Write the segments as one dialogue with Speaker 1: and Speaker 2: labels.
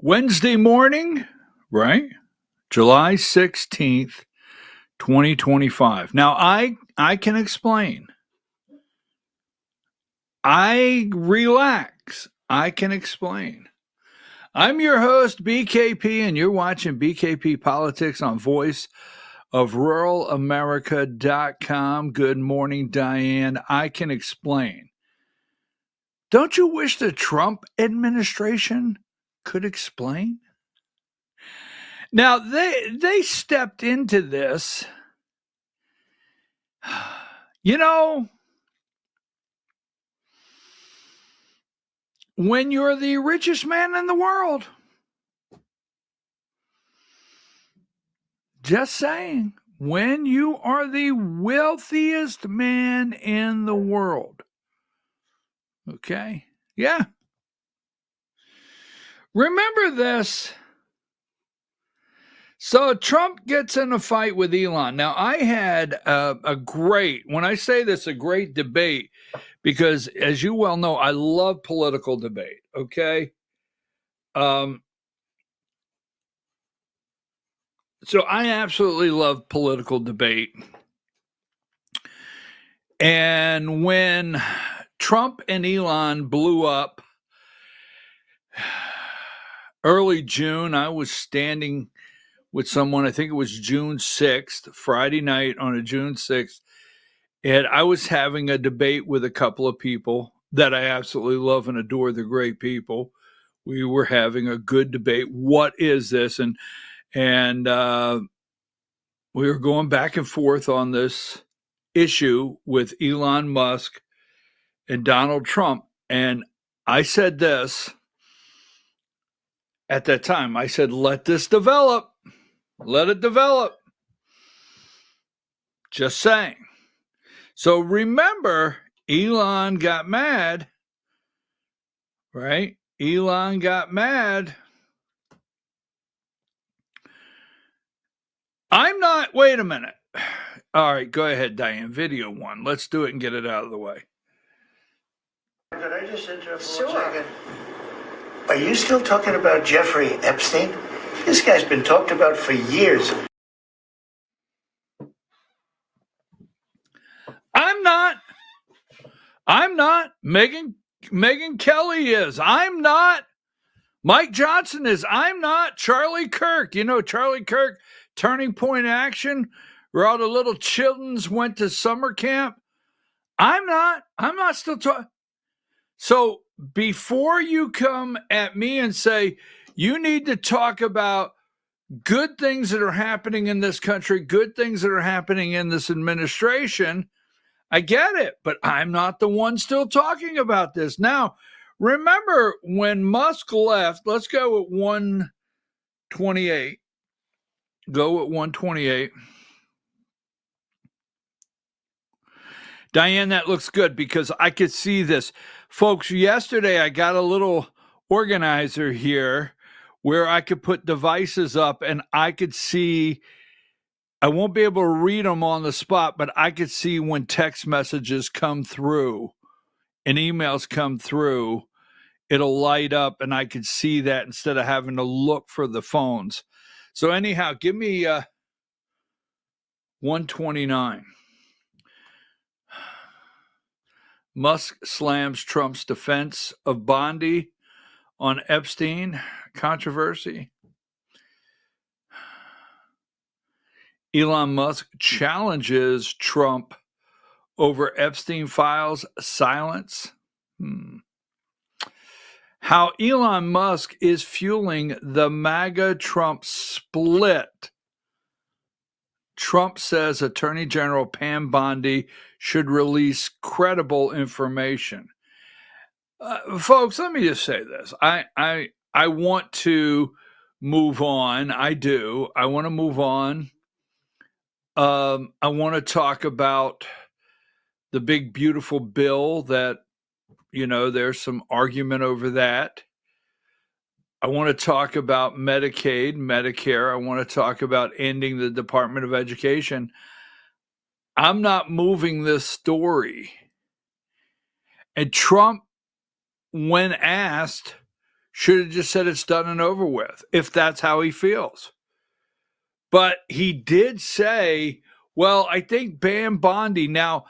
Speaker 1: Wednesday morning, right? July 16th, 2025. Now, I can explain. I relax. I can explain. I'm your host, BKP, and you're watching BKP Politics on voiceofruralamerica.com. Good morning, Diane. I can explain. Don't you wish the Trump administration could explain? Now, they stepped into this. You know, when you're the richest man in the world, just saying, when you are the wealthiest man in the world, okay? Yeah. Remember this. So Trump gets in a fight with Elon. Now, I had a great, when I say this, a great debate, because as you well know, I love political debate, okay? So I absolutely love political debate. And when Trump and Elon blew up early June, I was standing with someone, I think it was June 6th, Friday night on a June 6th, and I was having a debate with a couple of people that I absolutely love and adore. They're great people. We were having a good debate. What is this? And we were going back and forth on this issue with Elon Musk and Donald Trump. And I said this at that time. I said, let this develop. Let it develop. Just saying. So remember, Elon got mad, right? Elon got mad. Wait a minute. All right, go ahead, Diane. Video one. Let's do it and get it out of the way.
Speaker 2: Could I just interrupt for 1 second? Are you still talking about Jeffrey Epstein? This guy's been talked about for years.
Speaker 1: I'm not. Megyn Kelly is. I'm not. Mike Johnson is. I'm not. Charlie Kirk. You know, Charlie Kirk, Turning Point Action, where all the little children went to summer camp. I'm not still talking. So before you come at me and say, you need to talk about good things that are happening in this country, good things that are happening in this administration, I get it, but I'm not the one still talking about this. Now, remember when Musk left, let's go at 128. Go at 128. Diane, that looks good because I could see this. Folks, yesterday I got a little organizer here where I could put devices up and I could see. I won't be able to read them on the spot, but I could see when text messages come through and emails come through, it'll light up and I could see that instead of having to look for the phones. So anyhow, give me 129. Musk slams Trump's defense of Bondi on Epstein controversy. Elon Musk challenges Trump over Epstein files silence. How Elon Musk is fueling the MAGA Trump split. Trump says Attorney General Pam Bondi should release credible information. Folks, let me just say this. I want to move on. I do. I want to move on. I want to talk about the big, beautiful bill that, you know, there's some argument over that. I want to talk about Medicaid, Medicare. I want to talk about ending the Department of Education. I'm not moving this story. And Trump, when asked, should have just said it's done and over with, if that's how he feels. But he did say, well, I think ban Bondi. Now,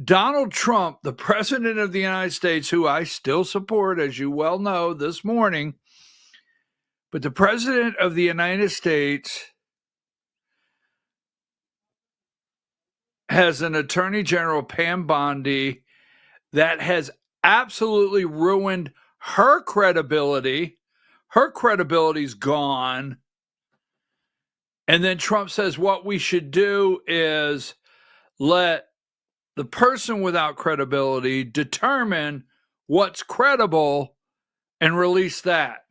Speaker 1: Donald Trump, the president of the United States, who I still support, as you well know, this morning, but the president of the United States has an attorney general, Pam Bondi, that has absolutely ruined her credibility. Her credibility's gone. And then Trump says what we should do is let the person without credibility determine what's credible and release that.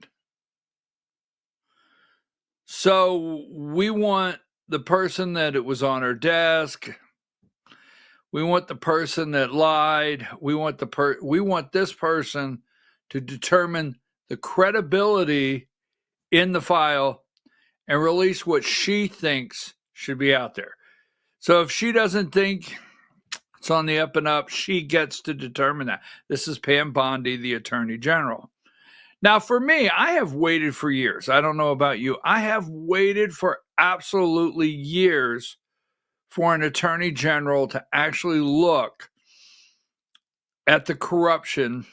Speaker 1: So we want the person that it was on her desk. We want the person that lied. We want this person to determine the credibility in the file and release what she thinks should be out there. So if she doesn't think it's on the up and up, she gets to determine that. This is Pam Bondi, the Attorney General. Now, for me, I have waited for years. I don't know about you. I have waited for absolutely years for an attorney general to actually look at the corruption.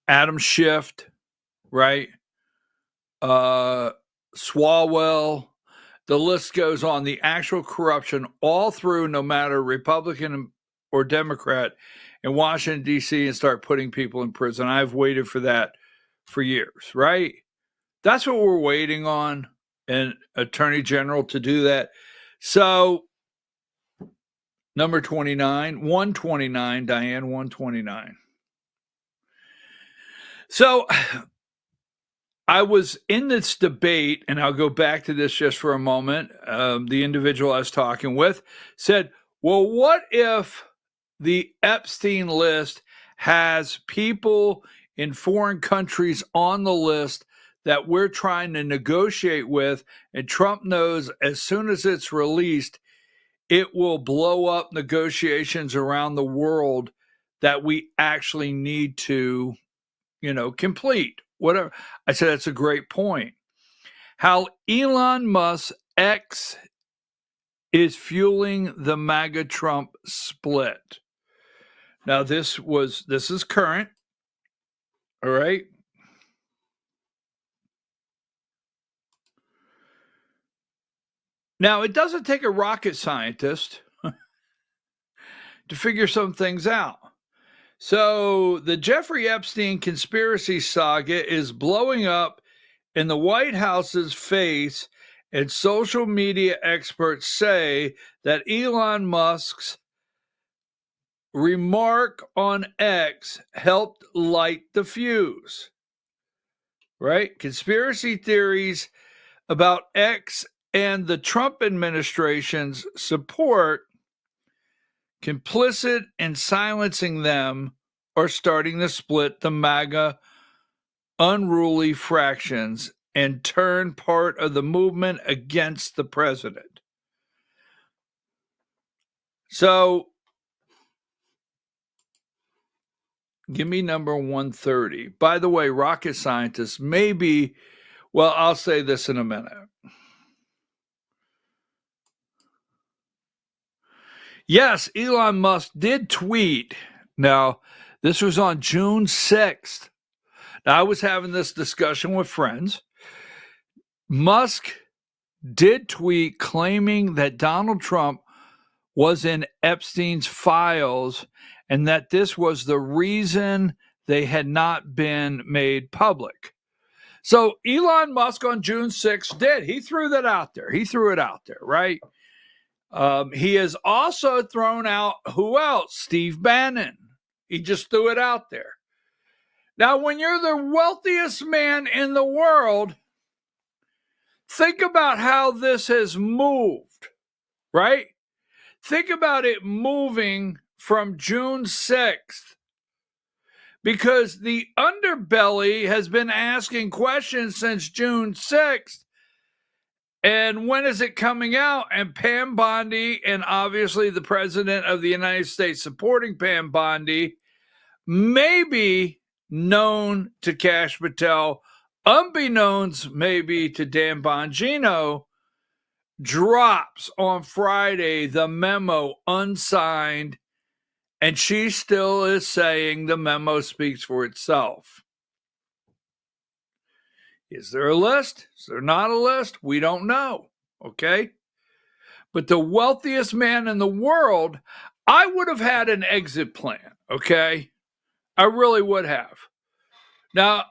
Speaker 1: Adam Schiff, right? Swalwell, the list goes on. The actual corruption all through, no matter Republican or Democrat in Washington, D.C., and start putting people in prison. I've waited for that for years, right? That's what we're waiting on, an attorney general to do that. So, number 29, 129, Diane, 129. So, I was in this debate, and I'll go back to this just for a moment. The individual I was talking with said, well, what if the Epstein list has people in foreign countries on the list that we're trying to negotiate with, and Trump knows as soon as it's released, it will blow up negotiations around the world that we actually need to, complete, whatever. I said, that's a great point. How Elon Musk X is fueling the MAGA Trump split. Now, this is current. All right. Now, it doesn't take a rocket scientist to figure some things out. So the Jeffrey Epstein conspiracy saga is blowing up in the White House's face, and social media experts say that Elon Musk's remark on X helped light the fuse. Right? Conspiracy theories about X and the Trump administration's support, complicit in silencing them, or starting to split the MAGA unruly fractions and turn part of the movement against the president. So, give me number 130. By the way, rocket scientists maybe, well, I'll say this in a minute. Yes, Elon Musk did tweet. Now, this was on June 6th. Now, I was having this discussion with friends. Musk did tweet claiming that Donald Trump was in Epstein's files and that this was the reason they had not been made public. So Elon Musk on June 6th did. He threw that out there. He threw it out there, right? He has also thrown out, who else? Steve Bannon. He just threw it out there. Now, when you're the wealthiest man in the world, think about how this has moved, right? Think about it moving from June 6th, because the underbelly has been asking questions since June 6th. And when is it coming out? And Pam Bondi, and obviously the president of the United States supporting Pam Bondi, maybe known to Kash Patel, unbeknownst maybe to Dan Bongino, drops on Friday the memo unsigned, and she still is saying the memo speaks for itself. Is there a list? Is there not a list? We don't know, okay? But the wealthiest man in the world, I would have had an exit plan, okay? I really would have. Now,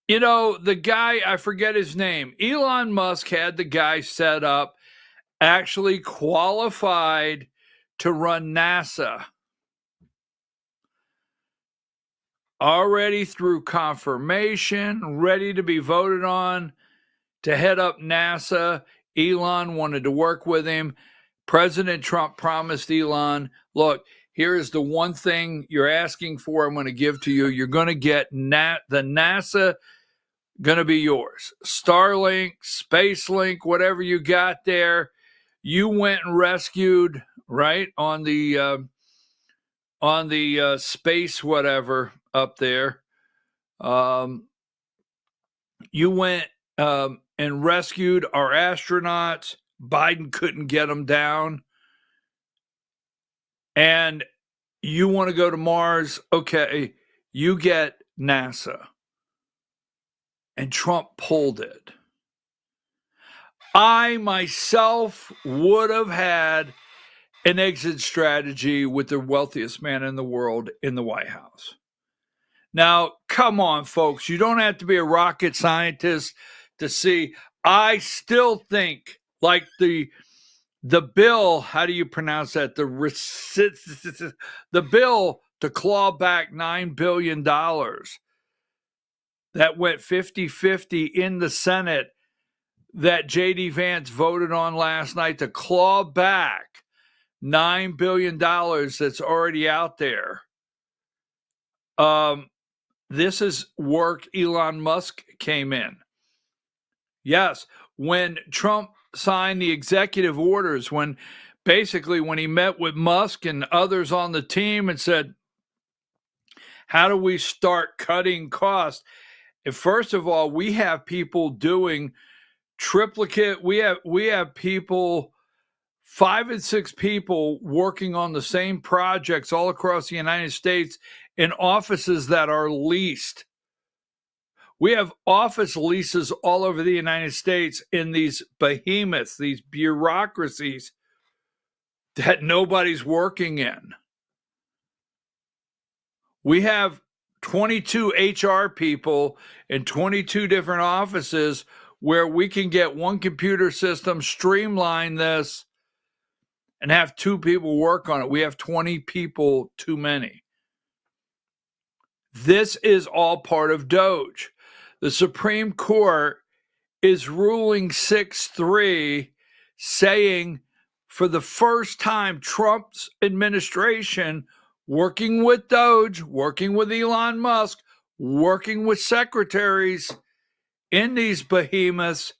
Speaker 1: you know, the guy, I forget his name, Elon Musk had the guy set up, actually qualified to run NASA. Already through confirmation, ready to be voted on to head up NASA. Elon wanted to work with him. President Trump promised Elon, look, here is the one thing you're asking for, I'm going to give to you. You're going to get the NASA going to be yours. Starlink, Spacelink, whatever you got there. You went and rescued, right, on the space whatever up there. You went and rescued our astronauts. Biden couldn't get them down. And you want to go to Mars? Okay, you get NASA. And Trump pulled it. I myself would have had an exit strategy with the wealthiest man in the world in the White House. Now, come on, folks. You don't have to be a rocket scientist to see. I still think, like the bill, how do you pronounce that? The bill to claw back $9 billion that went 50-50 in the Senate that J.D. Vance voted on last night to claw back $9 billion that's already out there. This is work Elon Musk came in. Yes, when Trump signed the executive orders, when he met with Musk and others on the team and said, how do we start cutting costs? And first of all, we have people doing triplicate. We have people, 5 and 6 people working on the same projects all across the United States in offices that are leased. We have office leases all over the United States in these behemoths, these bureaucracies that nobody's working in. We have 22 HR people in 22 different offices where we can get one computer system, streamline this, and have 2 people work on it. We have 20 people too many. This is all part of Doge. The Supreme Court is ruling 6-3, saying for the first time, Trump's administration, working with Doge, working with Elon Musk, working with secretaries in these behemoths,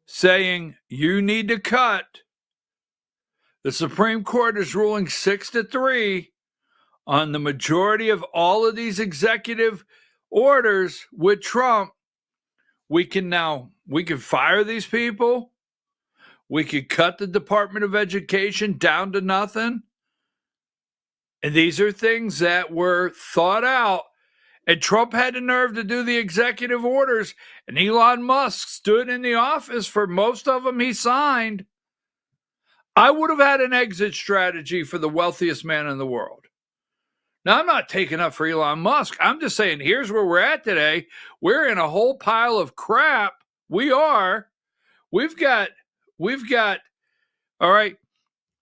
Speaker 1: saying you need to cut. The Supreme Court is ruling 6-3 on the majority of all of these executive orders with Trump. We can fire these people. We could cut the Department of Education down to nothing. And these are things that were thought out. And Trump had the nerve to do the executive orders. And Elon Musk stood in the office for most of them he signed. I would have had an exit strategy for the wealthiest man in the world. Now, I'm not taking up for Elon Musk. I'm just saying, here's where we're at today. We're in a whole pile of crap. We are. We've got, all right,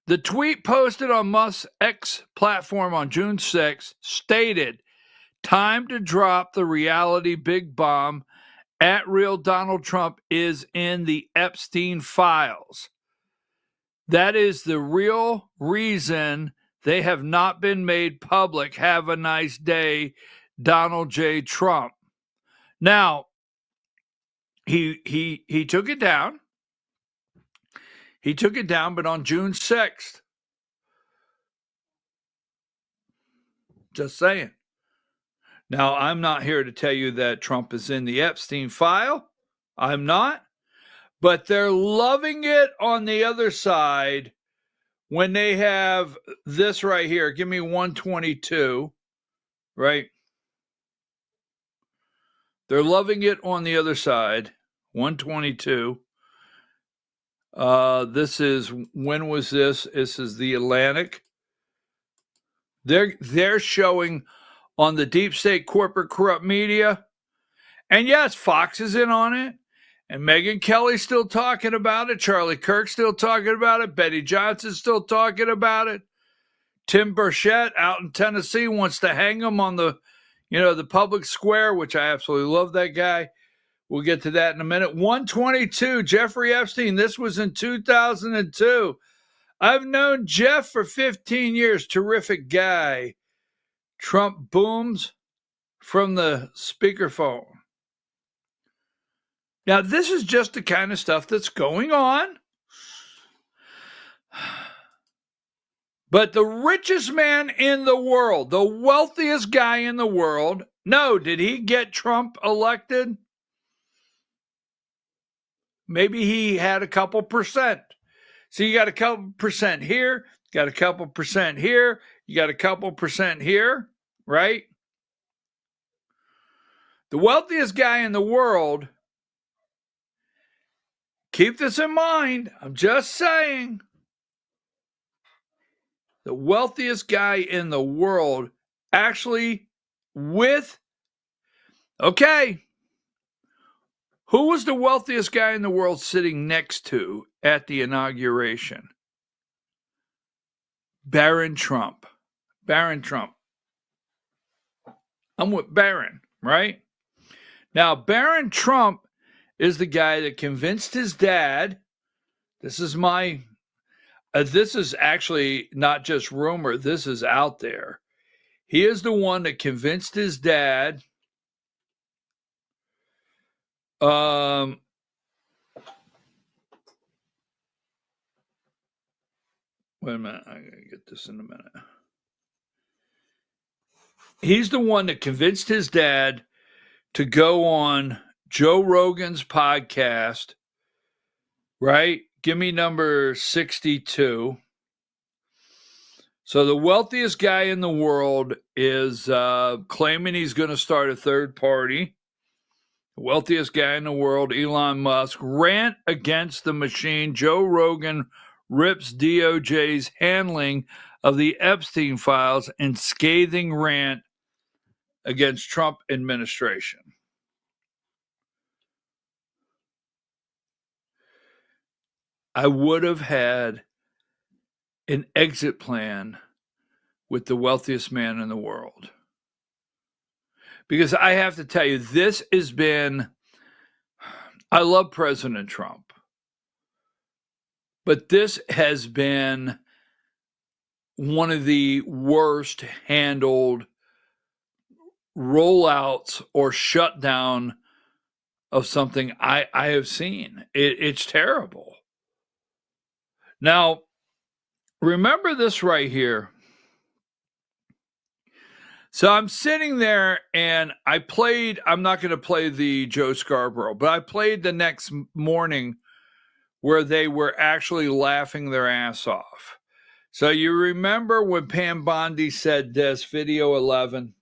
Speaker 1: the tweet posted on Musk's X platform on June 6th stated, time to drop the reality big bomb. At real Donald Trump is in the Epstein files. That is the real reason they have not been made public. Have a nice day, Donald J. Trump. Now, he took it down. He took it down, but on June 6th, just saying. Now, I'm not here to tell you that Trump is in the Epstein file. I'm not. But they're loving it on the other side when they have this right here. Give me 122, right? They're loving it on the other side. 122. This is, when was this? This is the Atlantic. They're showing on the deep state corporate corrupt media. And yes, Fox is in on it. And Megyn Kelly's still talking about it. Charlie Kirk's still talking about it. Betty Johnson's still talking about it. Tim Burchett out in Tennessee wants to hang him on the public square, which I absolutely love that guy. We'll get to that in a minute. 122, Jeffrey Epstein. This was in 2002. I've known Jeff for 15 years. Terrific guy. Trump booms from the speakerphone. Now, this is just the kind of stuff that's going on. But the richest man in the world, the wealthiest guy in the world, no, did he get Trump elected? Maybe he had a couple percent. So you got a couple percent here, got a couple percent here, you got a couple percent here, right? The wealthiest guy in the world, keep this in mind, I'm just saying, the wealthiest guy in the world actually okay, who was the wealthiest guy in the world sitting next to at the inauguration? Barron Trump. Barron Trump. I'm with Barron, right? Now, Barron Trump is the guy that convinced his dad. This is actually not just rumor. This is out there. He is the one that convinced his dad. Wait a minute. I gotta get this in a minute. He's the one that convinced his dad to go on Joe Rogan's podcast, right? Give me number 62. So the wealthiest guy in the world is claiming he's going to start a third party. The wealthiest guy in the world, Elon Musk, rant against the machine. Joe Rogan rips DOJ's handling of the Epstein files in scathing rant against Trump administration. I would have had an exit plan with the wealthiest man in the world. Because I have to tell you, I love President Trump, but this has been one of the worst handled rollouts or shutdown of something I have seen. It's terrible. Now, remember this right here. So I'm sitting there and I'm not going to play the Joe Scarborough, but I played the next morning where they were actually laughing their ass off. So you remember when Pam Bondi said this, video 11?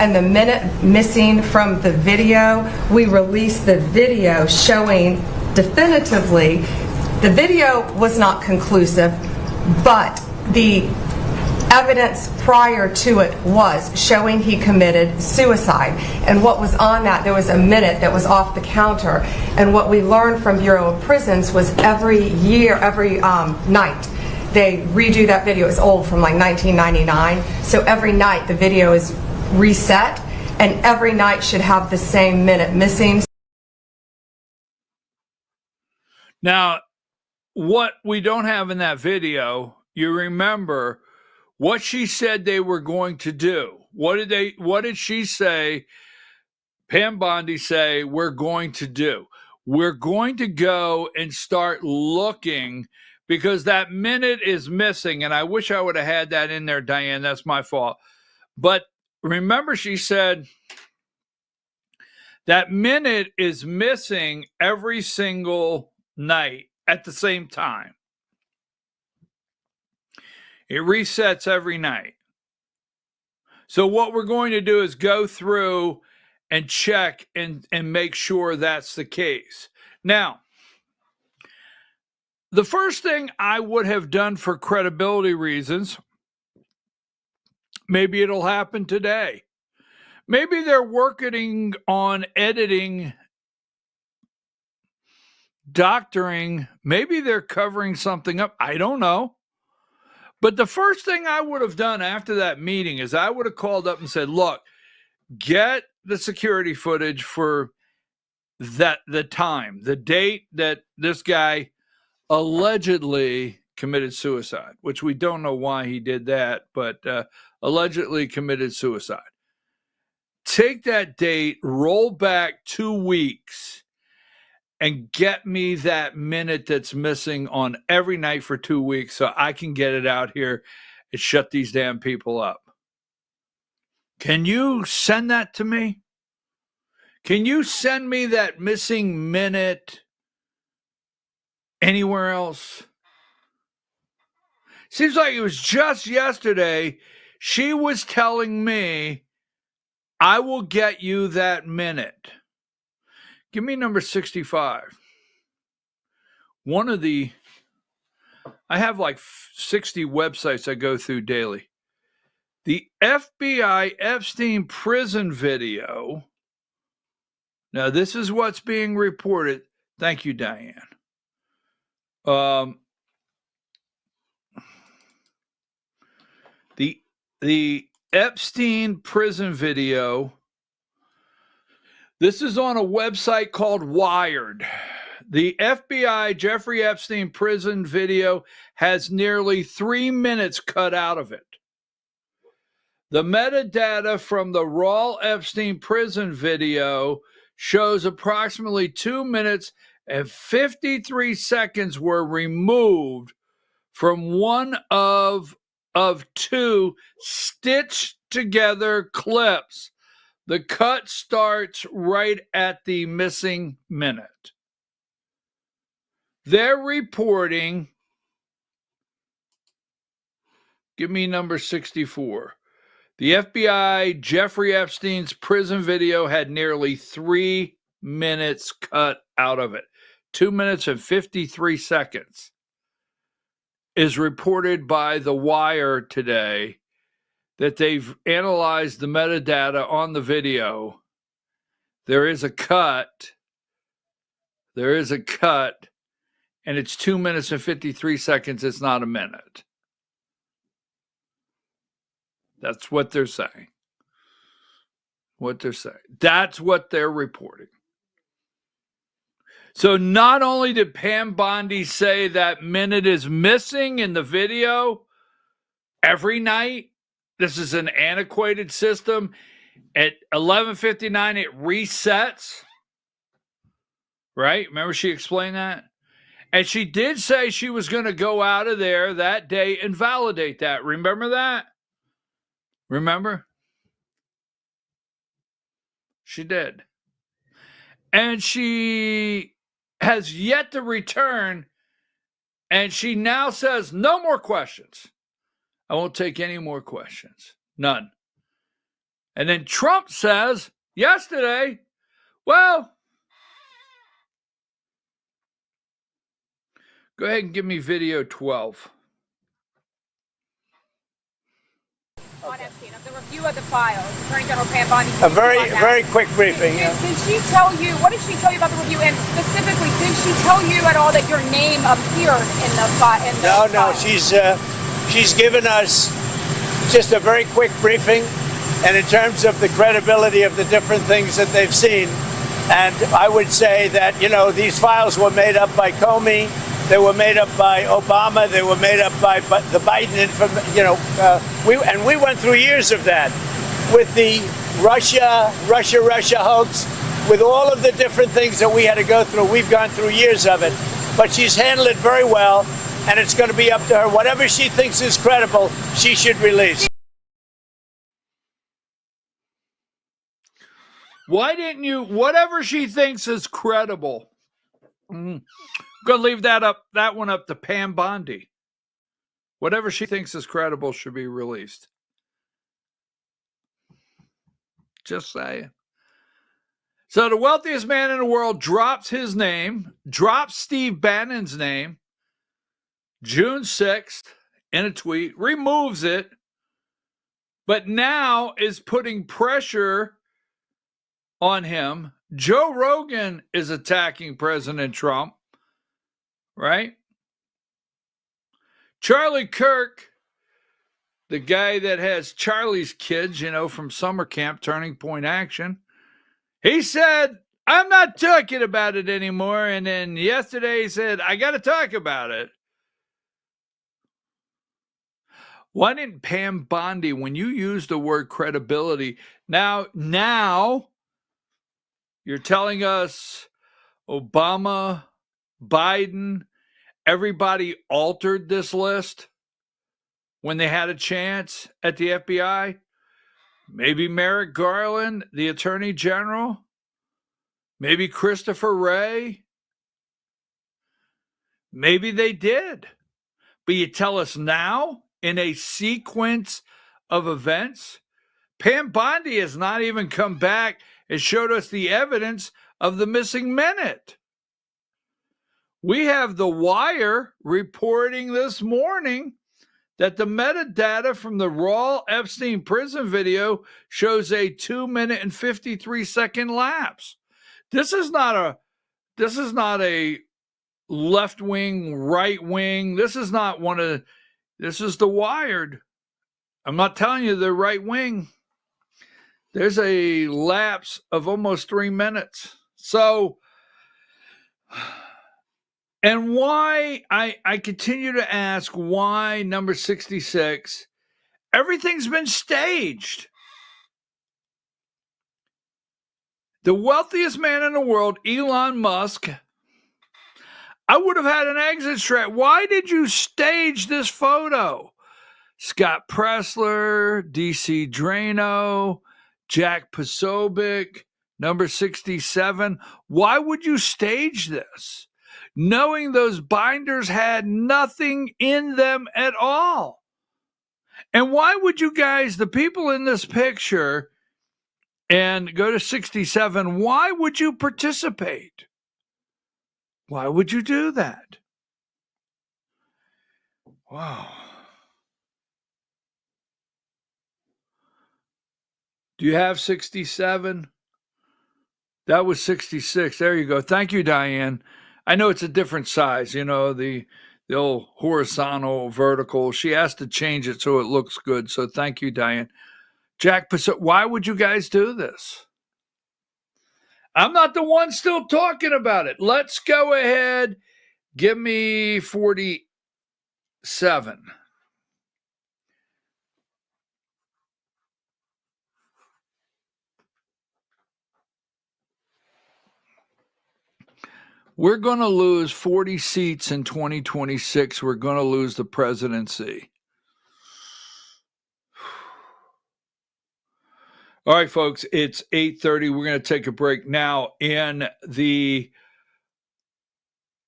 Speaker 3: And the minute missing from the video, we released the video showing definitively the video was not conclusive, but the evidence prior to it was showing he committed suicide. And what was on that, there was a minute that was off the counter. And what we learned from Bureau of Prisons was every night, they redo that video. It's old, from like 1999. So every night the video is reset, and every night should have the same minute missing.
Speaker 1: Now, what we don't have in that video, you remember what she said they were going to do. What did she say? Pam Bondi say, we're going to do. We're going to go and start looking, because that minute is missing. And I wish I would have had that in there, Diane. That's my fault. But remember, she said that minute is missing every single night at the same time. It resets every night. So what we're going to do is go through and check and make sure that's the case. Now, the first thing I would have done for credibility reasons, maybe it'll happen today. Maybe they're working on editing, doctoring. Maybe they're covering something up. I don't know. But the first thing I would have done after that meeting is I would have called up and said, look, get the security footage for the time, the date that this guy allegedly committed suicide, which we don't know why he did that, but allegedly committed suicide. Take that date, roll back 2 weeks, and get me that minute that's missing on every night for 2 weeks so I can get it out here and shut these damn people up. Can you send that to me? Can you send me that missing minute anywhere else? Seems like it was just yesterday she was telling me, I will get you that minute. Give me number 65. I have like 60 websites I go through daily. The FBI Epstein prison video. Now, this is what's being reported. Thank you, Diane. The Epstein prison video. This is on a website called Wired. The FBI Jeffrey Epstein prison video has nearly 3 minutes cut out of it. The metadata from the raw Epstein prison video shows approximately 2 minutes and 53 seconds were removed from one of two stitched together clips. The cut starts right at the missing minute. They're reporting, give me number 64. The FBI Jeffrey Epstein's prison video had nearly 3 minutes cut out of it. 2 minutes and 53 seconds is reported by The Wire today that they've analyzed the metadata on the video. There is a cut. And it's 2 minutes and 53 seconds. It's not a minute. That's what they're saying. That's what they're reporting. So not only did Pam Bondi say that minute is missing in the video every night, this is an antiquated system. At 11:59, it resets. Right? Remember she explained that? And she did say she was going to go out of there that day and validate that. Remember that? Remember? She did. And she has yet to return. And she now says, no more questions. I won't take any more questions. None. And then Trump says yesterday, well, go ahead and give me video 12.
Speaker 4: On Epstein, of the review of the files, Attorney General Pam Bondi.
Speaker 2: A very quick briefing.
Speaker 4: Did she tell you, what did she tell you about the review? And specifically, did she tell you at all that your name appeared in the file?
Speaker 2: No, she's given us just a very quick briefing, and in terms of the credibility of the different things that they've seen. And I would say that, these files were made up by Comey, they were made up by Obama, they were made up by the Biden we went through years of that with the Russia hoax, with all of the different things that we had to go through. We've gone through years of it, but she's handled it very well. and it's going to be up to her. Whatever she thinks is credible, she should release.
Speaker 1: Why didn't you, whatever she thinks is credible? I'm going to leave that one up to Pam Bondi. Whatever she thinks is credible should be released. Just saying. So the wealthiest man in the world drops his name, drops Steve Bannon's name, June 6th in a tweet, removes it, but now is putting pressure on him. Joe Rogan is attacking President Trump, right? Charlie Kirk, the guy that has Charlie's kids, from summer camp, Turning Point Action, he said, I'm not talking about it anymore. And then yesterday he said, I got to talk about it. Why didn't Pam Bondi, when you use the word credibility, now you're telling us Obama, Biden, everybody altered this list when they had a chance at the FBI? Maybe Merrick Garland, the Attorney General? Maybe Christopher Wray? Maybe they did. But you tell us now, in a sequence of events? Pam Bondi has not even come back and showed us the evidence of the missing minute. We have The Wire reporting this morning that the metadata from the raw Epstein prison video shows a 2-minute and 53-second lapse. This is not a left wing, right wing. This is The Wired. I'm not telling you they're right wing. There's a lapse of almost 3 minutes. So, and why I continue to ask why number 66, everything's been staged. The wealthiest man in the world, Elon Musk, I would have had an exit strat. Why did you stage this photo? Scott Pressler, DC Drano, Jack Posobiec, number 67. Why would you stage this? Knowing those binders had nothing in them at all. And why would you guys, the people in this picture, and go to 67, why would you participate? Why would you do that? Wow. Do you have 67? That was 66. There you go. Thank you, Diane. I know it's a different size, the old horizontal, vertical. She has to change it so it looks good. So thank you, Diane. Jack, why would you guys do this? I'm not the one still talking about it. Let's go ahead. Give me 47. We're going to lose 40 seats in 2026. We're going to lose the presidency. All right, folks, it's 8:30. We're going to take a break now. In the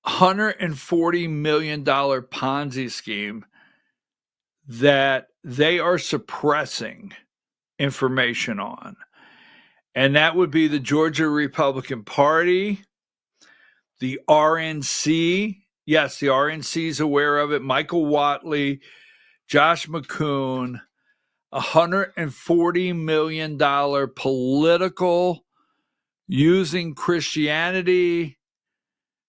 Speaker 1: $140 million Ponzi scheme that they are suppressing information on, and that would be the Georgia Republican Party, the RNC. Yes, the RNC is aware of it. Michael Whatley, Josh McCoon, $140 million political, using Christianity,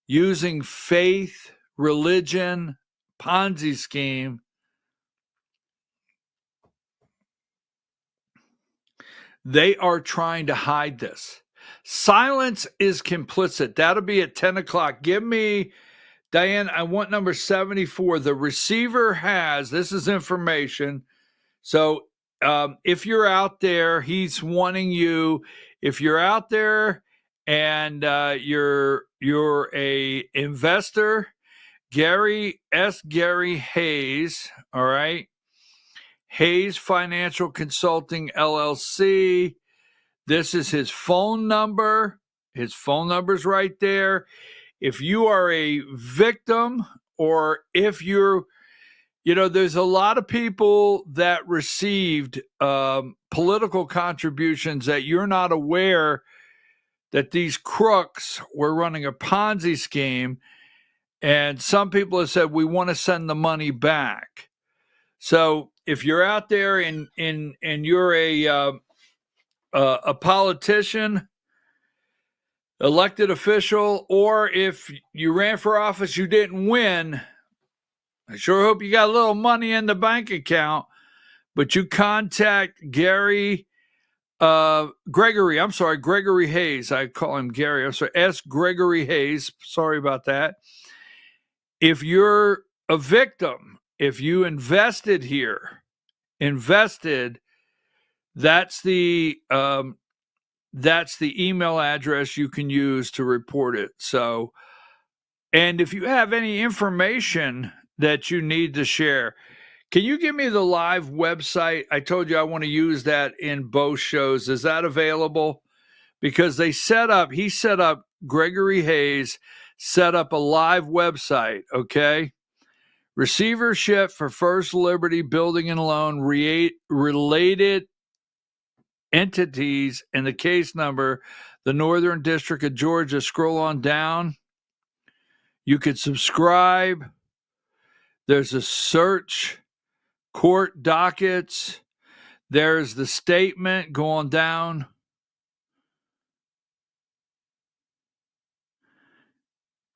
Speaker 1: using faith, religion, Ponzi scheme. They are trying to hide this. Silence is complicit. That'll be at 10 o'clock. Give me, Diane, I want number 74. The receiver has, this is information. So if you're out there, he's wanting you, if you're out there and you're a investor, Gary Hayes, all right? Hayes Financial Consulting, LLC. This is his phone number. His phone number's right there. If you are a victim, or if you're, there's a lot of people that received political contributions that you're not aware that these crooks were running a Ponzi scheme. And some people have said, we want to send the money back. So if you're out there and you're a politician, elected official, or if you ran for office, you didn't win, I sure hope you got a little money in the bank account, but you contact Gregory Hayes. I call him Gary. I'm sorry, S. Gregory Hayes. Sorry about that. If you're a victim, if you invested, that's the email address you can use to report it. So, and if you have any information that you need to share, can you give me the live website? I told you I want to use that in both shows. Is that available? Because Gregory Hayes set up a live website, okay? Receivership for First Liberty Building and Loan related entities and the case number, the Northern District of Georgia. Scroll on down. You could subscribe. There's a search, court dockets. There's the statement going down.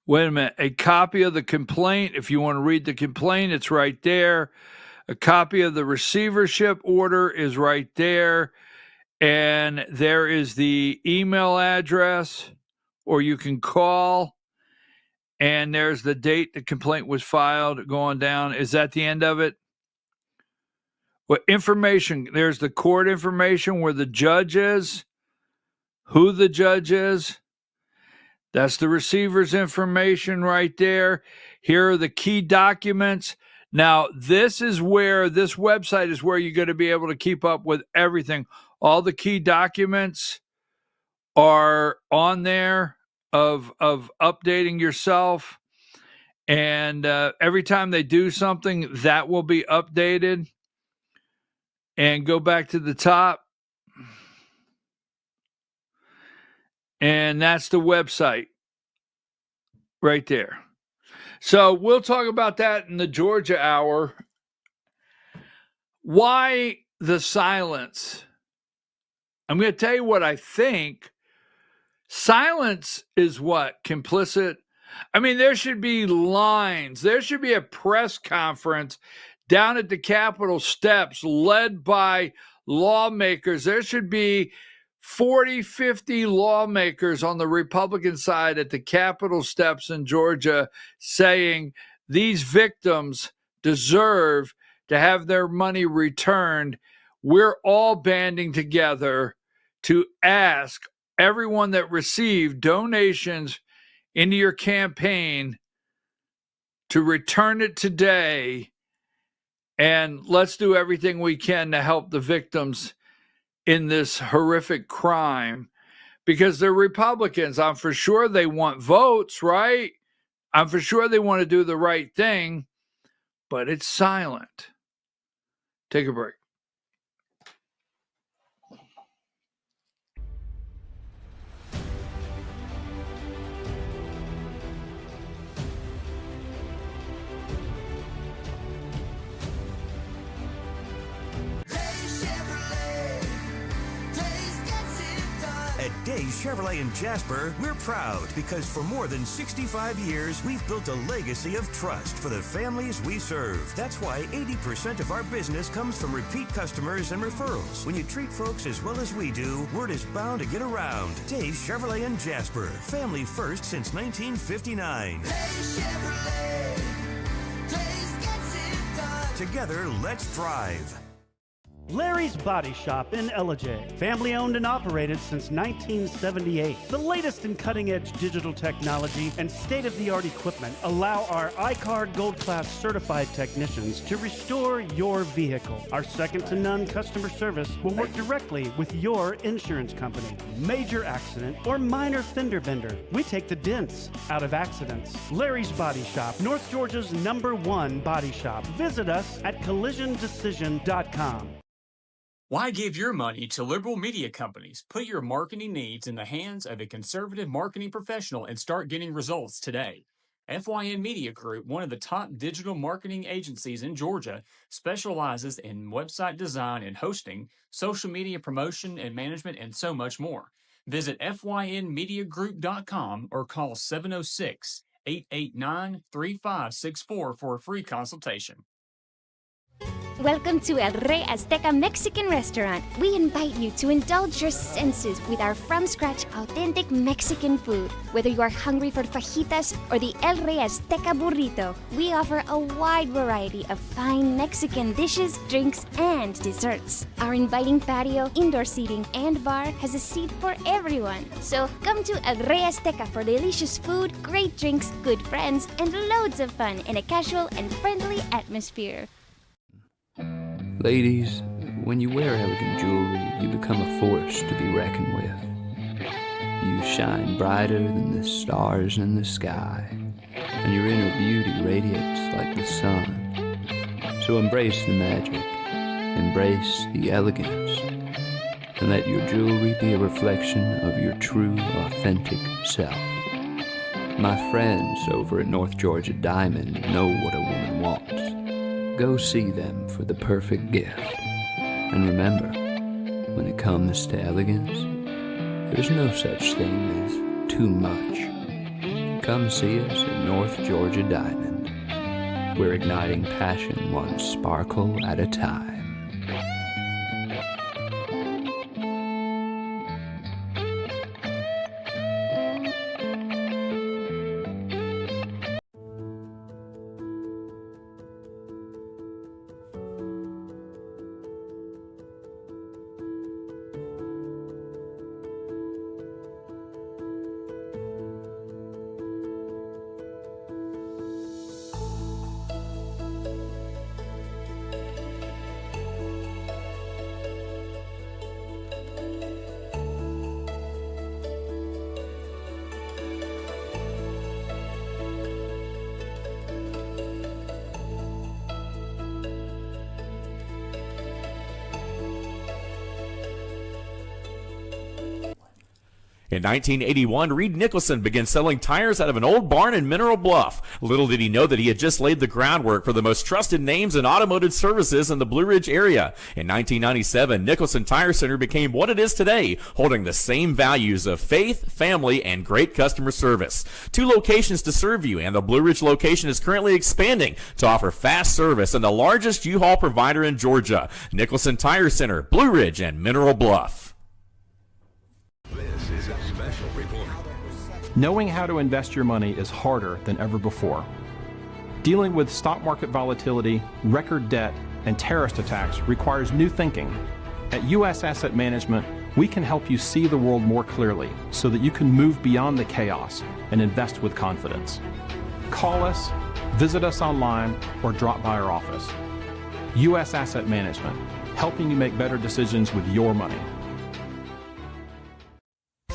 Speaker 1: Wait a minute. A copy of the complaint. If you want to read the complaint, it's right there. A copy of the receivership order is right there. And there is the email address, or you can call. And there's the date the complaint was filed going down. Is that the end of it? What information? There's the court information where the judge is, who the judge is. That's the receiver's information right there. Here are the key documents. Now, this website is where you're going to be able to keep up with everything. All the key documents are on there of updating yourself. And every time they do something, that will be updated. And go back to the top. And that's the website right there. So we'll talk about that in the Georgia Hour. Why the silence? I'm going to tell you what I think. Silence is what? Complicit? I mean, there should be lines. There should be a press conference down at the Capitol steps led by lawmakers. There should be 40, 50 lawmakers on the Republican side at the Capitol steps in Georgia saying these victims deserve to have their money returned. We're all banding together to ask everyone that received donations into your campaign to return it today. And let's do everything we can to help the victims in this horrific crime, because they're Republicans. I'm for sure they want votes, right? I'm for sure they want to do the right thing, but it's silent. Take a break.
Speaker 5: At Days Chevrolet in Jasper, we're proud because for more than 65 years, we've built a legacy of trust for the families we serve. That's why 80% of our business comes from repeat customers and referrals. When you treat folks as well as we do, word is bound to get around. Days Chevrolet in Jasper, family first since 1959. Days Chevrolet, Days gets it done. Together, let's drive.
Speaker 6: Larry's Body Shop in Ellijay. Family owned and operated since 1978. The latest in cutting-edge digital technology and state-of-the-art equipment allow our iCard Gold Class certified technicians to restore your vehicle. Our second-to-none customer service will work directly with your insurance company. Major accident or minor fender bender, we take the dents out of accidents. Larry's Body Shop, North Georgia's #1 body shop. Visit us at collisiondecision.com.
Speaker 7: Why give your money to liberal media companies? Put your marketing needs in the hands of a conservative marketing professional and start getting results today. FYN Media Group, one of the top digital marketing agencies in Georgia, specializes in website design and hosting, social media promotion and management, and so much more. Visit FYNmediagroup.com or call 706-889-3564 for a free consultation.
Speaker 8: Welcome to El Rey Azteca Mexican Restaurant. We invite you to indulge your senses with our from-scratch authentic Mexican food. Whether you are hungry for fajitas or the El Rey Azteca burrito, we offer a wide variety of fine Mexican dishes, drinks, and desserts. Our inviting patio, indoor seating, and bar has a seat for everyone. So come to El Rey Azteca for delicious food, great drinks, good friends, and loads of fun in a casual and friendly atmosphere.
Speaker 9: Ladies, when you wear elegant jewelry, you become a force to be reckoned with. You shine brighter than the stars in the sky, and your inner beauty radiates like the sun. So embrace the magic, embrace the elegance, and let your jewelry be a reflection of your true, authentic self. My friends over at North Georgia Diamond know what a woman wants. Go see them for the perfect gift. And remember, when it comes to elegance, there's no such thing as too much. Come see us at North Georgia Diamond. We're igniting passion one sparkle at a time.
Speaker 10: In 1981, Reed Nicholson began selling tires out of an old barn in Mineral Bluff. Little did he know that he had just laid the groundwork for the most trusted names in automotive services in the Blue Ridge area. In 1997, Nicholson Tire Center became what it is today, holding the same values of faith, family, and great customer service. 2 locations to serve you, and the Blue Ridge location is currently expanding to offer fast service and the largest U-Haul provider in Georgia. Nicholson Tire Center, Blue Ridge, and Mineral Bluff.
Speaker 5: This is a special report.
Speaker 11: Knowing how to invest your money is harder than ever before. Dealing with stock market volatility, record debt, and terrorist attacks requires new thinking. At U.S. Asset Management, we can help you see the world more clearly so that you can move beyond the chaos and invest with confidence. Call us, visit us online, or drop by our office. U.S. Asset Management, helping you make better decisions with your money.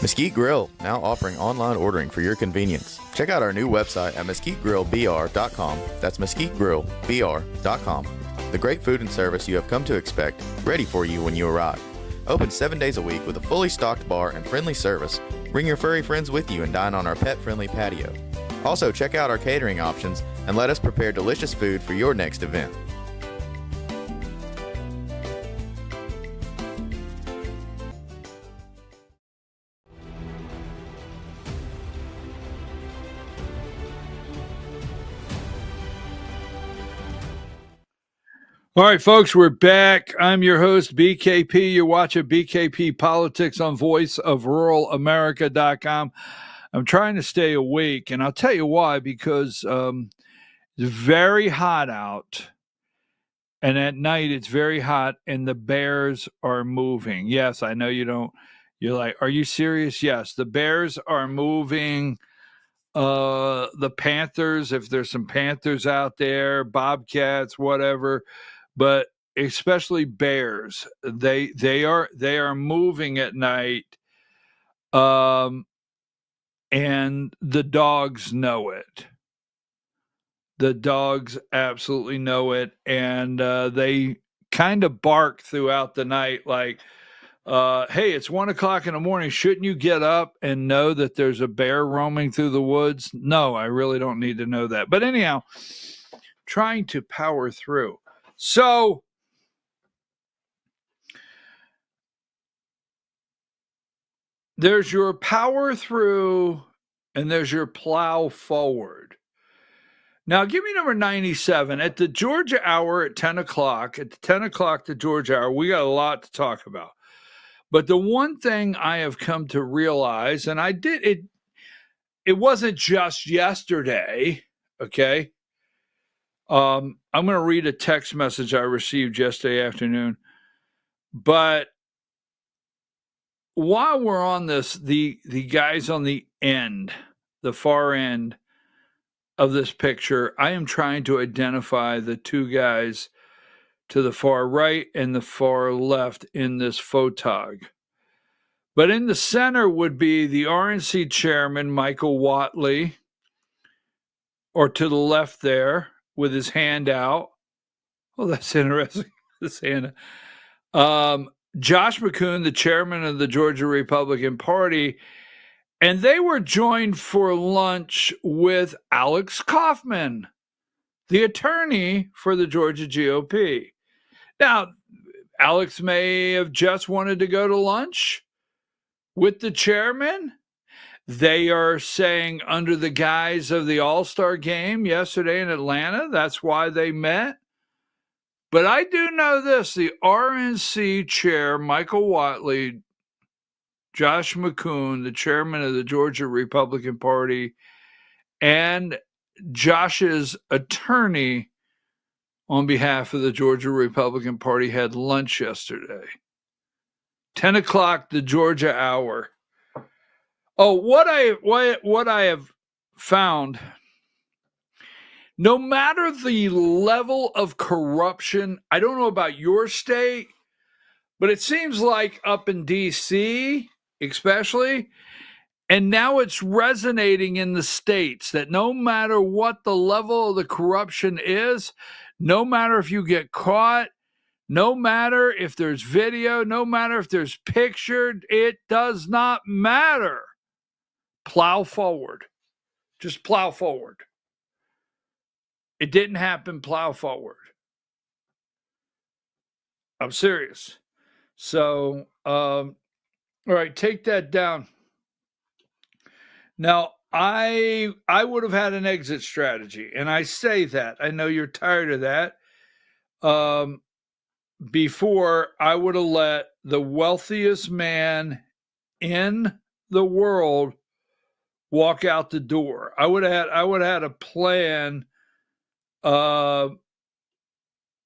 Speaker 12: Mesquite Grill, now offering online ordering for your convenience. Check out our new website at mesquitegrillbr.com. That's mesquitegrillbr.com. The great food and service you have come to expect, ready for you when you arrive. Open 7 days a week with a fully stocked bar and friendly service. Bring your furry friends with you and dine on our pet-friendly patio. Also, check out our catering options and let us prepare delicious food for your next event.
Speaker 1: All right, folks, we're back. I'm your host, BKP. You're watching BKP Politics on voiceofruralamerica.com. I'm trying to stay awake, and I'll tell you why, because it's very hot out, And at night, it's very hot, and the bears are moving. Yes, I know you don't. You're like, are you serious? Yes, the bears are moving. The panthers, if there's some panthers out there, bobcats, whatever, but especially bears, they are moving at night. And the dogs know it. The dogs absolutely know it, and they kind of bark throughout the night like, hey, it's 1 o'clock in the morning. Shouldn't you get up and know that there's a bear roaming through the woods? No, I really don't need to know that. But anyhow, trying to power through. So there's your power through and there's your plow forward. Now, give me number 97. At the Georgia hour at 10 o'clock, at the 10 o'clock the Georgia hour, we got a lot to talk about. But the one thing I have come to realize, and I did, it wasn't just yesterday, okay? I'm going to read a text message I received yesterday afternoon. But while we're on this, the guys on the end, the far end of this picture, I am trying to identify the two guys to the far right and the far left in this photog. But in the center would be the RNC chairman, Michael Whatley, or to the left there with his hand out. Oh, that's interesting. This hand. Josh McCoon, the chairman of the Georgia Republican Party, and they were joined for lunch with Alex Kaufman, the attorney for the Georgia GOP. Now, Alex may have just wanted to go to lunch with the chairman. They are saying under the guise of the All-Star game yesterday in Atlanta, that's why they met. But I do know this, the RNC chair, Michael Whatley, Josh McCoon, the chairman of the Georgia Republican Party, and Josh's attorney on behalf of the Georgia Republican Party had lunch yesterday. 10 o'clock, the Georgia hour. Oh, what I have found, no matter the level of corruption, I don't know about your state, but it seems like up in D.C., especially, and now it's resonating in the states that no matter what the level of the corruption is, no matter if you get caught, no matter if there's video, no matter if there's pictured, it does not matter. Plow forward. Just plow forward. It didn't happen, plow forward. I'm serious. So, all right, take that down. Now, I would have had an exit strategy, and I say that. I know you're tired of that. Before, I would have let the wealthiest man in the world walk out the door. I would have had a plan,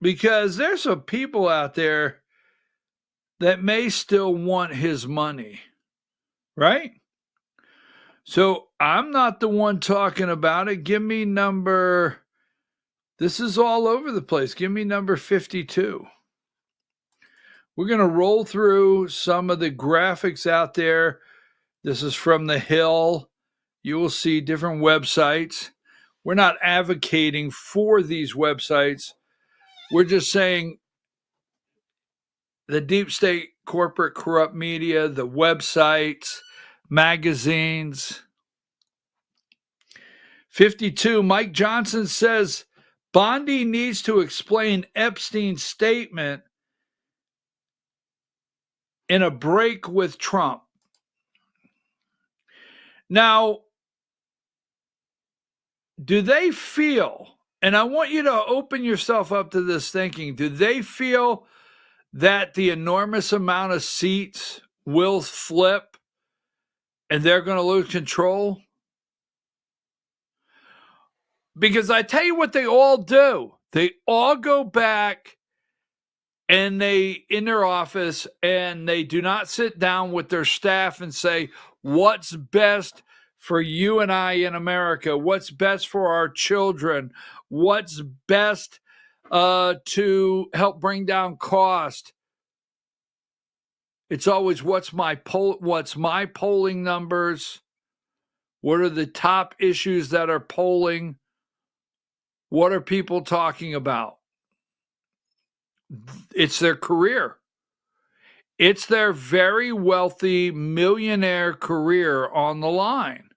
Speaker 1: because there's some people out there that may still want his money, right? So I'm not the one talking about it. Give me number, this is all over the place. Give me number 52. We're going to roll through some of the graphics out there. This is from The Hill. You will see different websites. We're not advocating for these websites. We're just saying the deep state, corporate, corrupt media, the websites, magazines. 52, Mike Johnson says Bondi needs to explain Epstein's statement in a break with Trump. Now, do they feel, and I want you to open yourself up to this thinking, do they feel that the enormous amount of seats will flip and they're going to lose control? Because I tell you what they all do. They all go back and they in their office, and they do not sit down with their staff and say, what's best for you and I in America? What's best for our children? What's best to help bring down cost? It's always what's my polling numbers? What are the top issues that are polling? What are people talking about? It's their career. It's their very wealthy millionaire career on the line.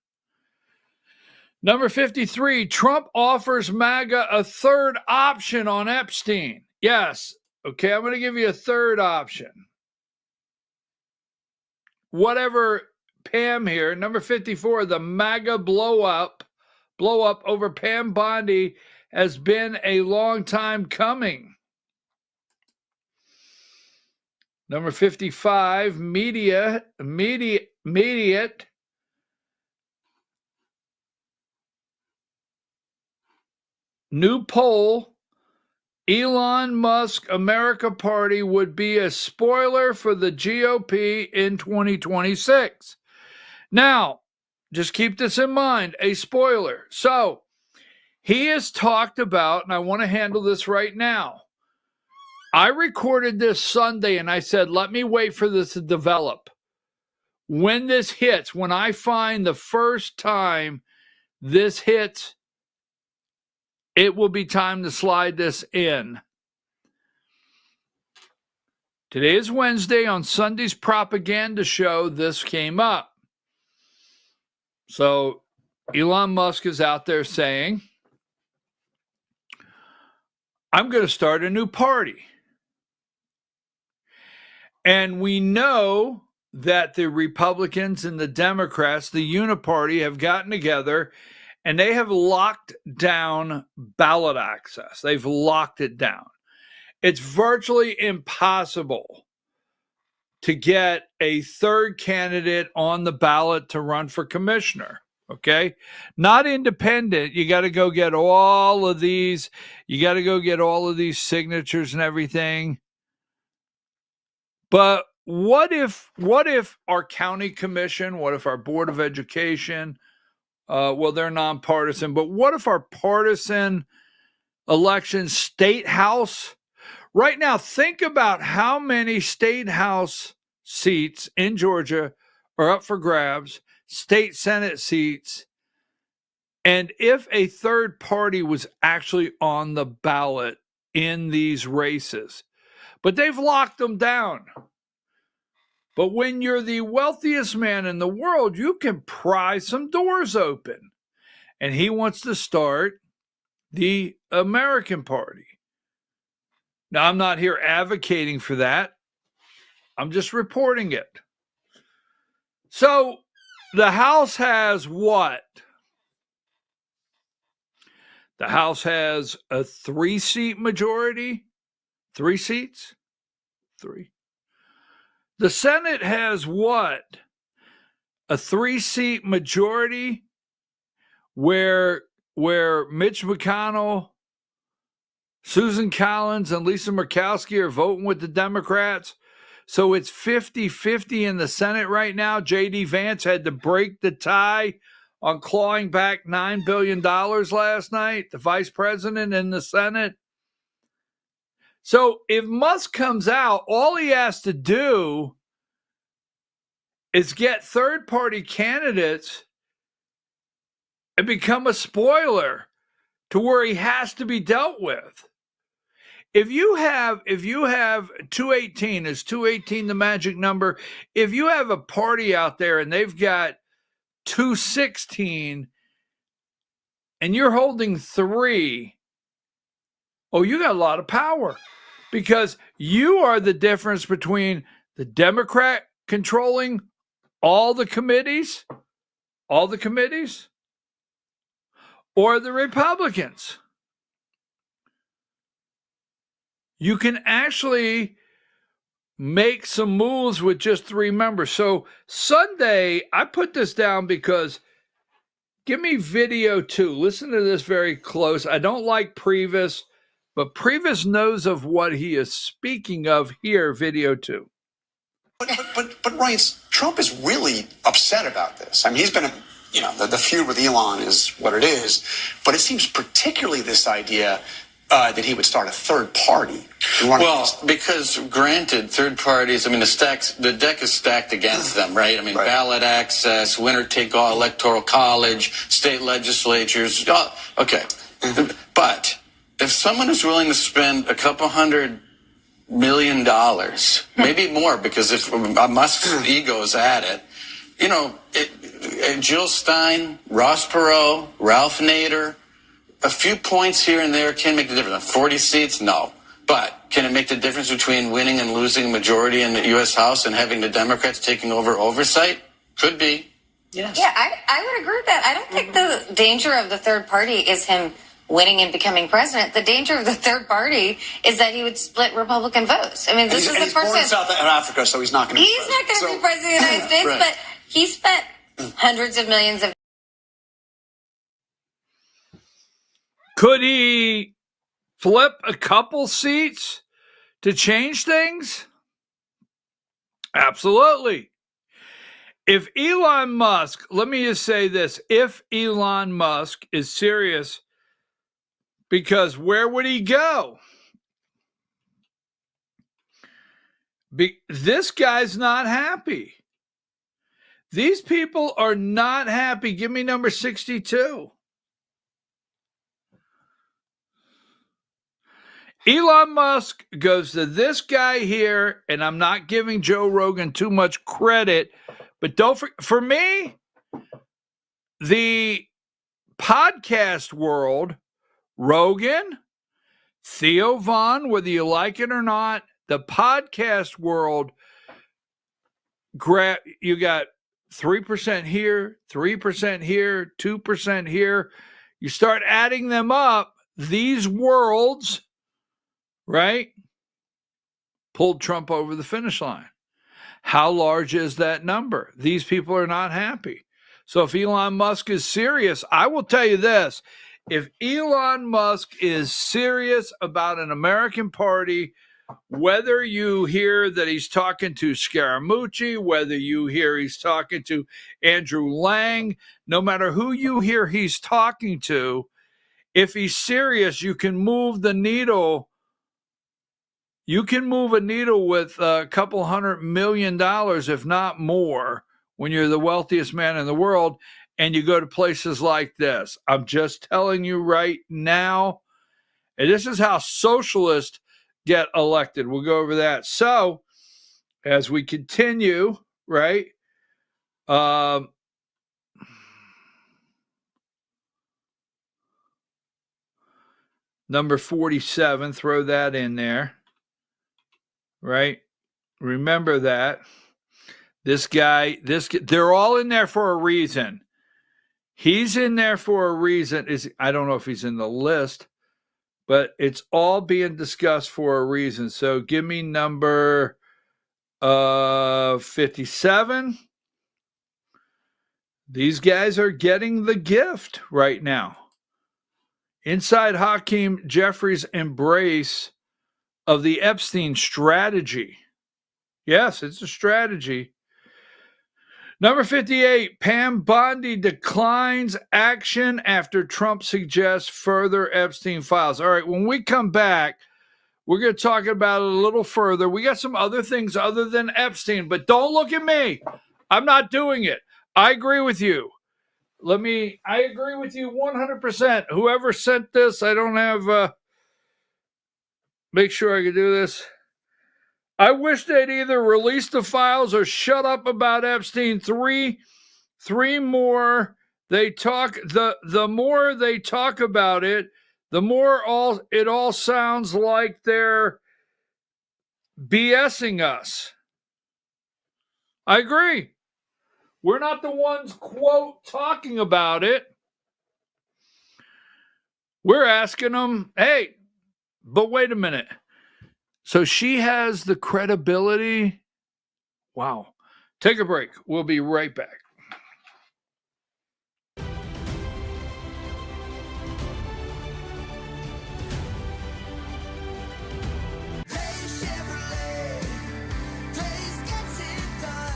Speaker 1: Number 53, Trump offers MAGA a third option on Epstein. Yes. Okay, I'm going to give you a third option. Whatever, Pam here, number 54, the MAGA blow up over Pam Bondi has been a long time coming. Number 55, immediate new poll, Elon Musk America Party would be a spoiler for the GOP in 2026. Now, just keep this in mind, a spoiler. So, he has talked about, and I want to handle this right now. I recorded this Sunday and I said, let me wait for this to develop. When this hits, when I find the first time this hits, it will be time to slide this in. Today is Wednesday. On Sunday's propaganda show, this came up. So Elon Musk is out there saying, I'm going to start a new party. And we know that the Republicans and the Democrats, the Uniparty, have gotten together and they have locked down ballot access. They've locked it down. It's virtually impossible to get a third candidate on the ballot to run for commissioner. Okay? Not independent. You got to go get all of these. You got to go get all of these signatures and everything. But what if our county commission, what if our board of education, well, they're nonpartisan, but what if our partisan election state house? Right now, think about how many state house seats in Georgia are up for grabs, state Senate seats, and if a third party was actually on the ballot in these races. But they've locked them down. But when you're the wealthiest man in the world, you can pry some doors open. And he wants to start the American Party. Now, I'm not here advocating for that. I'm just reporting it. So the House has what? The House has a 3-seat majority. 3 seats? 3. The Senate has what? A 3-seat majority where Mitch McConnell, Susan Collins, and Lisa Murkowski are voting with the Democrats. So it's 50-50 in the Senate right now. J.D. Vance had to break the tie on clawing back $9 billion last night, the vice president in the Senate. So if Musk comes out, all he has to do is get third-party candidates and become a spoiler to where he has to be dealt with. If you have 218, is 218 the magic number? If you have a party out there and they've got 216 and you're holding 3, oh, you got a lot of power because you are the difference between the Democrat controlling all the committees, or the Republicans. You can actually make some moves with just 3 members. So Sunday, I put this down because give me video 2. Listen to this very close. I don't like Previs. But Priebus knows of what he is speaking of here, video 2.
Speaker 13: But Ryan, Trump is really upset about this. I mean, he's been, the feud with Elon is what it is, but it seems particularly this idea that he would start a third party.
Speaker 14: Well, because granted, third parties, I mean, the deck is stacked against them, right? I mean, right. Ballot access, winner-take-all electoral college, state legislatures. Okay. Mm-hmm. But if someone is willing to spend a couple $100 million, maybe more, because if Musk's ego is at it, Jill Stein, Ross Perot, Ralph Nader, a few points here and there can make the difference. 40 seats, no. But can it make the difference between winning and losing a majority in the U.S. House and having the Democrats taking over oversight? Could be.
Speaker 15: Yes. Yeah, I would agree with that. I don't think the danger of the third party is him winning and becoming president. The danger of the third party is that he would split Republican votes. I mean, this is the person.
Speaker 13: He's born in South Africa, so he's not going to.
Speaker 15: He's not going to be president of the United States, right. But he spent hundreds of millions of.
Speaker 1: Could he flip a couple seats to change things? Absolutely. If Elon Musk, let me just say this, if Elon Musk is serious, because where would he go? This guy's not happy. These people are not happy. Give me number 62. Elon Musk goes to this guy here, and I'm not giving Joe Rogan too much credit, but for me, the podcast world, Rogan, Theo Vaughn, whether you like it or not, the podcast world, you got 3% here, 3% here, 2% here. You start adding them up, these worlds, right, pulled Trump over the finish line. How large is that number? These people are not happy. So if Elon Musk is serious, I will tell you this. If Elon Musk is serious about an American party, whether you hear that he's talking to Scaramucci, whether you hear he's talking to Andrew Lang, no matter who you hear he's talking to, if he's serious, you can move the needle. You can move a needle with a couple $100 million, if not more, when you're the wealthiest man in the world, and you go to places like this. I'm just telling you right now, and this is how socialists get elected. We'll go over that. So, as we continue, right, number 47, throw that in there. Right? Remember that. This guy, they're all in there for a reason. He's in there for a reason. I don't know if he's in the list, but it's all being discussed for a reason. So give me number 57. These guys are getting the gift right now. Inside Hakeem Jeffries' embrace of the Epstein strategy. Yes, it's a strategy. Number 58, Pam Bondi declines action after Trump suggests further Epstein files. All right, when we come back, we're going to talk about it a little further. We got some other things other than Epstein, but don't look at me. I'm not doing it. I agree with you. I agree with you 100%. Whoever sent this, I don't have... make sure I can do this. I wish they'd either release the files or shut up about Epstein. Three more they talk. The more they talk about it, the more it all sounds like they're BSing us. I agree. We're not the ones, quote, talking about it. We're asking them, hey, but wait a minute. So she has the credibility. Wow. Take a break. We'll be right back.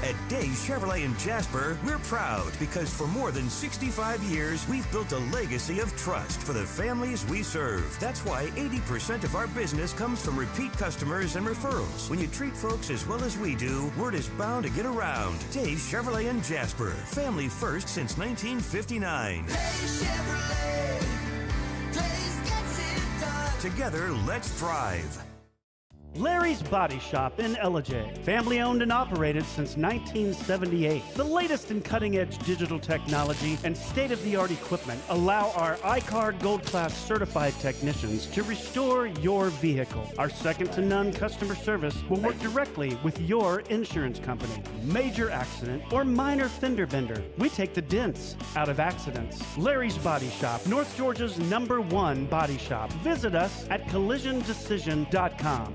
Speaker 5: At Day Chevrolet in Jasper, we're proud because for more than 65 years, we've built a legacy of trust for the families we serve. That's why 80% of our business comes from repeat customers and referrals. When you treat folks as well as we do, word is bound to get around. Day Chevrolet in Jasper, family first since 1959. Together, let's drive.
Speaker 6: Larry's Body Shop in Ellijay. Family owned and operated since 1978. The latest in cutting-edge digital technology and state-of-the-art equipment allow our iCard Gold Class certified technicians to restore your vehicle. Our second-to-none customer service will work directly with your insurance company. Major accident or minor fender bender, we take the dents out of accidents. Larry's Body Shop, North Georgia's #1 body shop. Visit us at collisiondecision.com.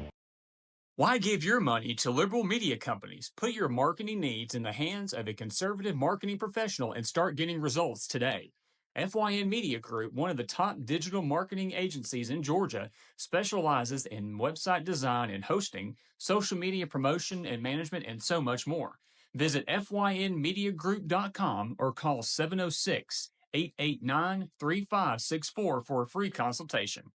Speaker 7: Why give your money to liberal media companies? Put your marketing needs in the hands of a conservative marketing professional and start getting results today. FYN Media Group, one of the top digital marketing agencies in Georgia, specializes in website design and hosting, social media promotion and management, and so much more. Visit FYNmediagroup.com or call 706-889-3564 for a free consultation.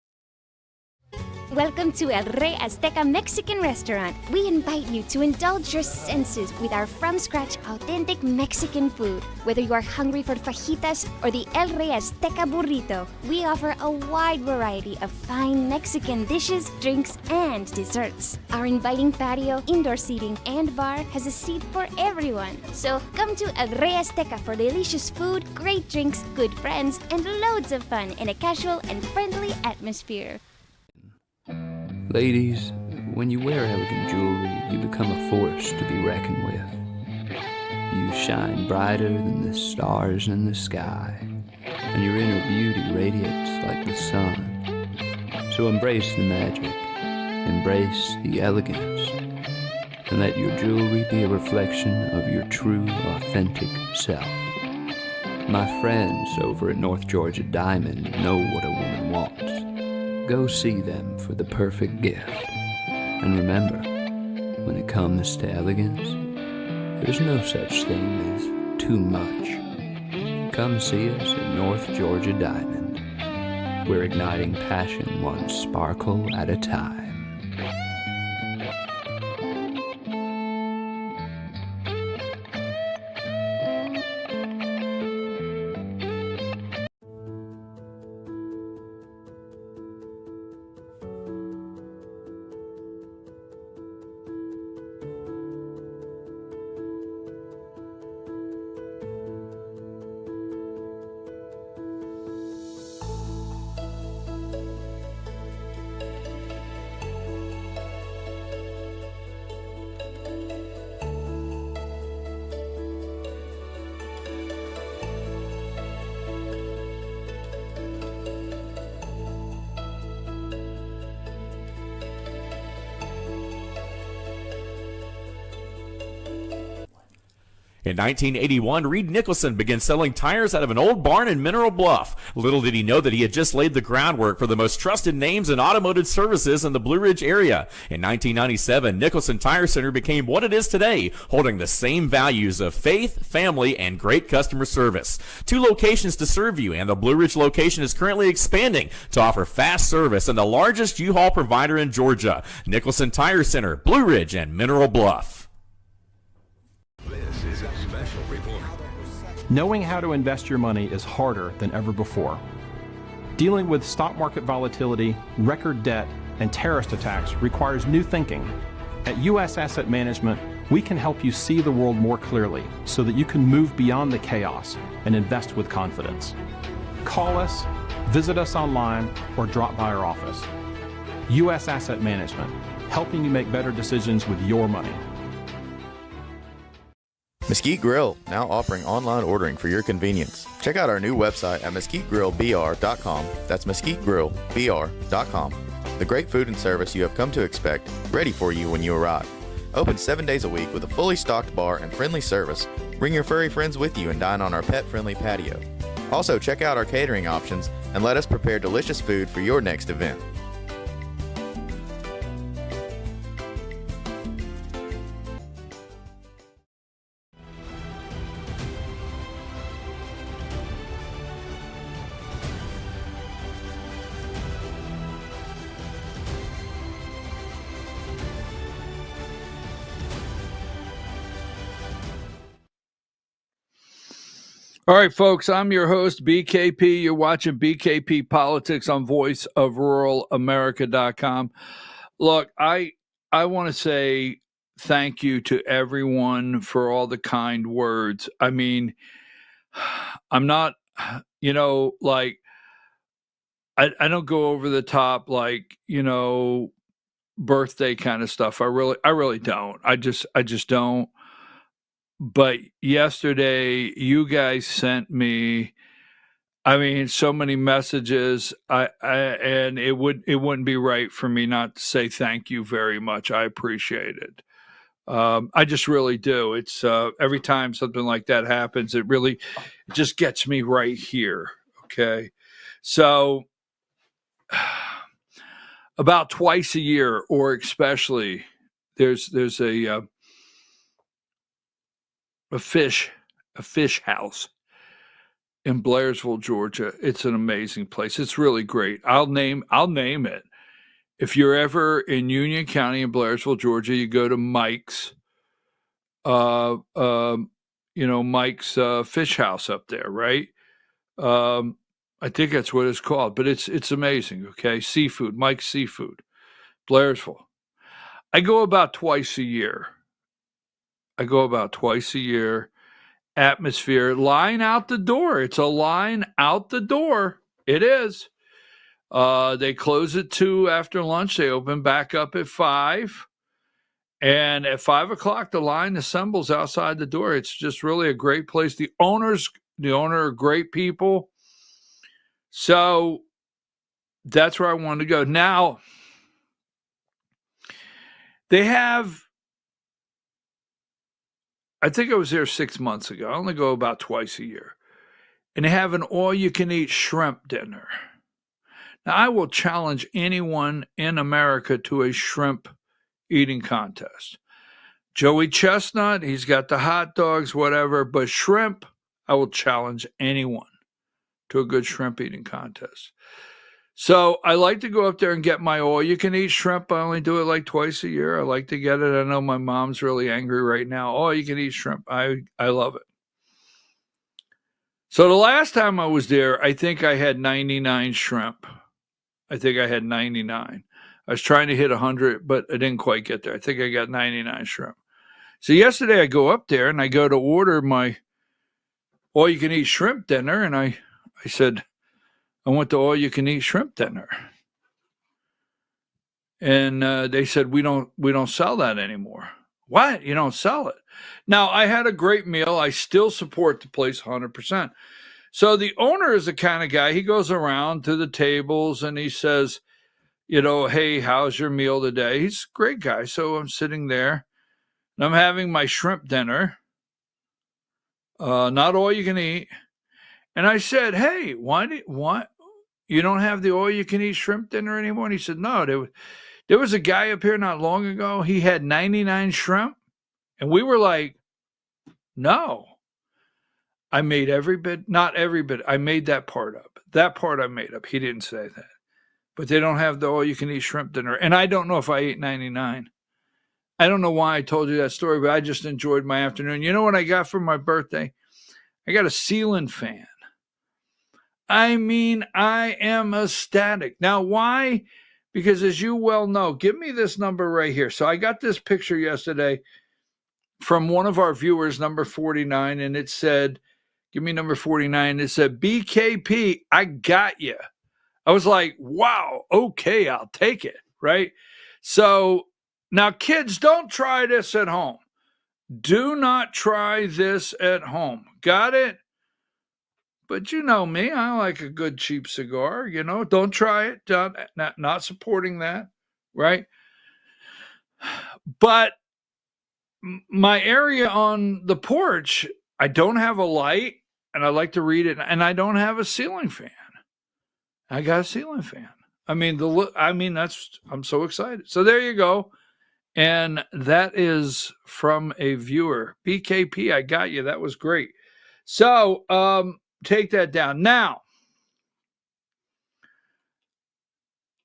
Speaker 8: Welcome to El Rey Azteca Mexican Restaurant. We invite you to indulge your senses with our from-scratch authentic Mexican food. Whether you are hungry for fajitas or the El Rey Azteca burrito, we offer a wide variety of fine Mexican dishes, drinks, and desserts. Our inviting patio, indoor seating, and bar has a seat for everyone. So come to El Rey Azteca for delicious food, great drinks, good friends, and loads of fun in a casual and friendly atmosphere.
Speaker 9: Ladies, when you wear elegant jewelry, you become a force to be reckoned with. You shine brighter than the stars in the sky, and your inner beauty radiates like the sun. So embrace the magic, embrace the elegance, and let your jewelry be a reflection of your true, authentic self. My friends over at North Georgia Diamond know what a woman wants. Go see them for the perfect gift. And remember, when it comes to elegance, there's no such thing as too much. Come see us at North Georgia Diamond. We're igniting passion one sparkle at a time.
Speaker 10: In 1981, Reed Nicholson began selling tires out of an old barn in Mineral Bluff. Little did he know that he had just laid the groundwork for the most trusted names in automotive services in the Blue Ridge area. In 1997, Nicholson Tire Center became what it is today, holding the same values of faith, family, and great customer service. 2 locations to serve you, and the Blue Ridge location is currently expanding to offer fast service and the largest U-Haul provider in Georgia. Nicholson Tire Center, Blue Ridge, and Mineral Bluff.
Speaker 5: This is a special report.
Speaker 11: Knowing how to invest your money is harder than ever before. Dealing with stock market volatility, record debt, and terrorist attacks requires new thinking. At U.S. Asset Management, we can help you see the world more clearly so that you can move beyond the chaos and invest with confidence. Call us, visit us online, or drop by our office. U.S. Asset Management, helping you make better decisions with your money.
Speaker 12: Mesquite Grill, now offering online ordering for your convenience. Check out our new website at mesquitegrillbr.com. That's mesquitegrillbr.com. The great food and service you have come to expect, ready for you when you arrive. Open 7 days a week with a fully stocked bar and friendly service. Bring your furry friends with you and dine on our pet-friendly patio. Also, check out our catering options and let us prepare delicious food for your next event.
Speaker 1: All right, folks, I'm your host, BKP. You're watching BKP Politics on voiceofruralamerica.com. Look, I want to say thank you to everyone for all the kind words. I mean, I'm not, like, I don't go over the top, like, birthday kind of stuff. I really don't. I just don't. But yesterday, you guys sent me, I mean, so many messages. And it wouldn't be right for me not to say thank you very much. I appreciate it. I just really do. It's every time something like that happens, it just gets me right here. Okay, so about twice a year, or especially, there's a fish house in Blairsville, Georgia. It's an amazing place. It's really great. I'll name it. If you're ever in Union County in Blairsville, Georgia, you go to Mike's. Mike's fish house up there, right? I think that's what it's called, but it's amazing. Okay, seafood, Mike's Seafood, Blairsville. I go about twice a year. Atmosphere, line out the door. It's a line out the door. It is. They close at 2 after lunch. They open back up at 5. And at 5 o'clock, the line assembles outside the door. It's just really a great place. The owner are great people. So that's where I wanted to go. Now, they have, I think I was there 6 months ago. I only go about twice a year. And they have an all-you-can-eat shrimp dinner. Now, I will challenge anyone in America to a shrimp eating contest. Joey Chestnut, he's got the hot dogs, whatever, but shrimp, I will challenge anyone to a good shrimp eating contest. So I like to go up there and get my all-you-can-eat shrimp. I only do it like twice a year. I like to get it. I know my mom's really angry right now. All-you-can-eat shrimp. I love it. So the last time I was there, I think I had 99 shrimp. I was trying to hit 100, but I didn't quite get there. I think I got 99 shrimp. So yesterday I go up there and I go to order my all-you-can-eat shrimp dinner, and I said, I want the all-you-can-eat shrimp dinner. And they said, we don't sell that anymore. What? You don't sell it? Now, I had a great meal. I still support the place 100%. So the owner is the kind of guy, he goes around to the tables and he says, hey, how's your meal today? He's a great guy. So I'm sitting there and I'm having my shrimp dinner, not all you can eat. And I said, hey, why you don't have the all you can eat shrimp dinner anymore? And he said, no, there was a guy up here not long ago. He had 99 shrimp. And we were like, no. I made not every bit. I made that part up. That part I made up. He didn't say that. But they don't have the all-you-can-eat shrimp dinner. And I don't know if I ate 99. I don't know why I told you that story, but I just enjoyed my afternoon. You know what I got for my birthday? I got a ceiling fan. I mean, I am ecstatic. Now, why? Because as you well know, give me this number right here. So I got this picture yesterday from one of our viewers, number 49, and it said, give me number 49. It said, BKP, I got you. I was like, wow, okay, I'll take it, right? So now, kids, don't try this at home. Do not try this at home. Got it? But you know me, I like a good cheap cigar, Don't try it. Not supporting that, right? But my area on the porch, I don't have a light, and I like to read it, and I don't have a ceiling fan. I got a ceiling fan. I'm so excited. So there you go. And that is from a viewer. BKP, I got you. That was great. So take that down. Now,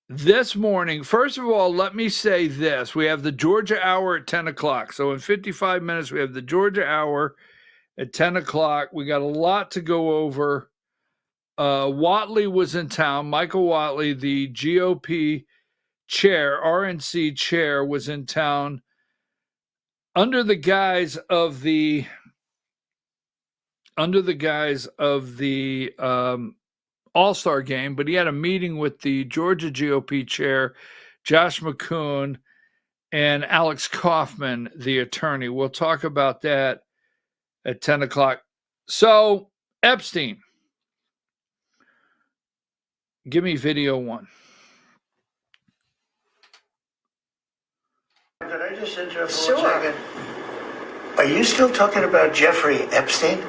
Speaker 1: this morning, first of all, let me say this. We have the Georgia Hour at 10 o'clock. So in 55 minutes, we have the Georgia Hour at 10 o'clock. We got a lot to go over. Whatley was in town. Michael Whatley, the GOP chair, RNC chair, was in town under the guise of the All-Star game, but he had a meeting with the Georgia GOP chair, Josh McCoon, and Alex Kaufman, the attorney. We'll talk about that at 10 o'clock. So, Epstein. Give me video one.
Speaker 16: Could I just interrupt for 1 second? Are you still talking about Jeffrey Epstein?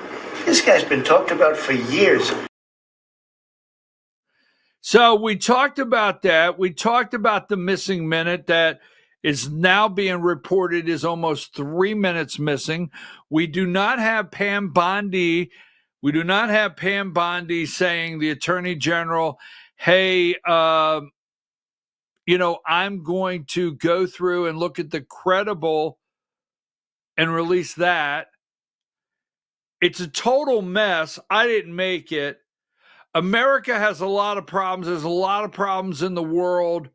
Speaker 16: This guy's been talked about for years.
Speaker 1: So we talked about that. We talked about the missing minute that is now being reported is almost 3 minutes missing. We do not have Pam Bondi. We do not have Pam Bondi saying, the Attorney General, hey, I'm going to go through and look at the credible and release that. It's a total mess. I didn't make it. America has a lot of problems. There's a lot of problems in the world.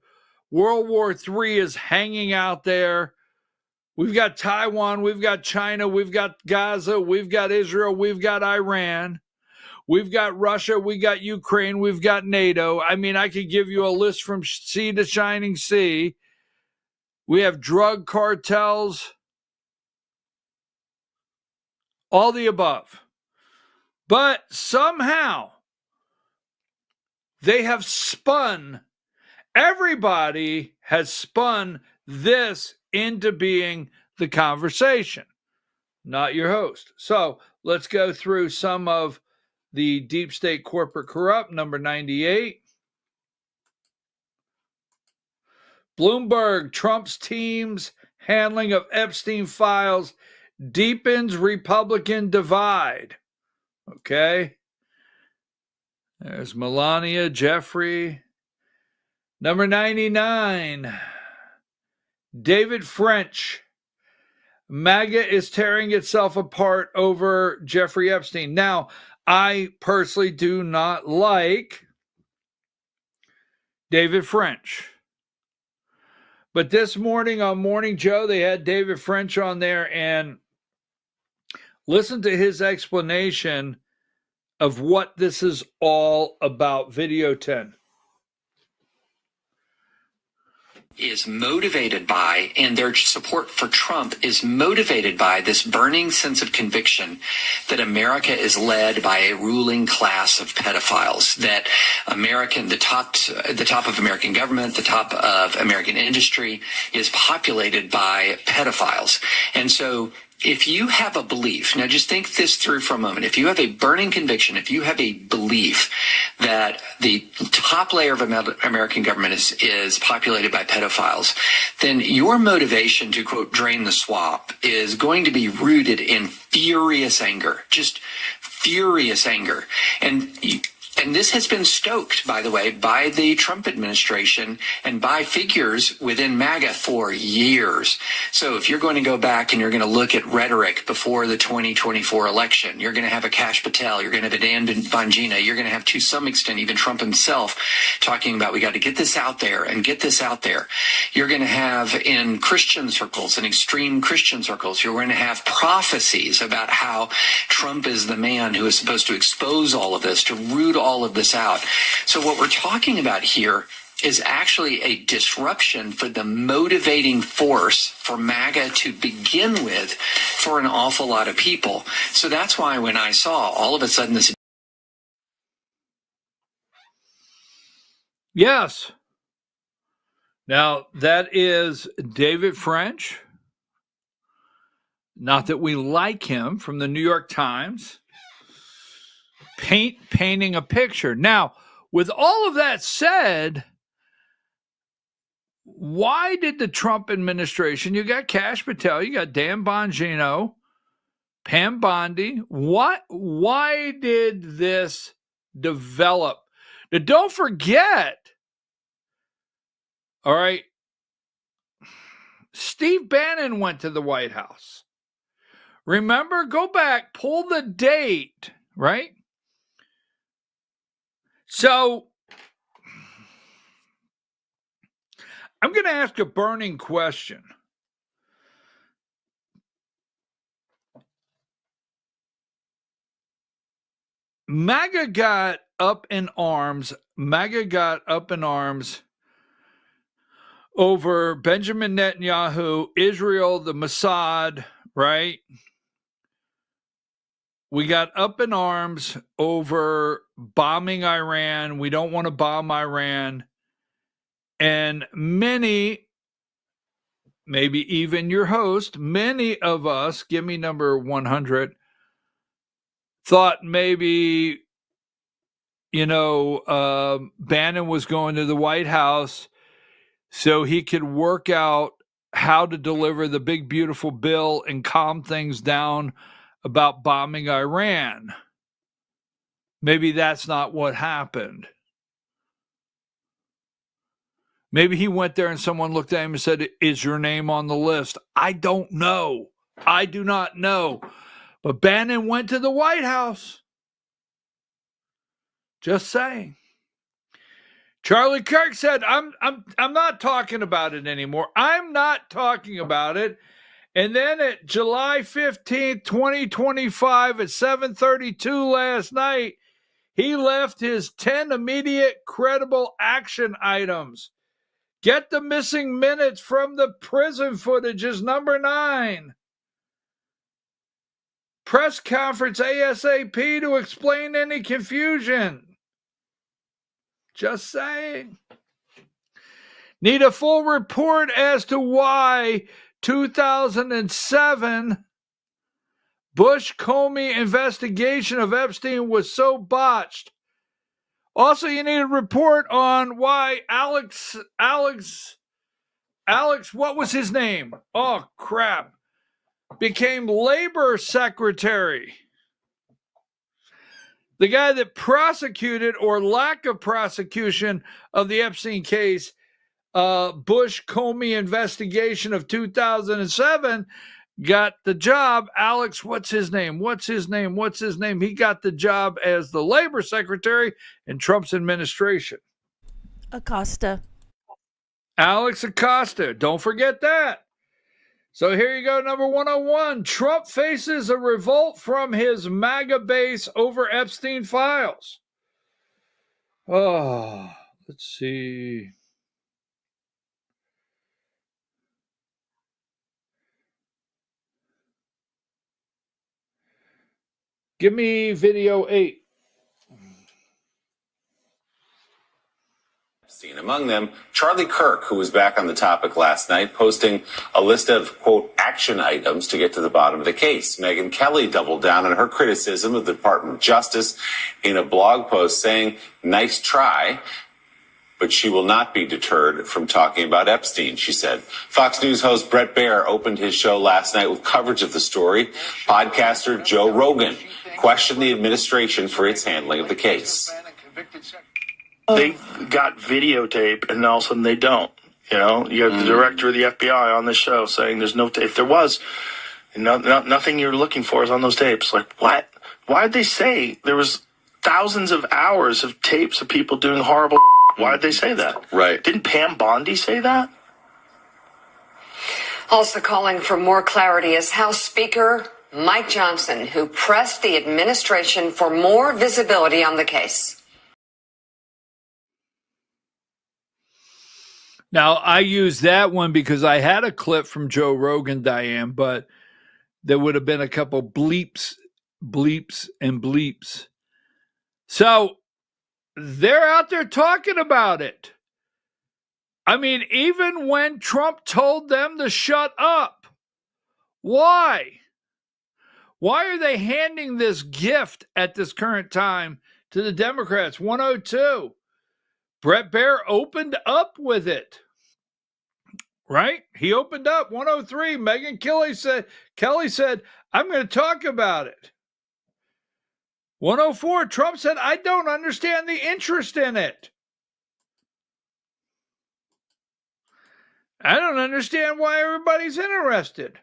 Speaker 1: World War III is hanging out there. We've got Taiwan. We've got China. We've got Gaza. We've got Israel. We've got Iran. We've got Russia. We got Ukraine. We've got NATO. I mean, I could give you a list from sea to shining sea. We have drug cartels. All the above. But somehow they have spun, everybody has spun this into being the conversation, not your host. So let's go through some of the deep state corporate corrupt. Number 98. Bloomberg, Trump's team's handling of Epstein files deepens Republican divide. Okay. There's Melania, Jeffrey. Number 99. David French. MAGA is tearing itself apart over Jeffrey Epstein. Now, I personally do not like David French. But this morning on Morning Joe, they had David French on there, and listen to his explanation of what this is all about. Video 10.
Speaker 17: Is motivated by, and their support for Trump is motivated by, this burning sense of conviction that America is led by a ruling class of pedophiles, that the top of American government, the top of American industry is populated by pedophiles. And so if you have a belief, now just think this through for a moment. If you have a burning conviction, if you have a belief that the top layer of American government is populated by pedophiles, then your motivation to, quote, drain the swamp is going to be rooted in furious anger, just furious anger. And this has been stoked, by the way, by the Trump administration and by figures within MAGA for years. So if you're going to go back and you're going to look at rhetoric before the 2024 election, you're going to have a Kash Patel, you're going to have a Dan Bongino, you're going to have, to some extent, even Trump himself talking about, we got to get this out there and get this out there. You're going to have in Christian circles and extreme Christian circles, you're going to have prophecies about how Trump is the man who is supposed to expose all of this, to root all of this out. So what we're talking about here is actually a disruption for the motivating force for MAGA to begin with for an awful lot of people. So that's why when I saw all of a sudden this.
Speaker 1: Yes. Now, that is David French. Not that we like him, from the New York Times. Painting a picture. Now, with all of that said, why did the Trump administration, you got Kash Patel, you got Dan Bongino, Pam Bondi, why did this develop? Now, don't forget, all right, Steve Bannon went to the White House. Remember, go back, pull the date, right? So I'm going to ask a burning question. MAGA got up in arms over Benjamin Netanyahu, Israel, the Mossad, right? We got up in arms over bombing Iran. We don't want to bomb Iran. And many, maybe even your host, many of us, give me number 100, thought maybe, Bannon was going to the White House so he could work out how to deliver the big, beautiful bill and calm things down about bombing Iran. Maybe that's not what happened. Maybe he went there and someone looked at him and said, "Is your name on the list?" I don't know. I do not know. But Bannon went to the White House. Just saying. Charlie Kirk said, I'm not talking about it anymore. I'm not talking about it. And then at July 15th, 2025 at 7:32 last night, he left his 10 immediate credible action items. Get the missing minutes from the prison footage is number 9. Press conference ASAP to explain any confusion. Just saying. Need a full report as to why 2007 Bush-Comey investigation of Epstein was so botched. Also, you need a report on why Alex, what was his name? Oh, crap. Became labor secretary. The guy that prosecuted, or lack of prosecution, of the Epstein case, Bush-Comey investigation of 2007, got the job. Alex, what's his name? He got the job as the labor secretary in Trump's administration.
Speaker 18: Acosta.
Speaker 1: Alex Acosta. Don't forget that. So here you go, number 101. Trump faces a revolt from his MAGA base over Epstein files. Oh, let's see. Give me video 8.
Speaker 19: Among them, Charlie Kirk, who was back on the topic last night, posting a list of, quote, action items to get to the bottom of the case. Megyn Kelly doubled down on her criticism of the Department of Justice in a blog post saying, "Nice try, but she will not be deterred from talking about Epstein," she said. Fox News host Bret Baier opened his show last night with coverage of the story. Podcaster Joe Rogan questioned the administration for its handling of the case.
Speaker 20: They got videotape, and all of a sudden they don't. You know, you have the director of the FBI on the show saying there's no tape. If there was, nothing you're looking for is on those tapes. Like, what? Why did they say there was thousands of hours of tapes of people doing horrible? Why did they say that?
Speaker 19: Right.
Speaker 20: Didn't Pam Bondi say that?
Speaker 21: Also calling for more clarity is House Speaker Mike Johnson, who pressed the administration for more visibility on the case.
Speaker 1: Now, I used that one because I had a clip from Joe Rogan, Diane, but there would have been a couple bleeps. So they're out there talking about it. I mean, even when Trump told them to shut up, why? Why are they handing this gift at this current time to the Democrats? 102. Bret Baier opened up with it. Right? He opened up. 103. Megyn Kelly said, "I'm going to talk about it." 104. Trump said, "I don't understand the interest in it. I don't understand why everybody's interested."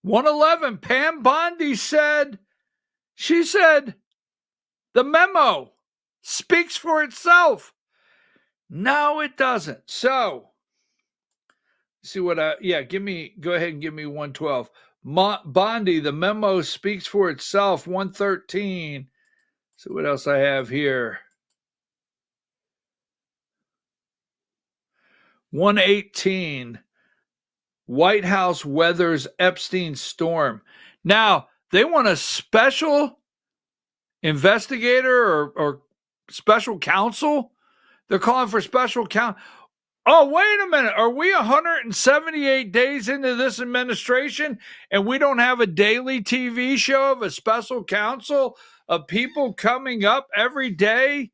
Speaker 1: 111, Pam Bondi said, she said, the memo speaks for itself. No, it doesn't. So, see what go ahead and give me 112. Bondi, the memo speaks for itself. 113. See what else I have here. 118. White House weathers Epstein storm. Now, they want a special investigator or special counsel. They're calling for special counsel. Oh, wait a minute. Are we 178 days into this administration and we don't have a daily TV show of a special counsel of people coming up every day?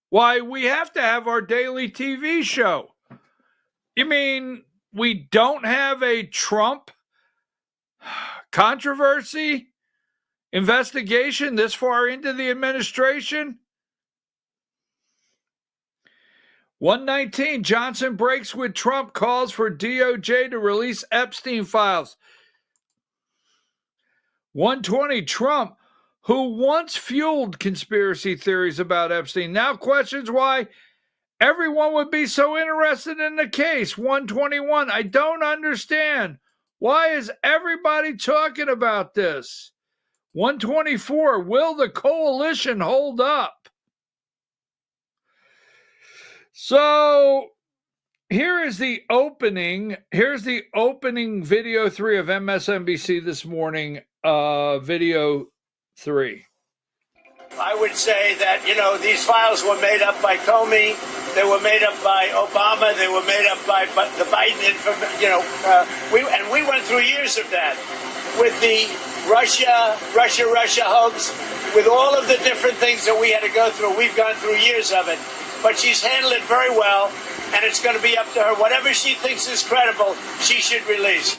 Speaker 1: Why, we have to have our daily TV show. You mean we don't have a Trump controversy investigation this far into the administration? 119, Johnson breaks with Trump, calls for DOJ to release Epstein files. 120, Trump, who once fueled conspiracy theories about Epstein, now questions why everyone would be so interested in the case. 121, I don't understand. Why is everybody talking about this? 124, will the coalition hold up? So here is the opening. Here's the opening video 3 of MSNBC this morning. Video 3.
Speaker 2: I would say that, these files were made up by Comey. They were made up by Obama. They were made up by the Biden we went through years of that with the Russia hoax, with all of the different things that we had to go through. We've gone through years of it. But she's handled it very well, and it's going to be up to her. Whatever she thinks is credible, she should release.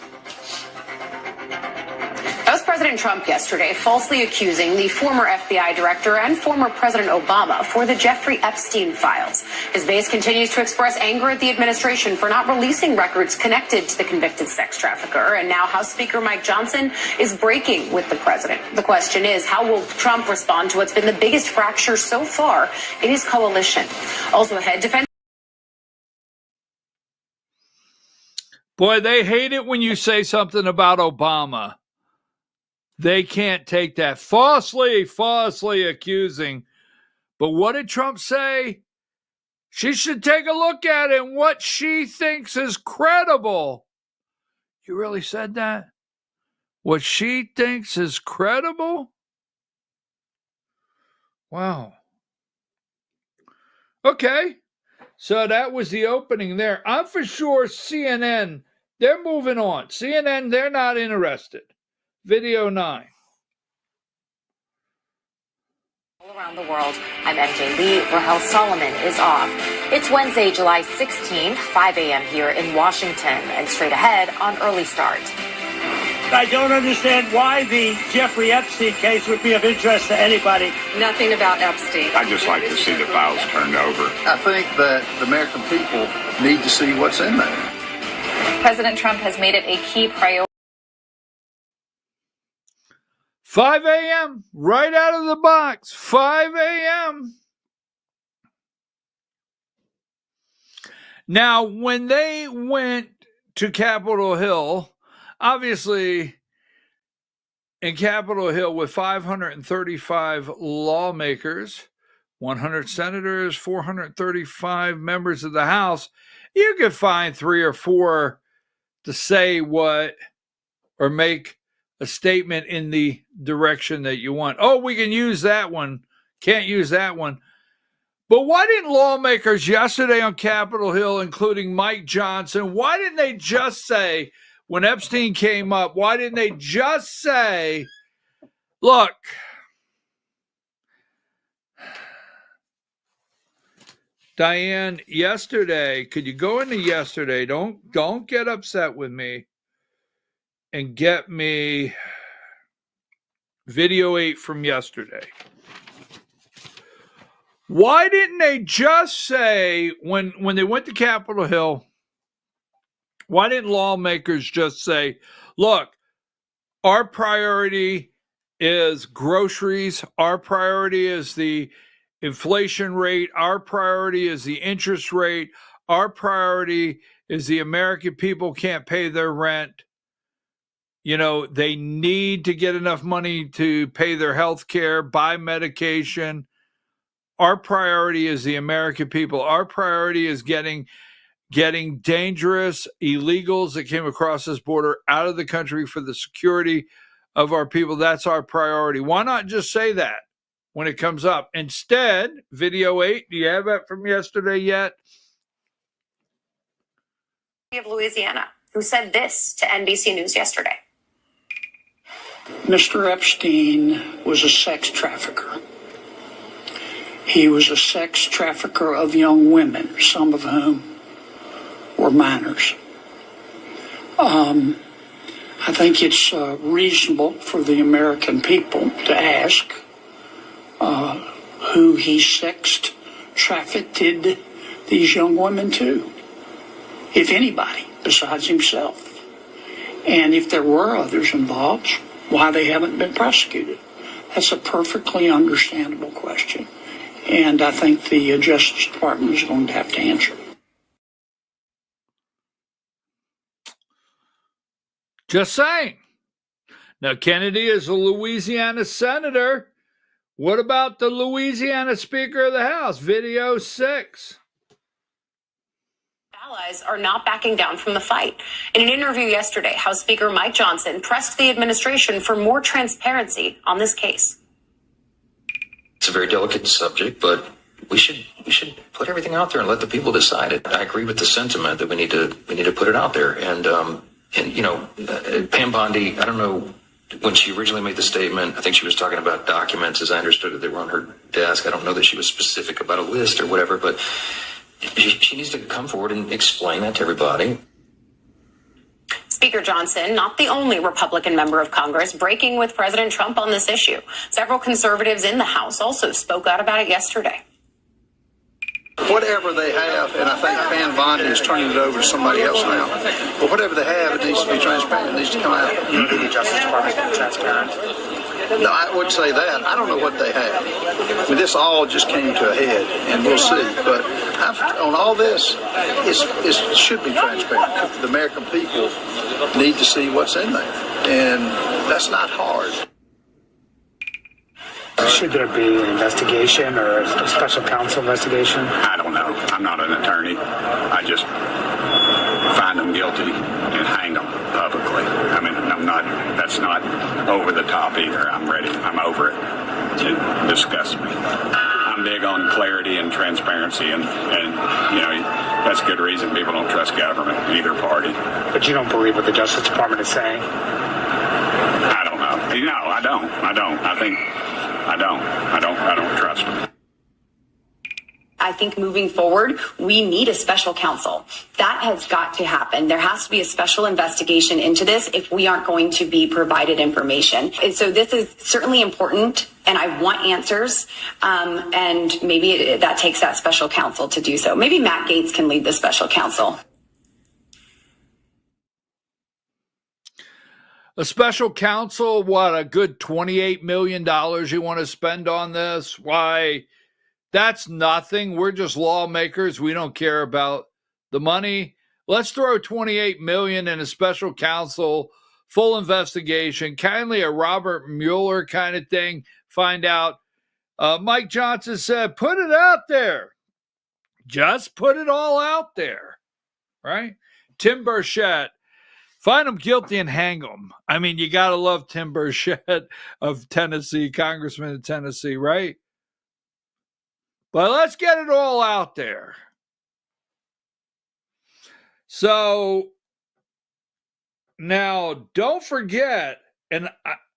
Speaker 21: That was President Trump yesterday, falsely accusing the former FBI director and former President Obama for the Jeffrey Epstein files. His base continues to express anger at the administration for not releasing records connected to the convicted sex trafficker. And now House Speaker Mike Johnson is breaking with the president. The question is, how will Trump respond to what's been the biggest fracture so far in his coalition? Also ahead, defense.
Speaker 1: Boy, they hate it when you say something about Obama. They can't take that. Falsely accusing. But what did Trump say? She should take a look at it and what she thinks is credible. You really said that? What she thinks is credible? Wow. Okay. So that was the opening there. I'm for sure CNN, they're moving on. CNN, they're not interested. Video 9.
Speaker 3: All around the world, I'm MJ Lee. Rahel Solomon is off. It's Wednesday, July 16th, 5 a.m. here in Washington, and straight ahead on Early Start.
Speaker 2: I don't understand why the Jeffrey Epstein case would be of interest to anybody.
Speaker 3: Nothing about Epstein.
Speaker 22: I'd just like to see the files turned over.
Speaker 23: I think that the American people need to see what's in there.
Speaker 3: President Trump has made it a key priority.
Speaker 1: 5 a.m., right out of the box, 5 a.m. Now, when they went to Capitol Hill, obviously in Capitol Hill with 535 lawmakers, 100 senators, 435 members of the House, you could find 3 or 4 to say what or make a statement in the direction that you want. Oh, we can use that one. Can't use that one. But why didn't lawmakers yesterday on Capitol Hill, including Mike Johnson, why didn't they just say, when Epstein came up, why didn't they just say, look, Diane, yesterday, could you go into yesterday? Don't get upset with me. And get me video 8 from yesterday. Why didn't they just say, when they went to Capitol Hill, Why didn't lawmakers just say, look, our priority is groceries, our priority is the inflation rate, our priority is the interest rate, our priority is the American people can't pay their rent. You know, they need to get enough money to pay their health care, buy medication. Our priority is the American people. Our priority is getting dangerous illegals that came across this border out of the country for the security of our people. That's our priority. Why not just say that when it comes up? Instead, video 8, do you have that from yesterday yet?
Speaker 21: Of Louisiana, who said this to NBC News yesterday.
Speaker 4: Mr. Epstein was a sex trafficker. He was a sex trafficker of young women, some of whom were minors. I think it's reasonable for the American people to ask who he sex trafficked these young women to, if anybody besides himself. And if there were others involved, why they haven't been prosecuted. That's a perfectly understandable question. And I think the Justice Department is going to have to answer.
Speaker 1: Just saying. Now, Kennedy is a Louisiana senator. What about the Louisiana Speaker of the House? Video 6.
Speaker 21: Allies are not backing down from the fight. In an interview yesterday, House Speaker Mike Johnson pressed the administration for more transparency on this case.
Speaker 13: It's a very delicate subject, but we should put everything out there and let the people decide it. I agree with the sentiment that we need to put it out there. And you know, Pam Bondi, I don't know, when she originally made the statement, I think she was talking about documents, as I understood it, that were on her desk. I don't know that she was specific about a list or whatever, but she needs to come forward and explain that to everybody.
Speaker 21: Speaker Johnson, not the only Republican member of Congress breaking with President Trump on this issue. Several conservatives in the House also spoke out about it yesterday.
Speaker 23: Whatever they have, and I think Pam Bondi is turning it over to somebody else now, but whatever they have, it needs to be transparent. It needs to come out. The Justice Department is transparent. No, I would say that. I don't know what they have. I mean, this all just came to a head, and we'll see. But on all this, it should be transparent. The American people need to see what's in there, and that's not hard.
Speaker 14: Should there be an investigation or a special counsel investigation?
Speaker 23: I don't know. I'm not an attorney. I just find them guilty and hang them publicly. I mean, that's not over the top either. I'm ready. I'm over it. It disgusts me. I'm big on clarity and transparency, and you know, that's good reason people don't trust government, either party.
Speaker 14: But you don't believe what the Justice Department is saying?
Speaker 23: I don't know. No, I don't. I don't trust them.
Speaker 21: I think moving forward, we need a special counsel. That has got to happen. There has to be a special investigation into this if we aren't going to be provided information. And so this is certainly important, and I want answers. And maybe that takes that special counsel to do so. Maybe Matt Gaetz can lead the special counsel.
Speaker 1: A special counsel, what, a good $28 million you want to spend on this? Why, that's nothing. We're just lawmakers. We don't care about the money. Let's throw $28 million in a special counsel, full investigation, kindly a Robert Mueller kind of thing. Find out. Mike Johnson said, put it out there. Just put it all out there, right? Tim Burchett. Find them guilty and hang them. I mean, you got to love Tim Burchett of Tennessee, Congressman of Tennessee, right? But let's get it all out there. So now don't forget, and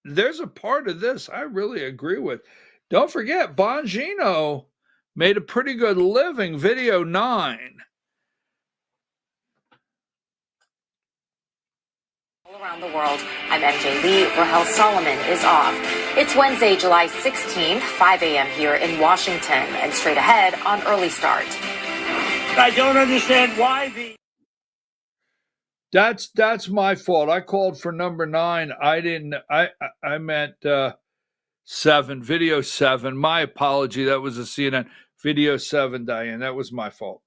Speaker 1: there's a part of this I really agree with. Don't forget, Bongino made a pretty good living, video 9.
Speaker 3: Around the world, I'm MJ Lee. Rahel Solomon is off. It's Wednesday, July 16th, 5 a.m. here in Washington, and straight ahead on Early Start.
Speaker 2: I don't understand why
Speaker 1: That's my fault. I called for number 9. I didn't. I meant 7. Video 7. My apology. That was a CNN. Video 7, Diane. That was my fault.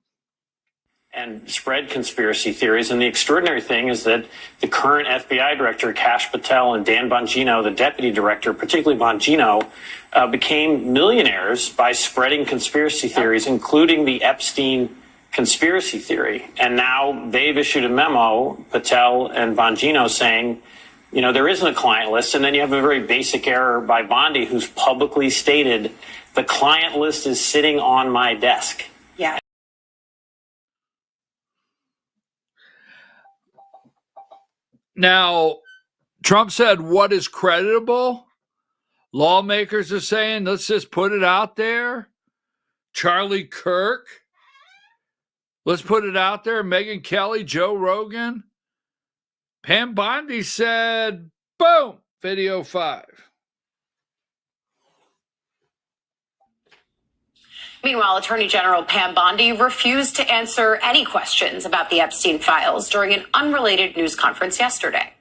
Speaker 6: And spread conspiracy theories. And the extraordinary thing is that the current FBI director, Kash Patel, and Dan Bongino, the deputy director, particularly Bongino, became millionaires by spreading conspiracy theories, including the Epstein conspiracy theory. And now they've issued a memo, Patel and Bongino, saying, you know, there isn't a client list. And then you have a very basic error by Bondi, who's publicly stated the client list is sitting on my desk.
Speaker 21: Yeah.
Speaker 1: Now, Trump said, what is creditable? Lawmakers are saying, let's just put it out there. Charlie Kirk, let's put it out there. Megyn Kelly, Joe Rogan. Pam Bondi said, boom, video 5.
Speaker 21: Meanwhile, Attorney General Pam Bondi refused to answer any questions about the Epstein files during an unrelated news conference yesterday.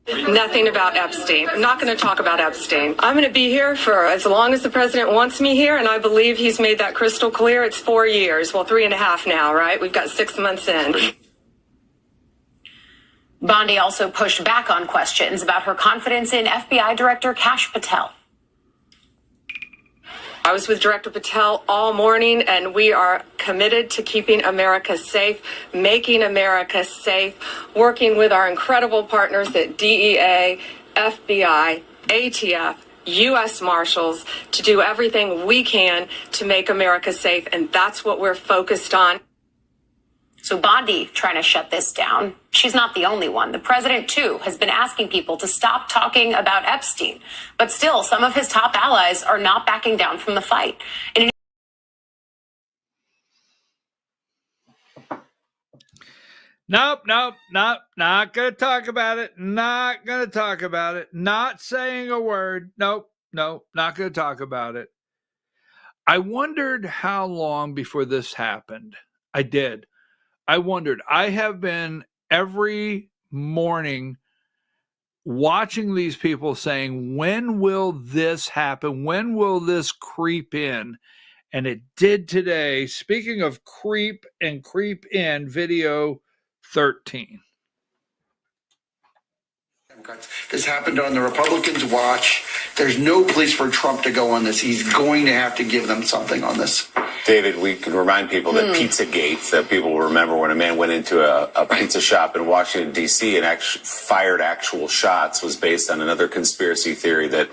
Speaker 7: Nothing about Epstein. I'm not going to talk about Epstein. I'm going to be here for as long as the president wants me here, and I believe he's made that crystal clear. It's 4 years. Well, 3.5 now, right? We've got 6 months in.
Speaker 21: Bondi also pushed back on questions about her confidence in FBI Director Kash Patel.
Speaker 7: I was with Director Patel all morning, and we are committed to keeping America safe, making America safe, working with our incredible partners at DEA, FBI, ATF, U.S. Marshals to do everything we can to make America safe, and that's what we're focused on.
Speaker 21: So Bondi trying to shut this down. She's not the only one. The president, too, has been asking people to stop talking about Epstein. But still, some of his top allies are not backing down from the fight.
Speaker 1: Nope, not going to talk about it. Not going to talk about it. Not saying a word. Nope, not going to talk about it. I wondered how long before this happened. I did. I wondered. I have been every morning watching these people saying, when will this happen? When will this creep in? And it did today. Speaking of creep and creep in, video 13.
Speaker 15: This happened on the Republicans' watch. There's no place for Trump to go on this. He's going to have to give them something on this.
Speaker 19: David, we can remind people that Pizzagate, that people will remember when a man went into a pizza shop in Washington, D.C. and fired actual shots, was based on another conspiracy theory that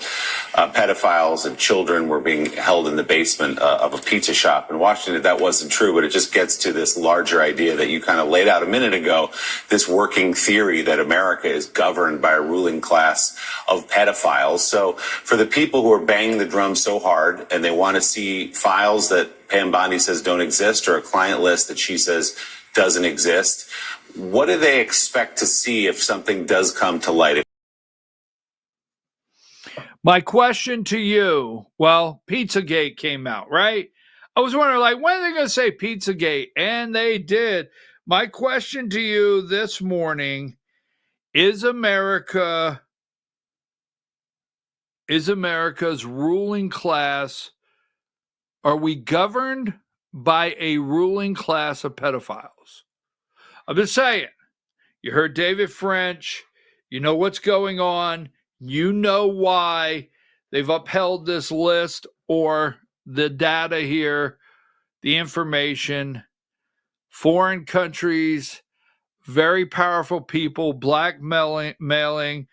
Speaker 19: pedophiles and children were being held in the basement of a pizza shop in Washington. That wasn't true, but it just gets to this larger idea that you kind of laid out a minute ago, this working theory that America is governed by a ruling class of pedophiles. So for the people who are banging the drum so hard and they want to see files that Pam Bondi says don't exist or a client list that she says doesn't exist, what do they expect to see if something does come to light?
Speaker 1: My question to you, well, Pizzagate came out, right? I was wondering, like, when are they going to say Pizzagate? And they did. My question to you this morning, is America's ruling class, are we governed by a ruling class of pedophiles? I've been saying, you heard David French, you know what's going on, you know why they've upheld this list or the data here, the information, foreign countries, very powerful people, blackmailing.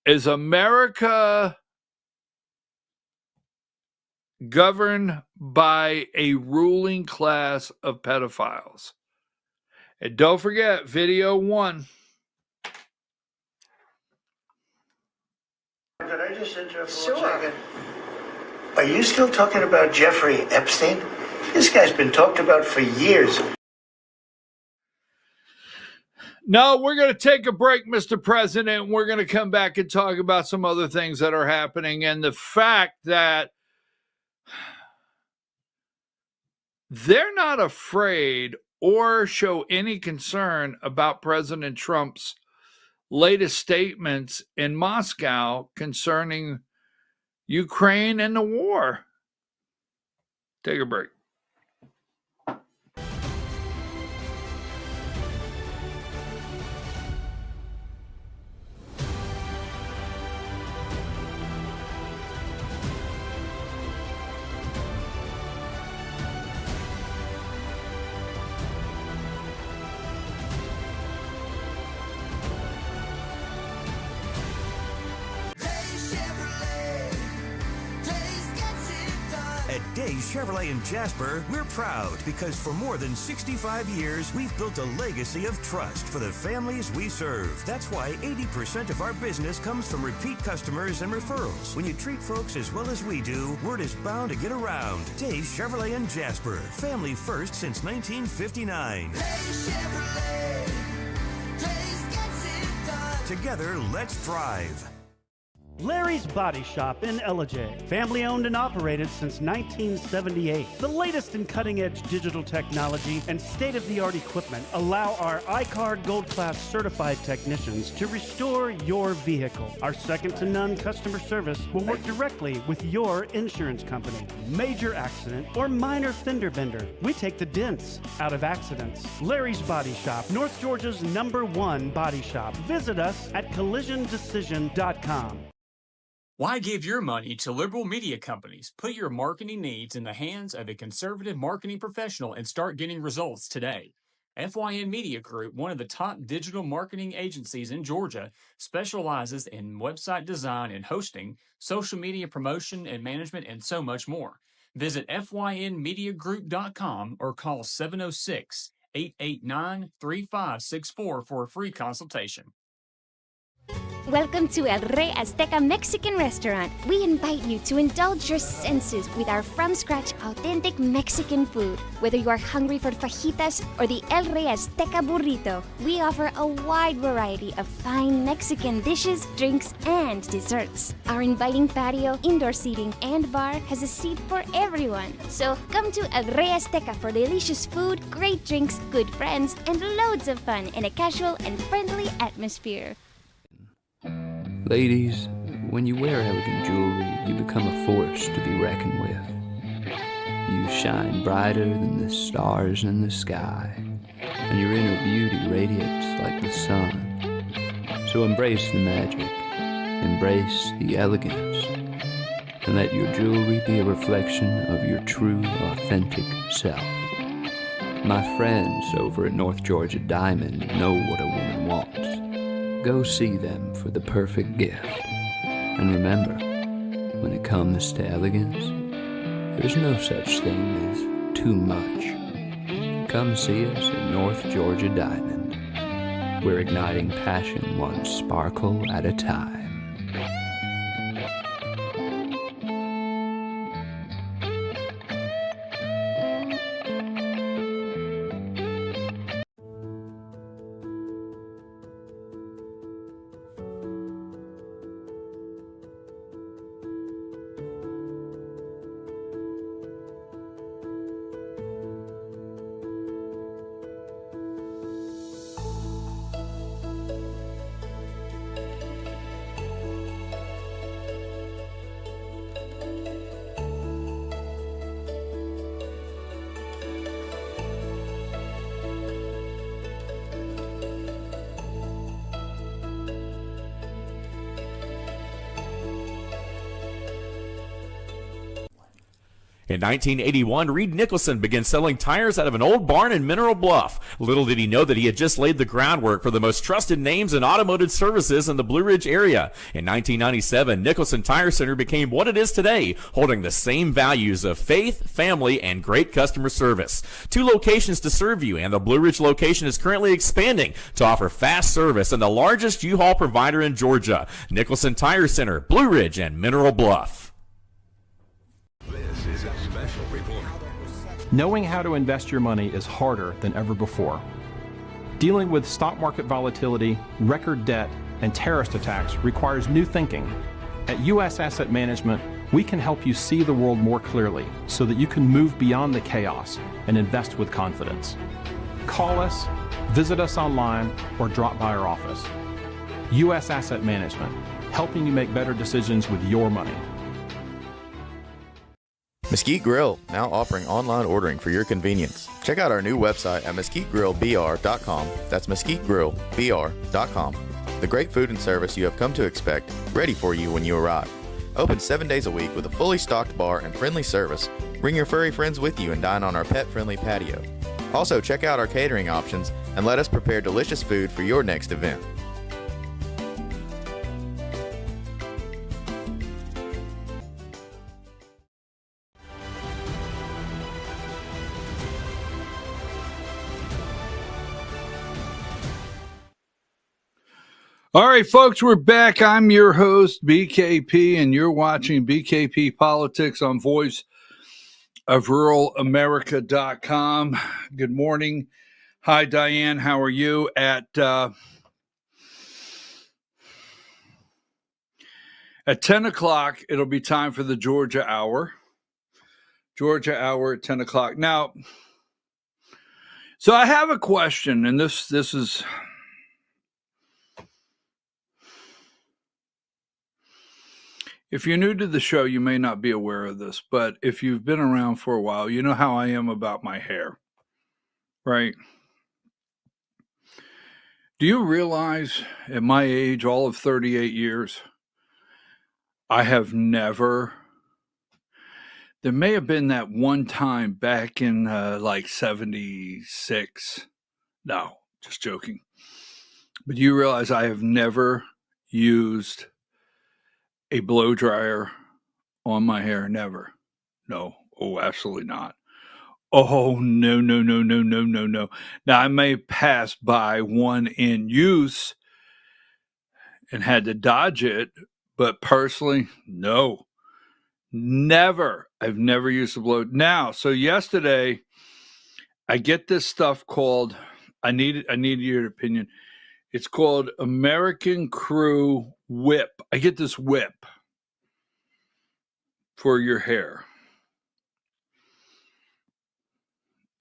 Speaker 1: Is America governed by a ruling class of pedophiles? And don't forget, video 1.
Speaker 16: Could I just interrupt for 1 second? Are you still talking about Jeffrey Epstein? This guy's been talked about for years.
Speaker 1: No, we're going to take a break, Mr. President. We're going to come back and talk about some other things that are happening and the fact that they're not afraid or show any concern about President Trump's latest statements in Moscow concerning Ukraine and the war. Take a break.
Speaker 5: At Days Chevrolet in Jasper, we're proud because for more than 65 years, we've built a legacy of trust for the families we serve. That's why 80% of our business comes from repeat customers and referrals. When you treat folks as well as we do, word is bound to get around. Days Chevrolet in Jasper, family first since 1959. Days Chevrolet, Days gets it done. Together, let's drive.
Speaker 8: Larry's Body Shop in Ellijay. Family owned and operated since 1978. The latest in cutting-edge digital technology and state-of-the-art equipment allow our iCard Gold Class certified technicians to restore your vehicle. Our second-to-none customer service will work directly with your insurance company. Major accident or minor fender bender, we take the dents out of accidents. Larry's Body Shop, North Georgia's #1 body shop. Visit us at collisiondecision.com.
Speaker 9: Why give your money to liberal media companies? Put your marketing needs in the hands of a conservative marketing professional and start getting results today. FYN Media Group, one of the top digital marketing agencies in Georgia, specializes in website design and hosting, social media promotion and management, and so much more. Visit FYNmediagroup.com or call 706-889-3564 for a free consultation.
Speaker 10: Welcome to El Rey Azteca Mexican Restaurant. We invite you to indulge your senses with our from-scratch authentic Mexican food. Whether you are hungry for fajitas or the El Rey Azteca burrito, we offer a wide variety of fine Mexican dishes, drinks, and desserts. Our inviting patio, indoor seating, and bar has a seat for everyone. So come to El Rey Azteca for delicious food, great drinks, good friends, and loads of fun in a casual and friendly atmosphere.
Speaker 24: Ladies, when you wear elegant jewelry, you become a force to be reckoned with. You shine brighter than the stars in the sky, and your inner beauty radiates like the sun. So embrace the magic, embrace the elegance, and let your jewelry be a reflection of your true, authentic self. My friends over at North Georgia Diamond know what a woman wants. Go see them for the perfect gift. And remember, when it comes to elegance, there's no such thing as too much. Come see us at North Georgia Diamond. We're igniting passion one sparkle at a time.
Speaker 25: In 1981, Reed Nicholson began selling tires out of an old barn in Mineral Bluff. Little did he know that he had just laid the groundwork for the most trusted names in automotive services in the Blue Ridge area. In 1997, Nicholson Tire Center became what it is today, holding the same values of faith, family, and great customer service. 2 locations to serve you, and the Blue Ridge location is currently expanding to offer fast service and the largest U-Haul provider in Georgia. Nicholson Tire Center, Blue Ridge, and Mineral Bluff.
Speaker 5: This is a special report.
Speaker 11: Knowing how to invest your money is harder than ever before. Dealing with stock market volatility, record debt, and terrorist attacks requires new thinking. At U.S. Asset Management, we can help you see the world more clearly so that you can move beyond the chaos and invest with confidence. Call us, visit us online, or drop by our office. U.S. Asset Management, helping you make better decisions with your money.
Speaker 12: Mesquite Grill, now offering online ordering for your convenience. Check out our new website at mesquitegrillbr.com. That's mesquitegrillbr.com. The great food and service you have come to expect, ready for you when you arrive. Open 7 days a week with a fully stocked bar and friendly service. Bring your furry friends with you and dine on our pet-friendly patio. Also, check out our catering options and let us prepare delicious food for your next event.
Speaker 1: All right, folks, we're back. I'm your host, BKP, and you're watching BKP Politics on voiceofruralamerica.com. Good morning. Hi, Diane. How are you? At 10 o'clock, it'll be time for the Georgia Hour. Georgia Hour at 10 o'clock. Now, so I have a question, and this is... If you're new to the show, you may not be aware of this, but if you've been around for a while, you know how I am about my hair, right? Do you realize at my age, all of 38 years, I have never, there may have been that one time back in like 76. No, just joking. But you realize I have never used a blow dryer on my hair. Never. No. Oh, absolutely not. Oh, no. Now, I may pass by one in use and had to dodge it, but personally, no. Never. I've never used a blow. Now, so yesterday, I get this stuff called, I need your opinion. It's called American Crew Whip. I get this whip for your hair.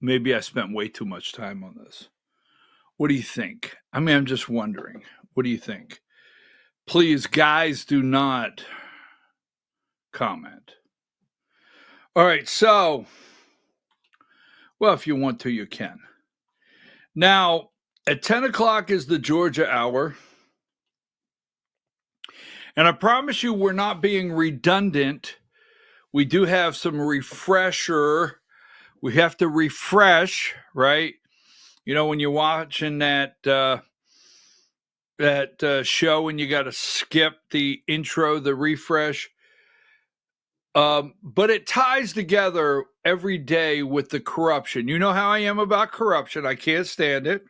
Speaker 1: Maybe I spent way too much time on this. What do you think? I mean, I'm just wondering. What do you think? Please, guys, do not comment. All right, so, well, if you want to, you can. Now, at 10 o'clock is the Georgia Hour. And I promise you we're not being redundant. We do have some refresher. We have to refresh, right? You know, when you're watching that show and you got to skip the intro, the refresh. But it ties together every day with the corruption. You know how I am about corruption. I can't stand it.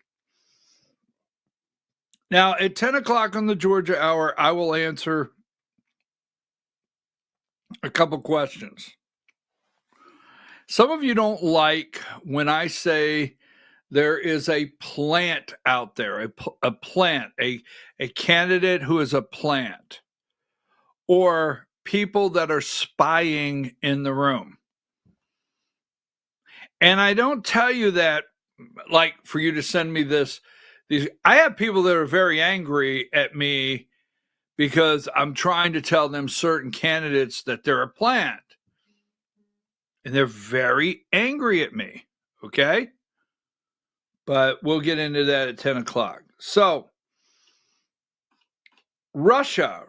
Speaker 1: Now, at 10 o'clock on the Georgia Hour, I will answer a couple questions. Some of you don't like when I say there is a plant out there, a plant, a candidate who is a plant, or people that are spying in the room. And I don't tell you that like for you to send me this. I have people that are very angry at me because I'm trying to tell them certain candidates that they're a plant. And they're very angry at me, okay? But we'll get into that at 10 o'clock. So, Russia.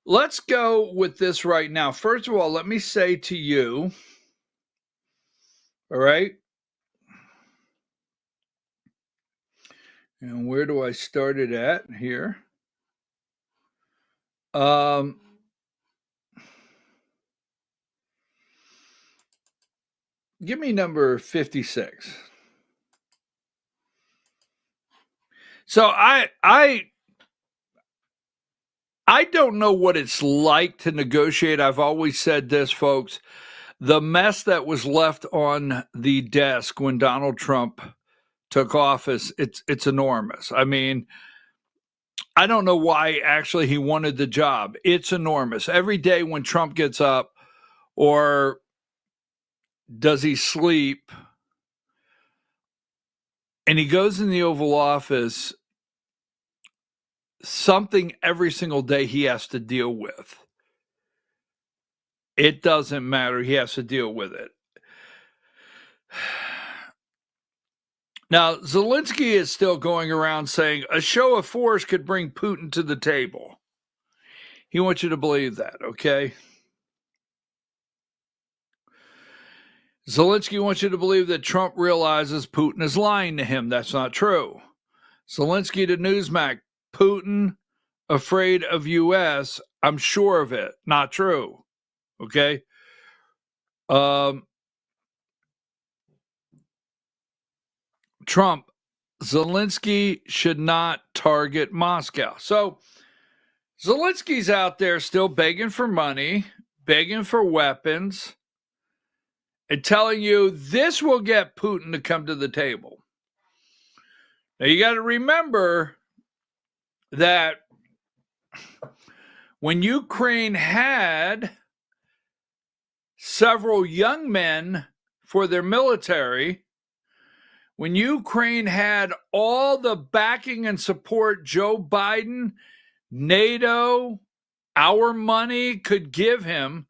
Speaker 1: Let's go with this right now. First of all, let me say to you, all right? And where do I start it at here? Give me number 56. So I don't know what it's like to negotiate. I've always said this, folks. The mess that was left on the desk when Donald Trump took office, it's enormous. I mean, I don't know why actually he wanted the job. It's enormous. Every day when Trump gets up or does he sleep, and he goes in the Oval Office, something every single day he has to deal with. It doesn't matter. He has to deal with it. Now, Zelensky is still going around saying a show of force could bring Putin to the table. He wants you to believe that, okay? Zelensky wants you to believe that Trump realizes Putin is lying to him. That's not true. Zelensky to Newsmax, Putin afraid of U.S., I'm sure of it. Not true, okay? Trump, Zelensky should not target Moscow. So Zelensky's out there still begging for money, begging for weapons, and telling you this will get Putin to come to the table. Now, you got to remember that when Ukraine had several young men for their military, when Ukraine had all the backing and support Joe Biden, NATO, our money could give him,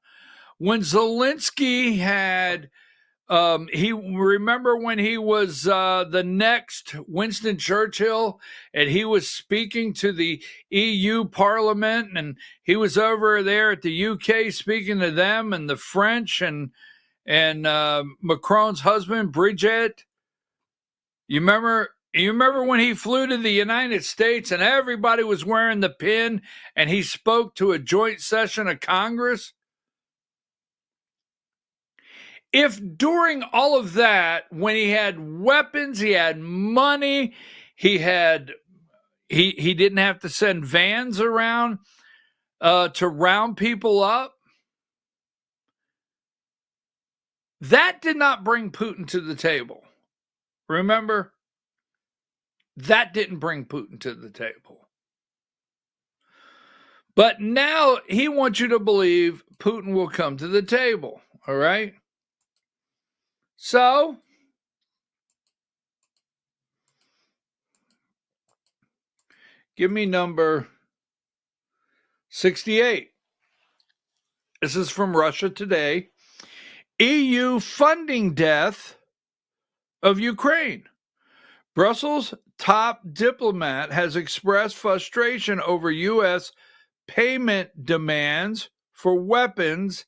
Speaker 1: when Zelensky had, remember when he was the next Winston Churchill, and he was speaking to the EU Parliament, and he was over there at the UK speaking to them, and the French, and Macron's husband, Brigitte. You remember when he flew to the United States and everybody was wearing the pin and he spoke to a joint session of Congress? If during all of that, when he had weapons, he had money, he didn't have to send vans around to round people up, that did not bring Putin to the table. Remember? That didn't bring Putin to the table. But now he wants you to believe Putin will come to the table, all right? So, give me number 68. This is from Russia Today. EU funding death of Ukraine. Brussels' top diplomat has expressed frustration over U.S. payment demands for weapons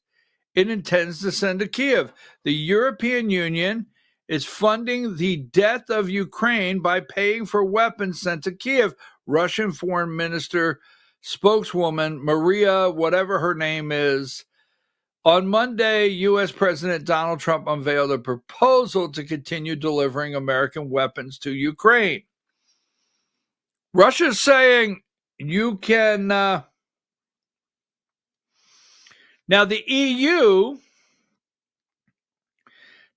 Speaker 1: it intends to send to Kiev. The European Union is funding the death of Ukraine by paying for weapons sent to Kiev. Russian Foreign Minister spokeswoman Maria, whatever her name is. On Monday, U.S. President Donald Trump unveiled a proposal to continue delivering American weapons to Ukraine. Russia's saying you can... Now, the EU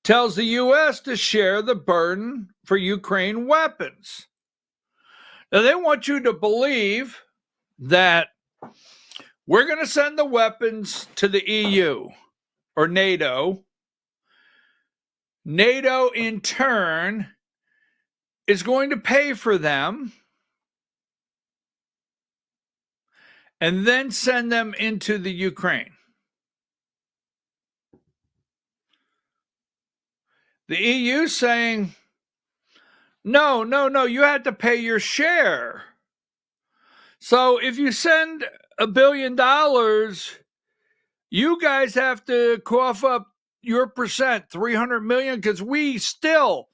Speaker 1: tells the U.S. to share the burden for Ukraine weapons. Now, they want you to believe that we're going to send the weapons to the EU or NATO. NATO, in turn, is going to pay for them and then send them into the Ukraine. The EU saying, no, you have to pay your share. So if you send $1 billion, you guys have to cough up your percent, $300 million, because we still,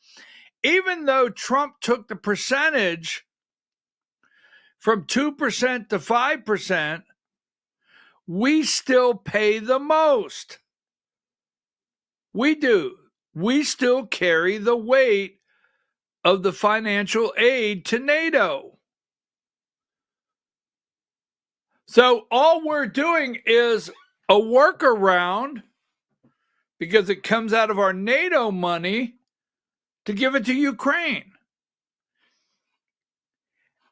Speaker 1: even though Trump took the percentage from 2% to 5%, we still pay the most. We do. We still carry the weight of the financial aid to NATO. So all we're doing is a workaround, because it comes out of our NATO money, to give it to Ukraine.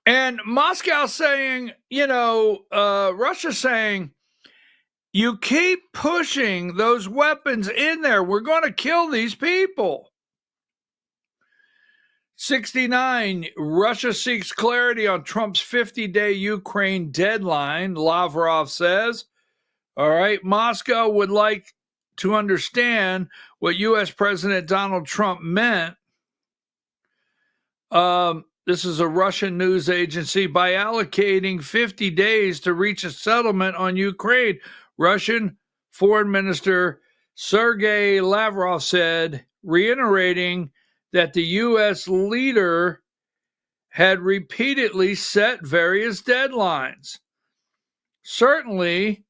Speaker 1: And Moscow saying, Russia saying, You keep pushing those weapons in there. We're going to kill these people. 69, Russia seeks clarity on Trump's 50-day Ukraine deadline, Lavrov says. All right, Moscow would like to understand what U.S. President Donald Trump meant. This is a Russian news agency, by allocating 50 days to reach a settlement on Ukraine. Russian Foreign Minister Sergei Lavrov said, reiterating that the U.S. leader had repeatedly set various deadlines. Certainly,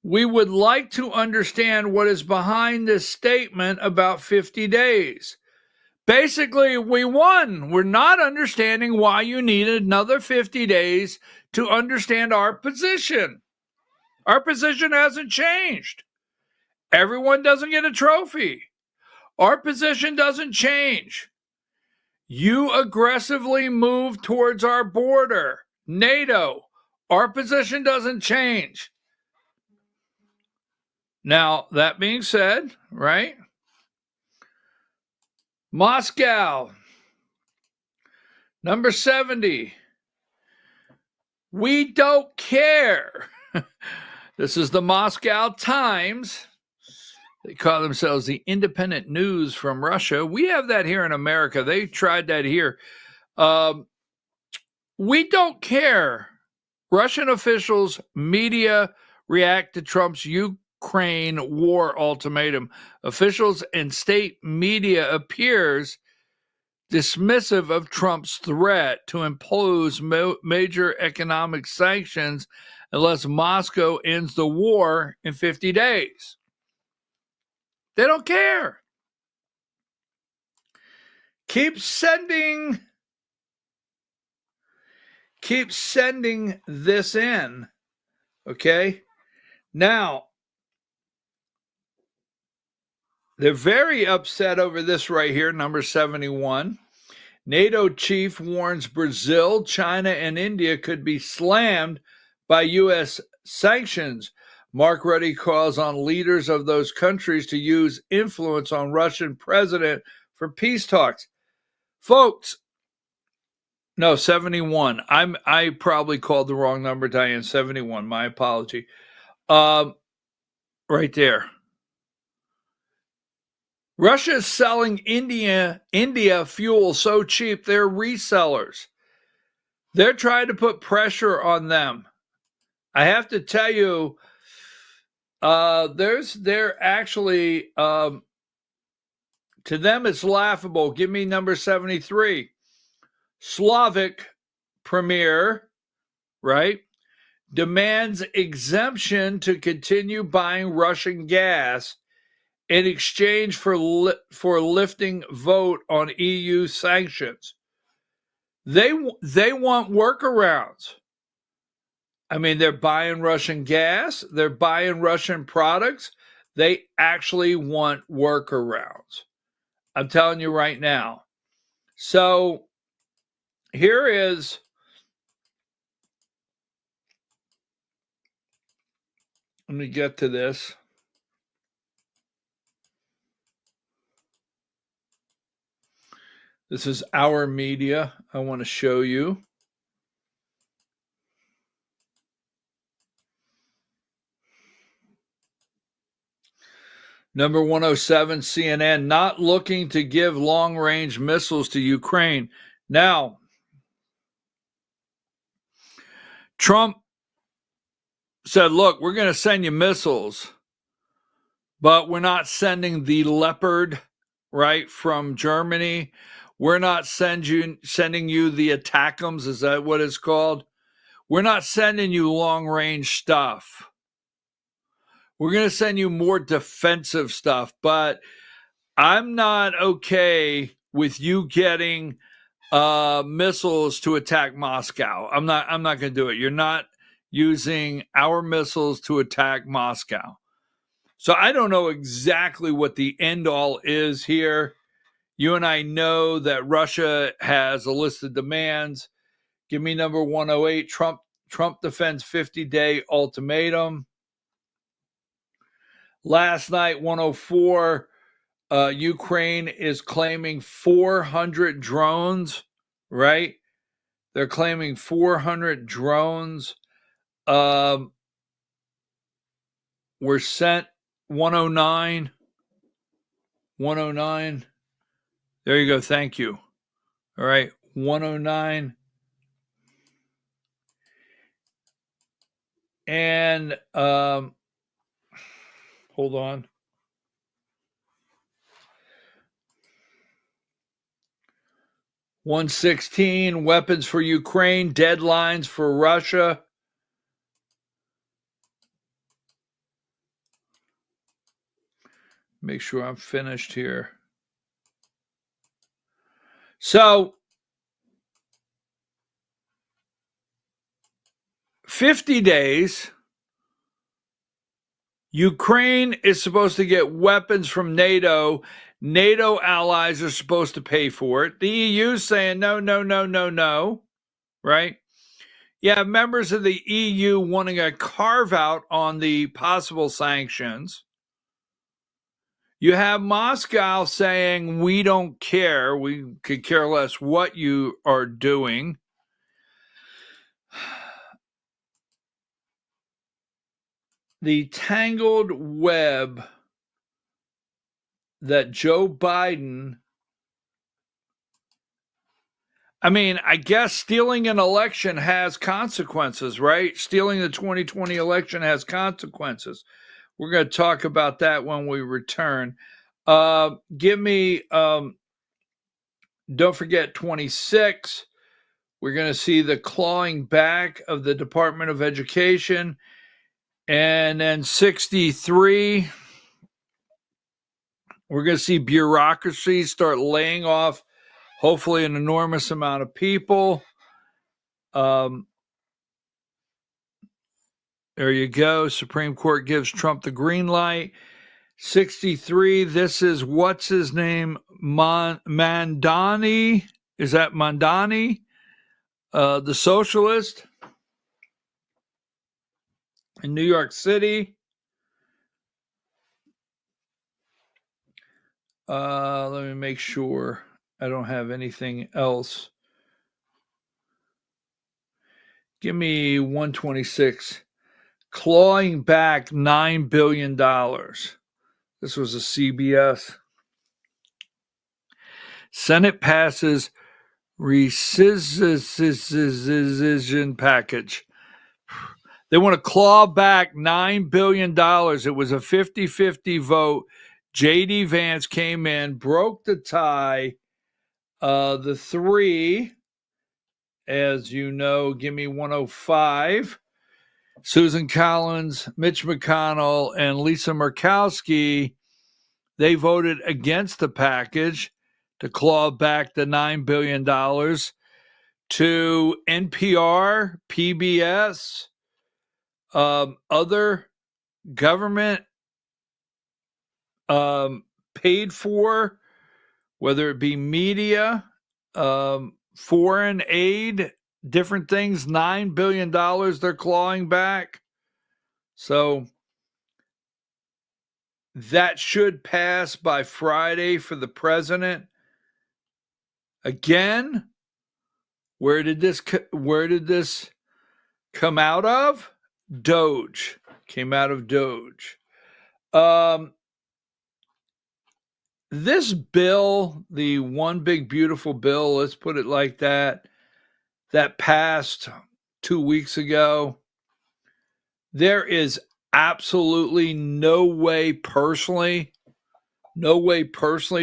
Speaker 1: we would like to understand what is behind this statement about 50 days. Basically, we won. We're not understanding why you need another 50 days to understand our position. Our position hasn't changed. Everyone doesn't get a trophy. Our position doesn't change. You aggressively move towards our border, NATO. Our position doesn't change. Now, that being said, right? Moscow, number 70. We don't care. This is the Moscow Times. They call themselves the independent news from Russia. We have that here in America. They tried that here. We don't care. Russian officials, media react to Trump's Ukraine war ultimatum. Officials and state media appears dismissive of Trump's threat to impose major economic sanctions unless Moscow ends the war in 50 days. They don't care. Keep sending this in, okay? Now, they're very upset over this right here, number 71. NATO chief warns Brazil, China, and India could be slammed by U.S. sanctions. Mark Rutte calls on leaders of those countries to use influence on Russian president for peace talks. Folks, no, 71. I probably called the wrong number, Diane. 71. My apology. Right there. Russia is selling India fuel so cheap they're resellers. They're trying to put pressure on them. I have to tell you, they're actually, to them it's laughable. Give me number 73. Slavic premier, right, demands exemption to continue buying Russian gas in exchange for lifting vote on EU sanctions. They want workarounds. I mean, they're buying Russian gas. They're buying Russian products. They actually want workarounds. I'm telling you right now. So here is, let me get to this. This is our media. I want to show you. Number 107, CNN, not looking to give long-range missiles to Ukraine. Now, Trump said, look, we're going to send you missiles, but we're not sending the Leopard, right, from Germany. We're not sending you the ATACMS, is that what it's called? We're not sending you long-range stuff. We're going to send you more defensive stuff, but I'm not okay with you getting missiles to attack Moscow. I'm not going to do it. You're not using our missiles to attack Moscow. So I don't know exactly what the end all is here. You and I know that Russia has a list of demands. Give me number 108. Trump Trump defends 50-day ultimatum. Last night, 104, Ukraine is claiming 400 drones, right? They're claiming 400 drones were sent. 109. 109. There you go. Thank you. All right. 109. And hold on. $116, weapons for Ukraine, deadlines for Russia. Make sure I'm finished here. So, 50 days, Ukraine is supposed to get weapons from NATO. NATO allies are supposed to pay for it. The EU is saying no, no, no, no, no, right? You have members of the EU wanting a carve out on the possible sanctions. You have Moscow saying, we don't care. We could care less what you are doing. The tangled web that Joe Biden, I mean, I guess stealing an election has consequences, right? Stealing the 2020 election has consequences. We're going to talk about that when we return. Give me, don't forget 26. We're going to see the clawing back of the Department of Education. And then 63, we're going to see bureaucracy start laying off, hopefully, an enormous amount of people. There you go. Supreme Court gives Trump the green light. 63, this is, what's his name? Mandani. Is that Mandani? The socialist in New York City. Let me make sure I don't have anything else. Give me 126. Clawing back $9 billion. This was a CBS. Senate passes rescission package. They want to claw back $9 billion. It was a 50-50 vote. J.D. Vance came in, broke the tie. The three, as you know, give me 105. Susan Collins, Mitch McConnell, and Lisa Murkowski, they voted against the package to claw back the $9 billion to NPR, PBS, other government paid for, whether it be media, foreign aid, different things, $9 billion they're clawing back. So that should pass by Friday for the president. Again, where did this come out of? Doge. Came out of Doge. This bill, the one big beautiful bill, let's put it like that passed 2 weeks ago. There is absolutely no way personally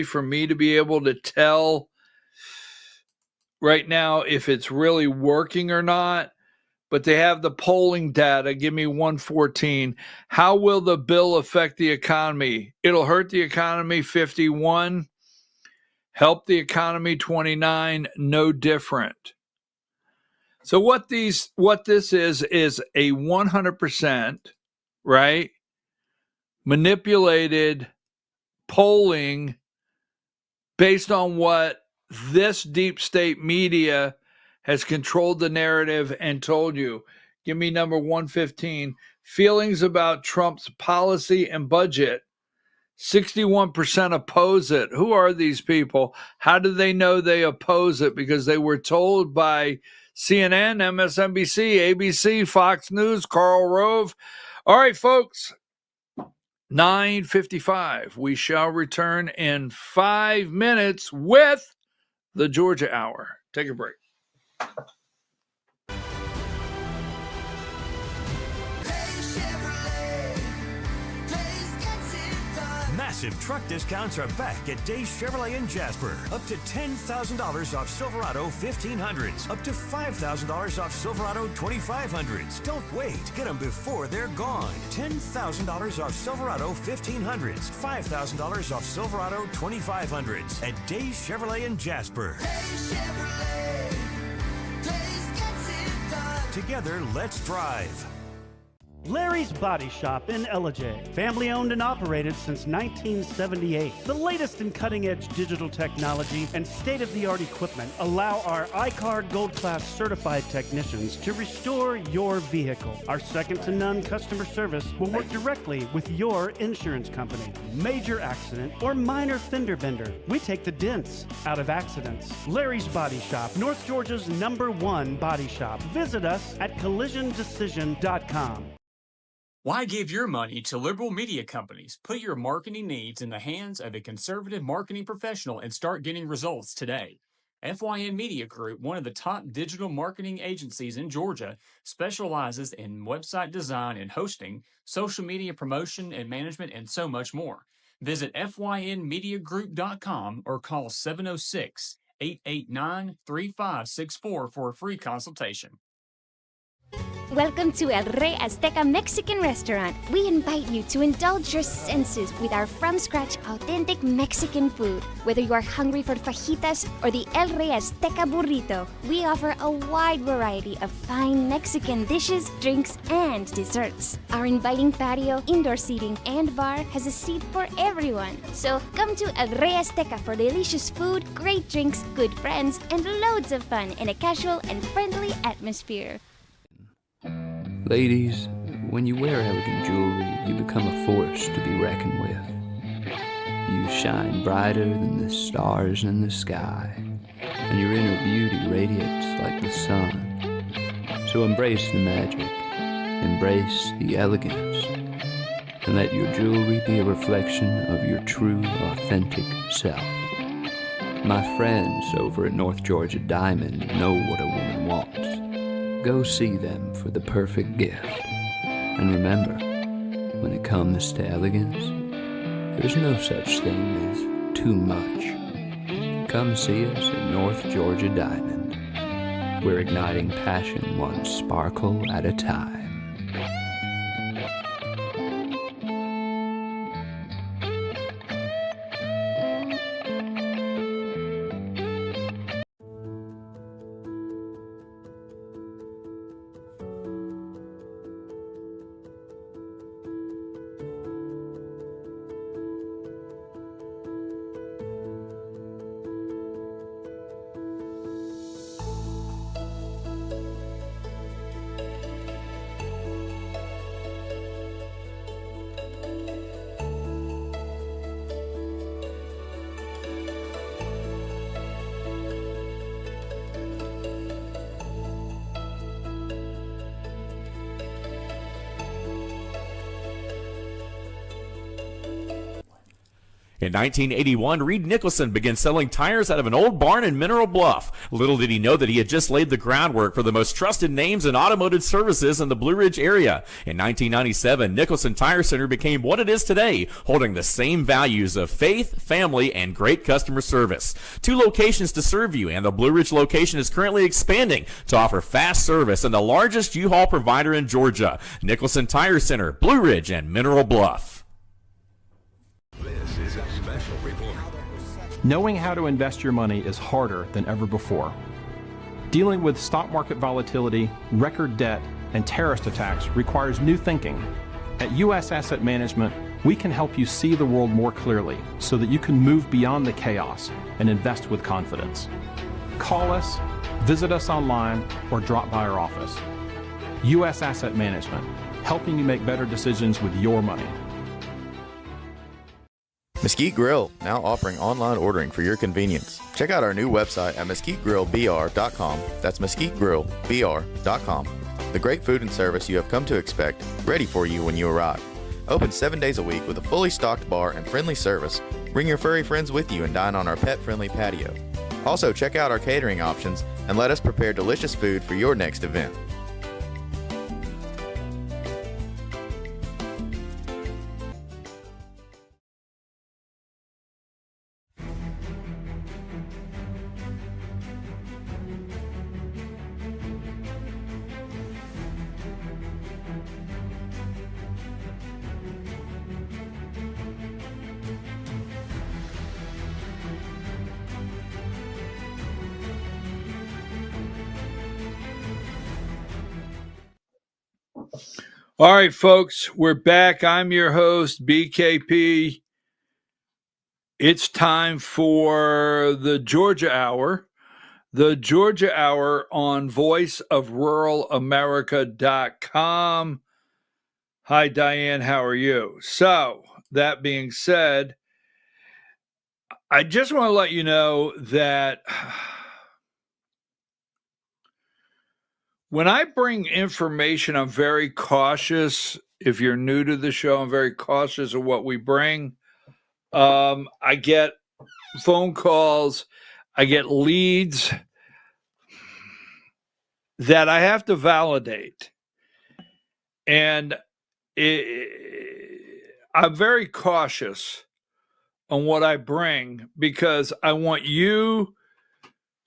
Speaker 1: for me to be able to tell right now if it's really working or not, but they have the polling data. Give me 114. How will the bill affect the economy? It'll hurt the economy, 51. Help the economy, 29. No different. So what this is a 100%, right, manipulated polling based on what this deep state media has controlled the narrative and told you. Give me number 115. Feelings about Trump's policy and budget. 61% oppose it. Who are these people? How do they know they oppose it? Because they were told by CNN, MSNBC, ABC, Fox News, Karl Rove. All right, folks, 9:55. We shall return in 5 minutes with the Georgia Hour. Take a break.
Speaker 5: Massive truck discounts are back at Days Chevrolet in Jasper. Up to $10,000 off Silverado 1500s. Up to $5,000 off Silverado 2500s. Don't wait. Get them before they're gone. $10,000 off Silverado 1500s. $5,000 off Silverado 2500s at Days Chevrolet in Jasper. Days Chevrolet. Days gets it done. Together, let's drive.
Speaker 8: Larry's Body Shop in Ellijay. Family owned and operated since 1978. The latest in cutting-edge digital technology and state-of-the-art equipment allow our iCard Gold Class certified technicians to restore your vehicle. Our second-to-none customer service will work directly with your insurance company. Major accident or minor fender bender, we take the dents out of accidents. Larry's Body Shop, North Georgia's #1 body shop. Visit us at collisiondecision.com.
Speaker 9: Why give your money to liberal media companies? Put your marketing needs in the hands of a conservative marketing professional and start getting results today. FYN Media Group, one of the top digital marketing agencies in Georgia, specializes in website design and hosting, social media promotion and management, and so much more. Visit FYNmediagroup.com or call 706-889-3564 for a free consultation.
Speaker 10: Welcome to El Rey Azteca Mexican Restaurant. We invite you to indulge your senses with our from-scratch authentic Mexican food. Whether you are hungry for fajitas or the El Rey Azteca burrito, we offer a wide variety of fine Mexican dishes, drinks, and desserts. Our inviting patio, indoor seating, and bar has a seat for everyone. So come to El Rey Azteca for delicious food, great drinks, good friends, and loads of fun in a casual and friendly atmosphere.
Speaker 24: Ladies, when you wear elegant jewelry, you become a force to be reckoned with. You shine brighter than the stars in the sky, and your inner beauty radiates like the sun. So embrace the magic, embrace the elegance, and let your jewelry be a reflection of your true, authentic self. My friends over at North Georgia Diamond know what a woman wants. Go see them for the perfect gift. And remember, when it comes to elegance, there's no such thing as too much. Come see us at North Georgia Diamond. We're igniting passion one sparkle at a time.
Speaker 25: In 1981, Reed Nicholson began selling tires out of an old barn in Mineral Bluff. Little did he know that he had just laid the groundwork for the most trusted names in automotive services in the Blue Ridge area. In 1997, Nicholson Tire Center became what it is today, holding the same values of faith, family, and great customer service. 2 locations to serve you, and the Blue Ridge location is currently expanding to offer fast service and the largest U-Haul provider in Georgia. Nicholson Tire Center, Blue Ridge, and Mineral Bluff.
Speaker 11: This is a special report. Knowing how to invest your money is harder than ever before. Dealing with stock market volatility, record debt, and terrorist attacks requires new thinking. At U.S. Asset Management, we can help you see the world more clearly so that you can move beyond the chaos and invest with confidence. Call us, visit us online, or drop by our office. U.S. Asset Management, helping you make better decisions with your money.
Speaker 12: Mesquite Grill, now offering online ordering for your convenience. Check out our new website at mesquitegrillbr.com. That's mesquitegrillbr.com. The great food and service you have come to expect, ready for you when you arrive. Open 7 days a week with a fully stocked bar and friendly service. Bring your furry friends with you and dine on our pet-friendly patio. Also, check out our catering options and let us prepare delicious food for your next event.
Speaker 1: All right, folks, we're back. I'm your host, BKP. It's time for the Georgia Hour. The Georgia Hour on voiceofruralamerica.com. Hi, Diane. How are you? So, that being said, I just want to let you know that when I bring information, I'm very cautious. If you're new to the show, I'm very cautious of what we bring. I get phone calls, I get leads that I have to validate. And I'm very cautious on what I bring because I want you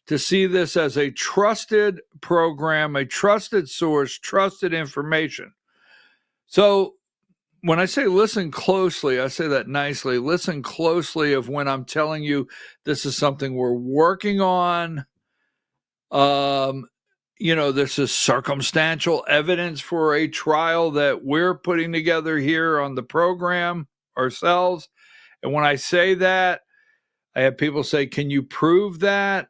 Speaker 1: to see this as a trusted program, a trusted source, trusted information. So when I say listen closely, I say that nicely. Listen closely of when I'm telling you this is something we're working on. This is circumstantial evidence for a trial that we're putting together here on the program ourselves. And when I say that, I have people say, can you prove that?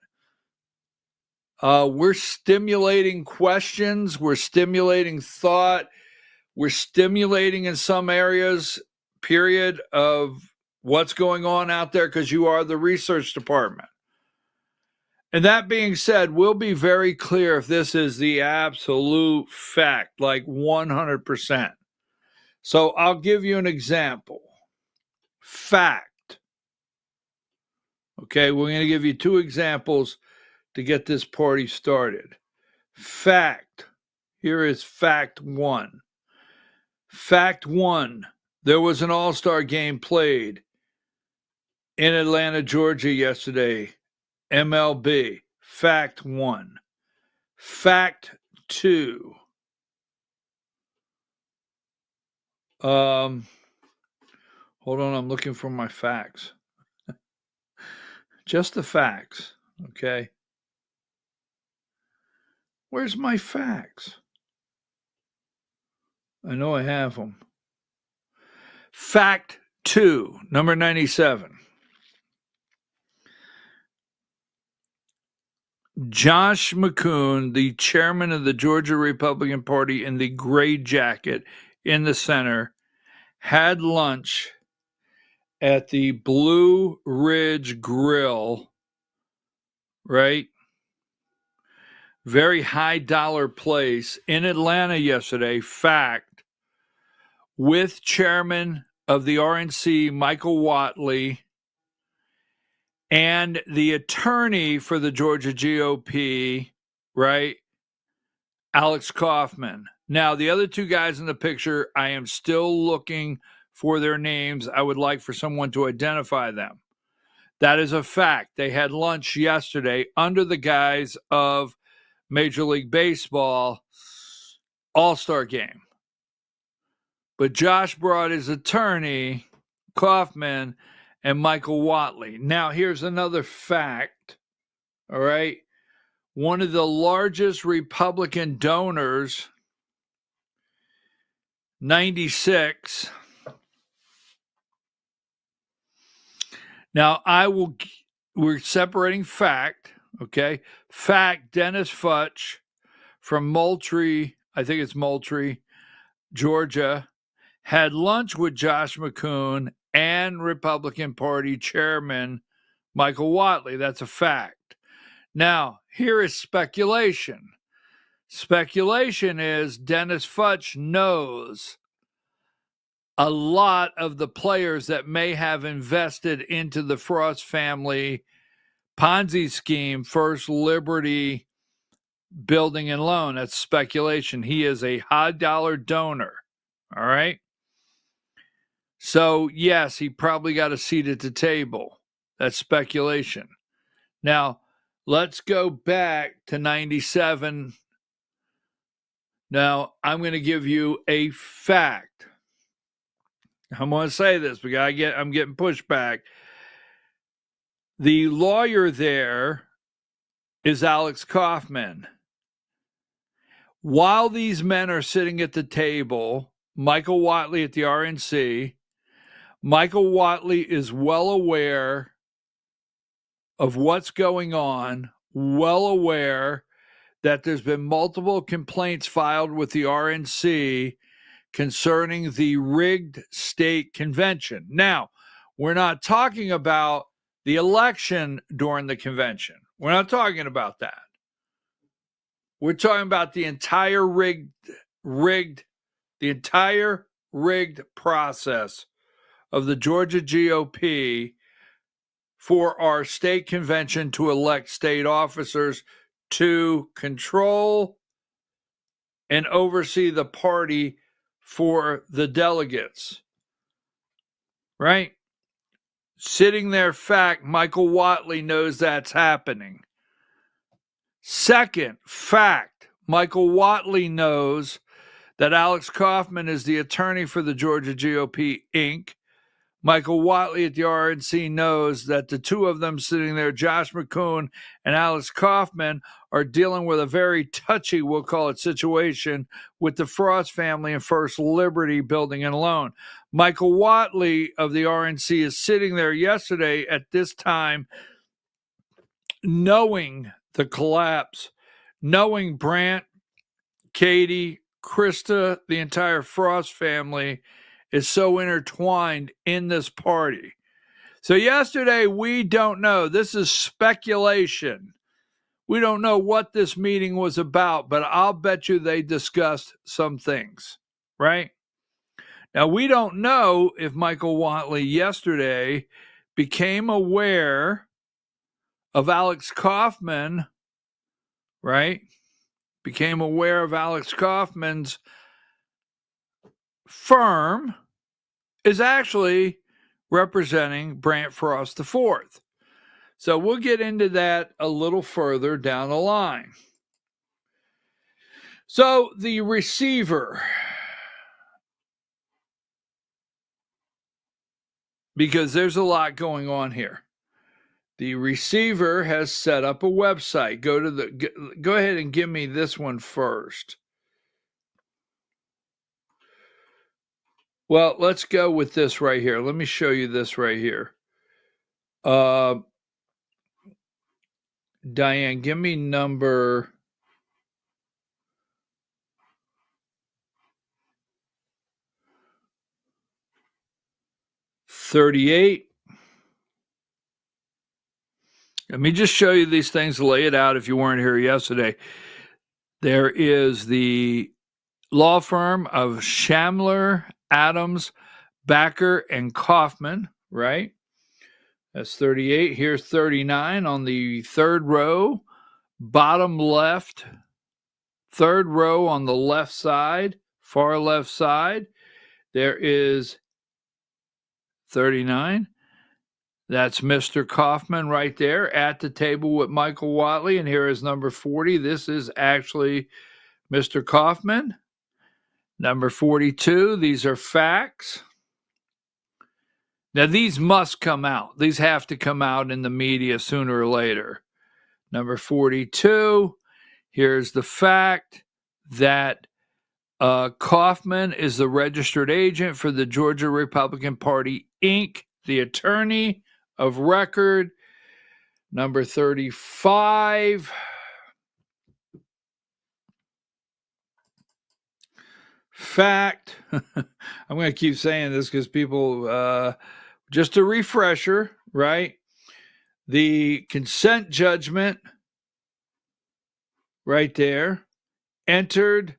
Speaker 1: We're stimulating questions. We're stimulating thought. We're stimulating in some areas, period, of what's going on out there because you are the research department. And that being said, we'll be very clear if this is the absolute fact, like 100%. So I'll give you an example. Fact. Okay, we're going to give you two examples to get this party started. Fact. Here is fact one. Fact one, there was an all-star game played in Atlanta, Georgia yesterday. MLB. Fact one. Fact two. Hold on, I'm looking for my facts. Just the facts, okay? Where's my facts? I know I have them. Fact two, number 97. Josh McCoon, the chairman of the Georgia Republican Party in the gray jacket in the center, had lunch at the Blue Ridge Grill, right? Very high dollar place in Atlanta yesterday, fact, with chairman of the RNC, Michael Whatley, and the attorney for the Georgia GOP, right, Alex Kaufman. Now, the other two guys in the picture, I am still looking for their names. I would like for someone to identify them. That is a fact. They had lunch yesterday under the guise of Major League Baseball All-Star Game. But Josh brought his attorney, Kaufman, and Michael Whatley. Now, here's another fact, all right? One of the largest Republican donors, 96. Now, we're separating fact, okay? Fact, Dennis Futch from Moultrie I think it's Moultrie, Georgia, had lunch with Josh McCoon and Republican Party Chairman Michael Whatley. That's a fact. Now, here is speculation. Speculation is Dennis Futch knows a lot of the players that may have invested into the Frost family Ponzi scheme, First Liberty Building and Loan. That's speculation. He is a high dollar donor. All right. So, yes, he probably got a seat at the table. That's speculation. Now, let's go back to 97. Now, I'm going to give you a fact. I'm going to say this because I'm getting pushback. The lawyer there is Alex Kaufman. While these men are sitting at the table, Michael Whatley at the RNC, Michael Whatley is well aware of what's going on, well aware that there's been multiple complaints filed with the RNC concerning the rigged state convention. Now, we're not talking about the election during the convention. We're not talking about that. We're talking about the entire rigged process of the Georgia GOP for our state convention to elect state officers to control and oversee the party for the delegates. Right? Sitting there, fact, Michael Whatley knows that's happening. Second, fact, Michael Whatley knows that Alex Kaufman is the attorney for the Georgia GOP, Inc. Michael Whatley at the RNC knows that the two of them sitting there, Josh McCoon and Alex Kaufman, are dealing with a very touchy, we'll call it, situation with the Frost family and First Liberty Building and Loan. Michael Whatley of the RNC is sitting there yesterday at this time knowing the collapse, knowing Brant, Katie, Krista, the entire Frost family is so intertwined in this party. So yesterday, we don't know. This is speculation. We don't know what this meeting was about, but I'll bet you they discussed some things, right? Now, we don't know if Michael Whatley yesterday became aware of Alex Kaufman, right? Became aware of Alex Kaufman's firm is actually representing Brant Frost IV. So we'll get into that a little further down the line. So the receiver, because there's a lot going on here. The receiver has set up a website. Go ahead and give me this one first. Well, let's go with this right here. Let me show you this right here. Diane, give me number 38. Let me just show you these things, lay it out if you weren't here yesterday. There is the law firm of Shamler, Adams, Backer, and Kaufman, right? That's 38. Here's 39 on the third row, bottom left, third row on the left side, far left side. There is 39. That's Mr. Kaufman right there at the table with Michael Whatley. And here is number 40. This is actually Mr. Kaufman. Number 42, these are facts. Now, these must come out. These have to come out in the media sooner or later. Number 42, here's the fact that Kaufman is the registered agent for the Georgia Republican Party, Inc., the attorney of record. Number 35. fact, I'm going to keep saying this because people, just a refresher, right? The consent judgment right there entered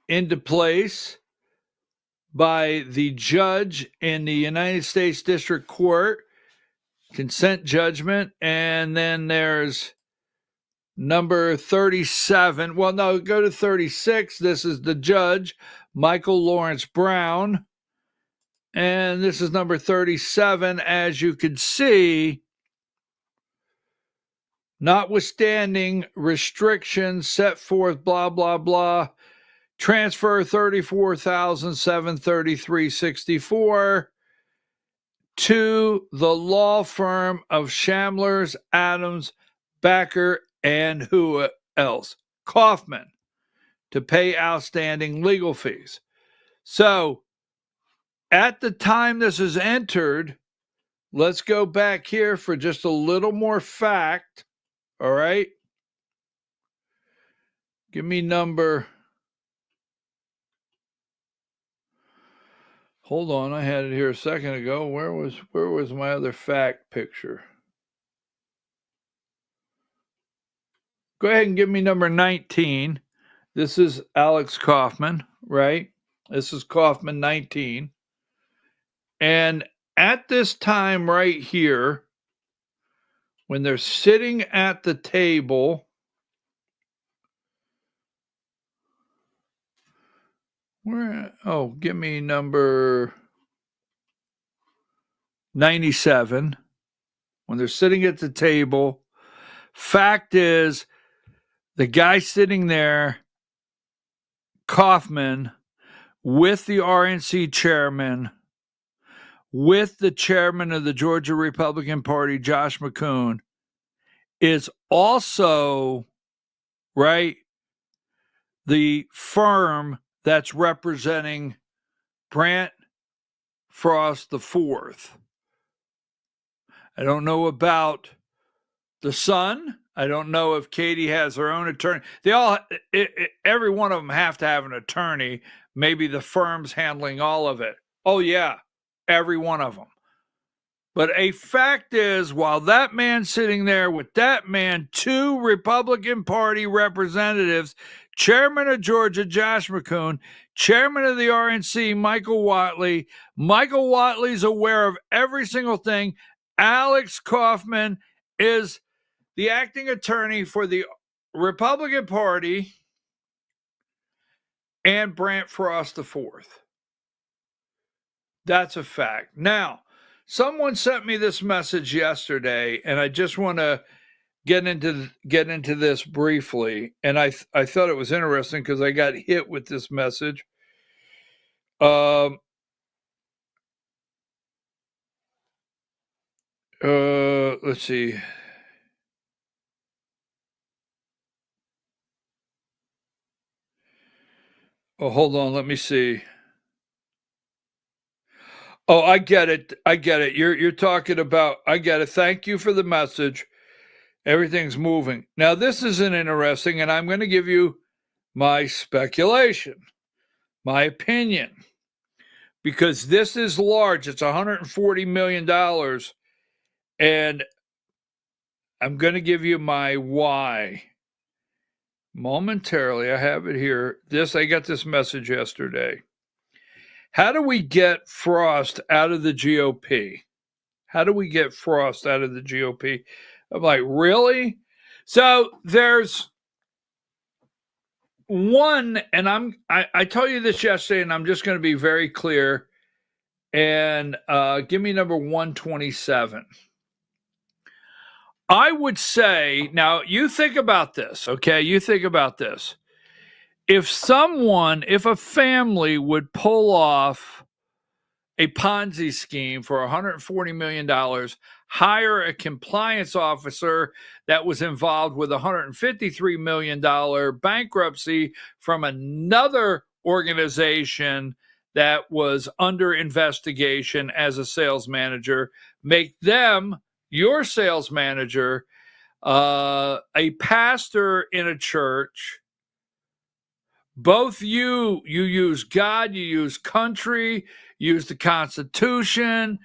Speaker 1: into place by the judge in the United States District Court, consent judgment, and then there's number 37. Well, no, go to 36. This is the judge, Michael Lawrence Brown, and this is number 37. As you can see, notwithstanding restrictions set forth, blah, blah, blah, transfer 34,733.64 to the law firm of Shamlers, Adams, Backer, and who else? Kaufman, to pay outstanding legal fees. So at the time this is entered, let's go back here for just a little more fact. All right. Give me number. Hold on, I had it here a second ago. Where was my other fact picture? Go ahead and give me number 19. This is Alex Kaufman, right? This is Kaufman 19. And at this time right here, when they're sitting at the table, give me number 97. When they're sitting at the table, fact is, the guy sitting there, Kaufman, with the RNC chairman, with the chairman of the Georgia Republican Party, Josh McCoon, is also, right, the firm that's representing Brant Frost IV. I don't know about the son. I don't know if Katie has her own attorney. Every one of them have to have an attorney. Maybe the firm's handling all of it. Oh, yeah, every one of them. But a fact is, while that man's sitting there with that man, two Republican Party representatives, chairman of Georgia, Josh McCoon, chairman of the RNC, Michael Whatley. Michael Whatley's aware of every single thing. Alex Kaufman is the acting attorney for the Republican Party and Brant Frost IV. That's a fact. Now, someone sent me this message yesterday, and I just want to get into this briefly. And I thought it was interesting because I got hit with this message. Let's see. Oh, hold on. Let me see. Oh, I get it. You're talking about, I get it. Thank you for the message. Everything's moving. Now, this isn't interesting, and I'm going to give you my speculation, my opinion, because this is large. It's $140 million, and I'm going to give you my why momentarily. I have it here. I got this message yesterday. How do we get Frost out of the GOP? How do we get Frost out of the GOP? I'm like, really? So there's one, and I told you this yesterday, and I'm just going to be very clear. And give me number 127. I would say, now you think about this, okay? You think about this. If a family would pull off a Ponzi scheme for $140 million, hire a compliance officer that was involved with a $153 million bankruptcy from another organization that was under investigation as a sales manager, make them your sales manager, a pastor in a church, Both you use God, you use country, you use the Constitution,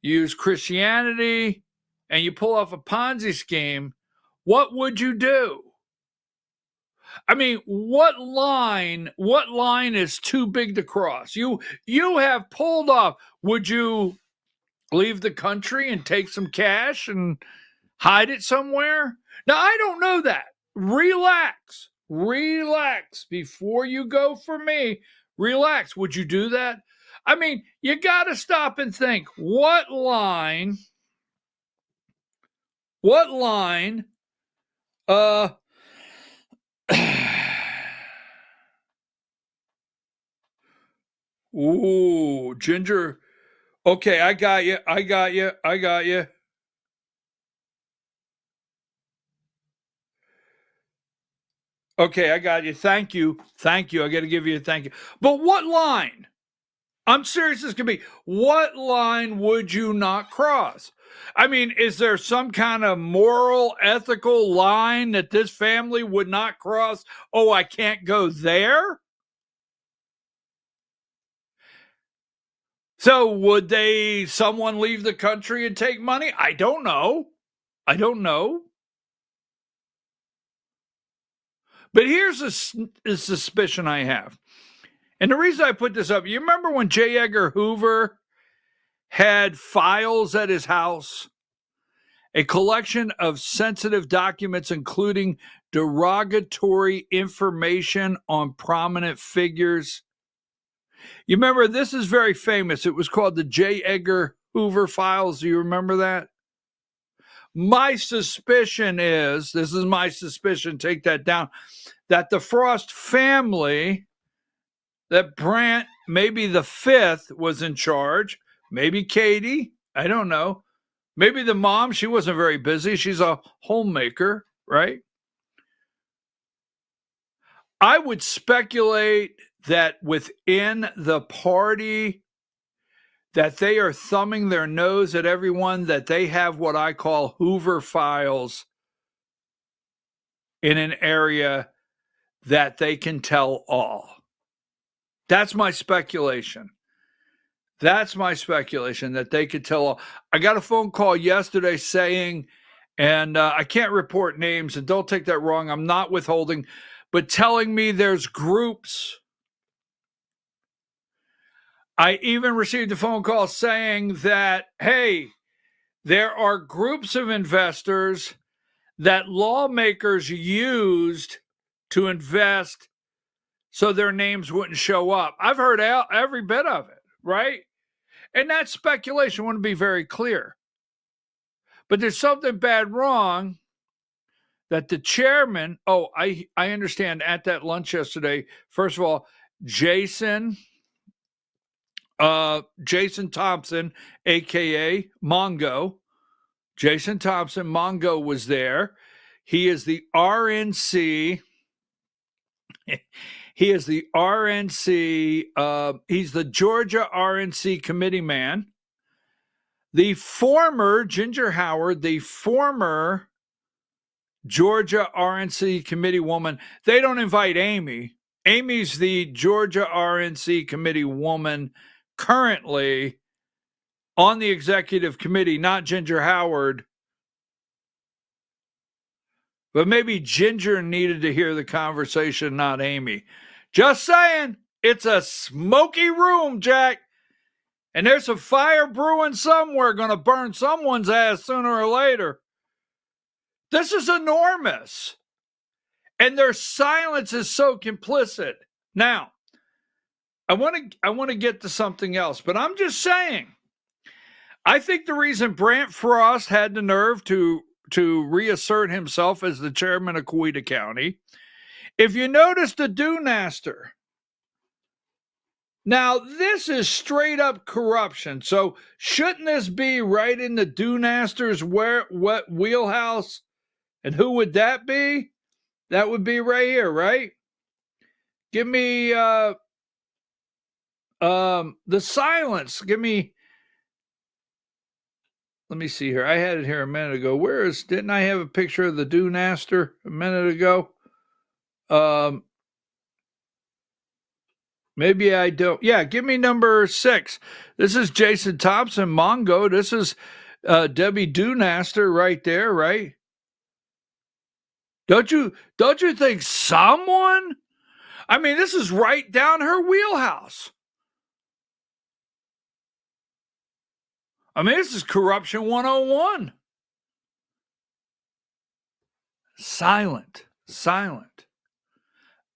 Speaker 1: you use Christianity, and you pull off a Ponzi scheme. What would you do? I mean, what line is too big to cross? You have pulled off. Would you leave the country and take some cash and hide it somewhere? Now, I don't know that. Relax before you go for me. Relax. Would you do that? I mean, you got to stop and think, what line, ooh, Ginger. Okay, I got you. Okay, I got you. Thank you. I got to give you a thank you. But what line? I'm serious as can be. What line would you not cross? I mean, is there some kind of moral, ethical line that this family would not cross? Oh, I can't go there? So would someone leave the country and take money? I don't know. But here's a suspicion I have. And the reason I put this up, you remember when J. Edgar Hoover had files at his house? A collection of sensitive documents, including derogatory information on prominent figures. You remember, this is very famous. It was called the J. Edgar Hoover files. Do you remember that? My suspicion is, this is my suspicion, take that down, that the Frost family, that Brandt, maybe the fifth, was in charge. Maybe Katie. I don't know. Maybe the mom, she wasn't very busy. She's a homemaker, right? I would speculate that within the party, that they are thumbing their nose at everyone, that they have what I call Hoover files in an area that they can tell all. That's my speculation. That they could tell all. I got a phone call yesterday saying, and I can't report names, and don't take that wrong, I'm not withholding, but telling me there's groups. I even received a phone call saying that, hey, there are groups of investors that lawmakers used to invest so their names wouldn't show up. I've heard every bit of it, right? And that's speculation. I want to be very clear. But there's something bad wrong that the chairman, I understand at that lunch yesterday, first of all, Jason Thompson, a.k.a. Mongo. Jason Thompson, Mongo, was there. He is the RNC. He's the Georgia RNC committee man. The former, Ginger Howard, the former Georgia RNC committee woman. They don't invite Amy. Amy's the Georgia RNC committee woman currently on the executive committee, not Ginger Howard. But maybe Ginger needed to hear the conversation, not Amy. Just saying, it's a smoky room, Jack. And there's a fire brewing somewhere, going to burn someone's ass sooner or later. This is enormous. And their silence is so complicit. Now, I want to get to something else, but I'm just saying, I think the reason Brandt Frost had the nerve to reassert himself as the chairman of Coweta County, if you notice the Doonaster, now this is straight up corruption. So shouldn't this be right in the Doonaster's what wheelhouse? And who would that be? That would be right here, right? Give me the silence. Let me see here. I had it here a minute ago. Didn't I have a picture of the Doonaster a minute ago? Maybe I don't. Yeah, give me number 6. This is Jason Thompson, Mongo. This is Debbie Doonaster right there, right? Don't you think someone? I mean, this is right down her wheelhouse. I mean, this is corruption 101. Silent.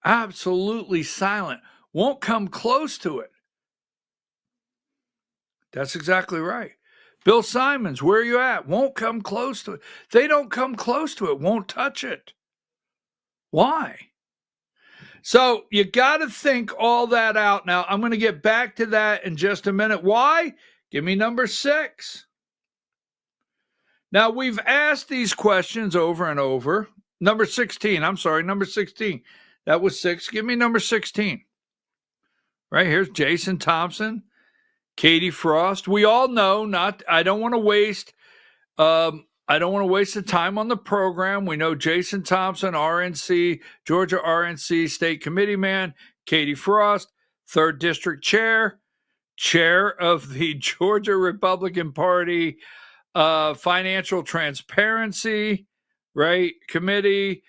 Speaker 1: Absolutely silent. Won't come close to it. That's exactly right. Bill Simons, where are you at? Won't come close to it. They don't come close to it. Won't touch it. Why? So you got to think all that out. Now, I'm going to get back to that in just a minute. Why? Give me number 6. Now, we've asked these questions over and over. Number 16. That was 6. Give me number 16. Right, here's Jason Thompson, Katie Frost. We all know I don't want to waste the time on the program. We know Jason Thompson, RNC, Georgia RNC State Committee man, Katie Frost, 3rd District Chair of the Georgia Republican Party Financial Transparency, right, Committee,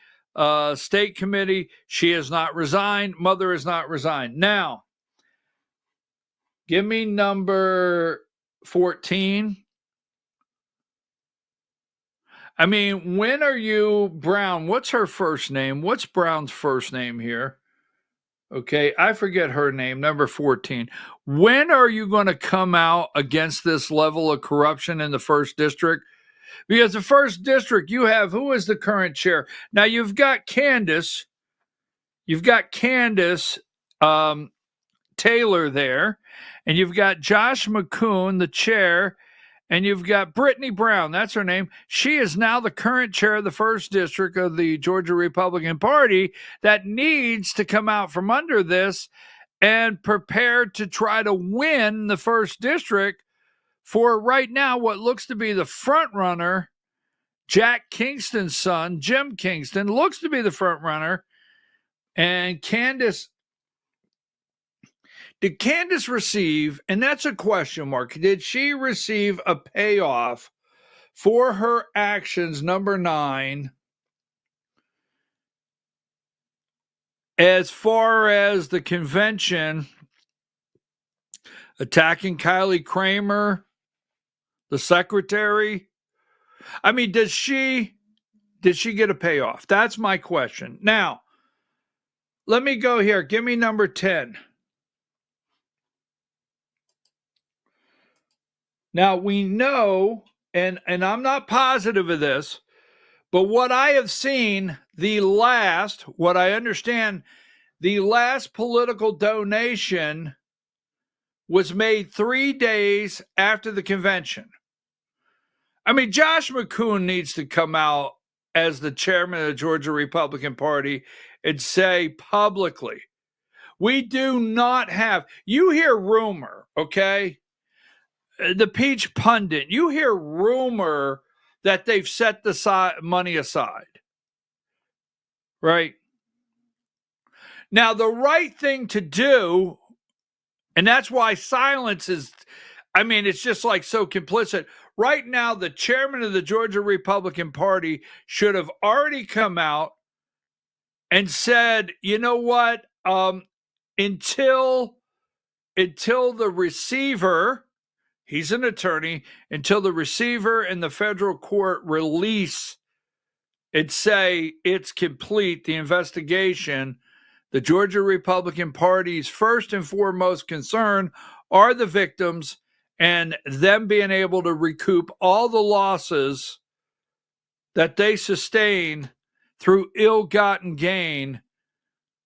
Speaker 1: State Committee. She has not resigned. Mother has not resigned. Now, give me number 14. I mean, when are you, Brown? What's her first name? What's Brown's first name here? Okay, I forget her name, number 14. When are you going to come out against this level of corruption in the 1st District? Because the 1st District, you have, who is the current chair? Now, you've got Candace Taylor there, and you've got Josh McCoon, the chair, and you've got Brittany Brown, that's her name. She is now the current chair of the 1st District of the Georgia Republican Party that needs to come out from under this and prepare to try to win the 1st District for right now what looks to be the front runner. Jack Kingston's son, Jim Kingston, looks to be the front runner. And Candace, did Candace receive, and that's a question mark, did she receive a payoff for her actions, number 9, as far as the convention attacking Kylie Kramer, the secretary? I mean, did she get a payoff? That's my question. Now, let me go here. Give me number 10. Now, we know, and I'm not positive of this, but what I have seen, what I understand, the last political donation was made 3 days after the convention. I mean, Josh McCoon needs to come out as the chairman of the Georgia Republican Party and say publicly, we do not have, you hear rumor, okay? The Peach Pundit, you hear rumor that they've set the money aside, right? Now, the right thing to do, and that's why silence is, I mean, it's just like so complicit. Right now, the chairman of the Georgia Republican Party should have already come out and said, you know what, until the receiver, he's an attorney, until the receiver and the federal court release and say it's complete, the investigation, the Georgia Republican Party's first and foremost concern are the victims and them being able to recoup all the losses that they sustain through ill-gotten gain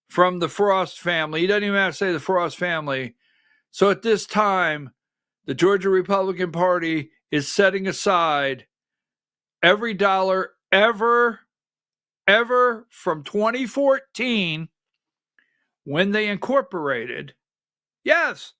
Speaker 1: from the Frost family. He doesn't even have to say the Frost family. So at this time, the Georgia Republican Party is setting aside every dollar ever from 2014 when they incorporated. Yes,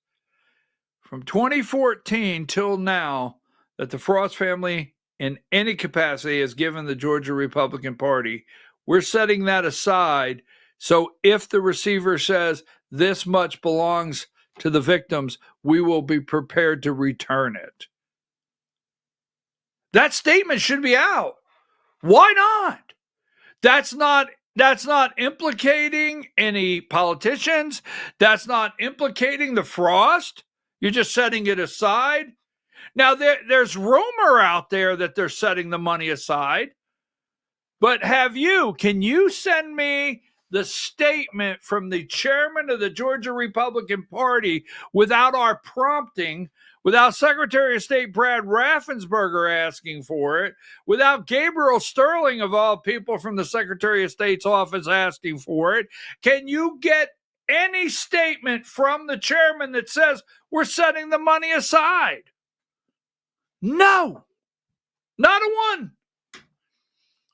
Speaker 1: from 2014 till now that the Frost family in any capacity has given the Georgia Republican Party. We're setting that aside. So if the receiver says this much belongs to the victims, we will be prepared to return it. That statement should be out. Why not? That's not implicating any politicians. That's not implicating the Frost. You're just setting it aside. Now, there's rumor out there that they're setting the money aside. But can you send me the statement from the chairman of the Georgia Republican Party without our prompting, without Secretary of State Brad Raffensperger asking for it, without Gabriel Sterling, of all people, from the Secretary of State's office asking for it? Can you get any statement from the chairman that says we're setting the money aside? No, not a one.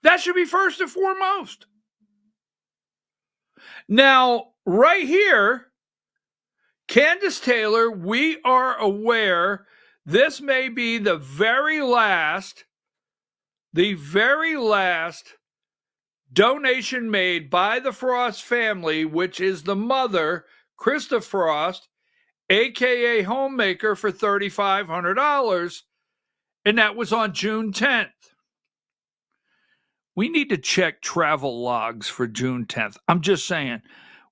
Speaker 1: That should be first and foremost. Now, right here, Candace Taylor, we are aware this may be the very last donation made by the Frost family, which is the mother, Krista Frost, a.k.a. Homemaker, for $3,500, and that was on June 10th. We need to check travel logs for June 10th. I'm just saying,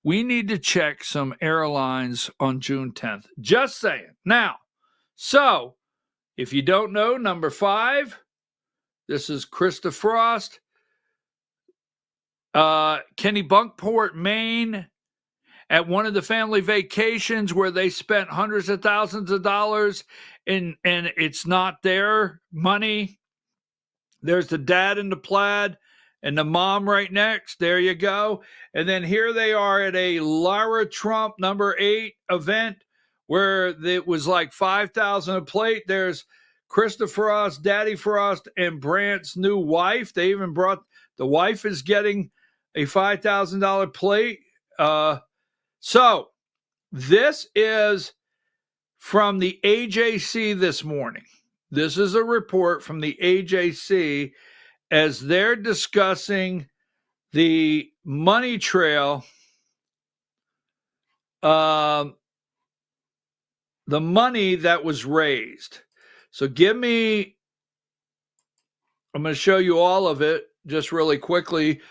Speaker 1: we need to check some airlines on June 10th. Just saying. Now, so if you don't know, number 5, this is Krista Frost, Kennebunkport, Maine, at one of the family vacations where they spent hundreds of thousands of dollars and it's not their money. There's the dad in the plaid and the mom right next. There you go. And then here they are at a Lara Trump number 8 event where it was like $5,000 a plate. There's Krista Frost, Daddy Frost, and Brant's new wife. They even brought, the wife is getting a $5,000 plate. So this is from the AJC this morning. This is a report from the AJC as they're discussing the money trail, the money that was raised. So I'm going to show you all of it just really quickly.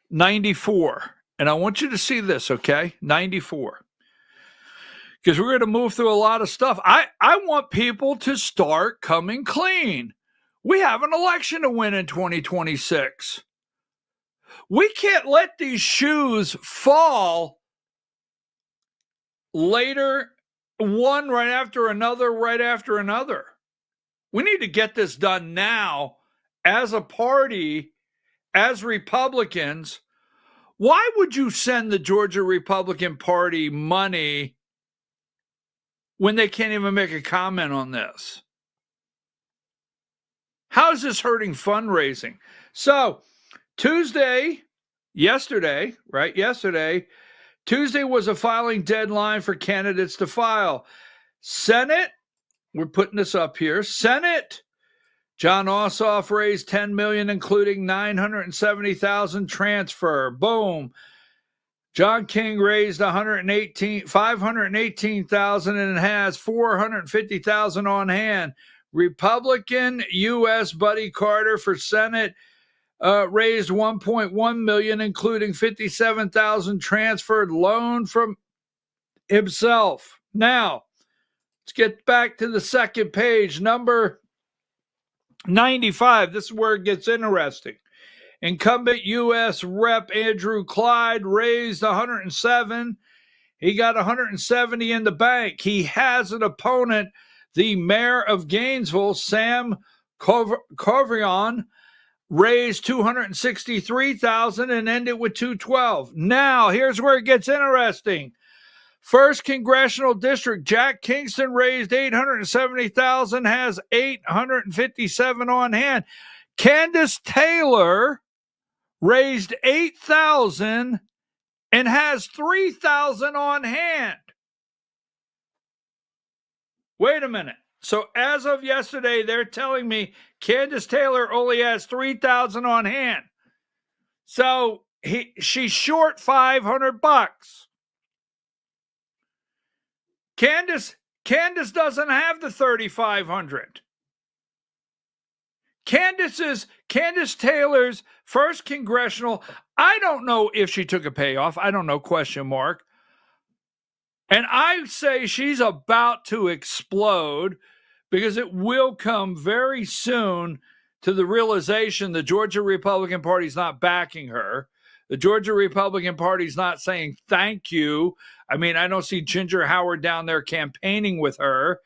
Speaker 1: 94. And I want you to see this, okay? 94. Because we're going to move through a lot of stuff. I want people to start coming clean. We have an election to win in 2026. We can't let these shoes fall later, one right after another. We need to get this done now as a party, as Republicans. Why would you send the Georgia Republican Party money when they can't even make a comment on this? How is this hurting fundraising? So yesterday, Tuesday was a filing deadline for candidates to file. Senate, we're putting this up here. Senate, John Ossoff raised $10 million, including $970,000 transfer. Boom. John King raised $518,000 and has $450,000 on hand. Republican U.S. Buddy Carter for Senate raised $1.1 million, including $57,000 transferred loan from himself. Now, let's get back to the second page, number 95. This is where it gets interesting. Incumbent U.S. Rep. Andrew Clyde raised $107,000. He got $170,000 in the bank. He has an opponent, the mayor of Gainesville, Sam Corvion, raised $263,000 and ended with $212,000. Now, here's where it gets interesting. First Congressional District, Jack Kingston raised $870,000, has $857,000 on hand. Candace Taylor raised $8,000 and has $3,000 on hand. Wait a minute. So as of yesterday, they're telling me Candace Taylor only has $3,000 on hand. So she's short $500. Candace doesn't have the 3,500. Candace Taylor's first congressional, I don't know if she took a payoff. I don't know, question mark. And I say she's about to explode because it will come very soon to the realization the Georgia Republican Party is not backing her. The Georgia Republican Party is not saying thank you. I mean, I don't see Ginger Howard down there campaigning with her.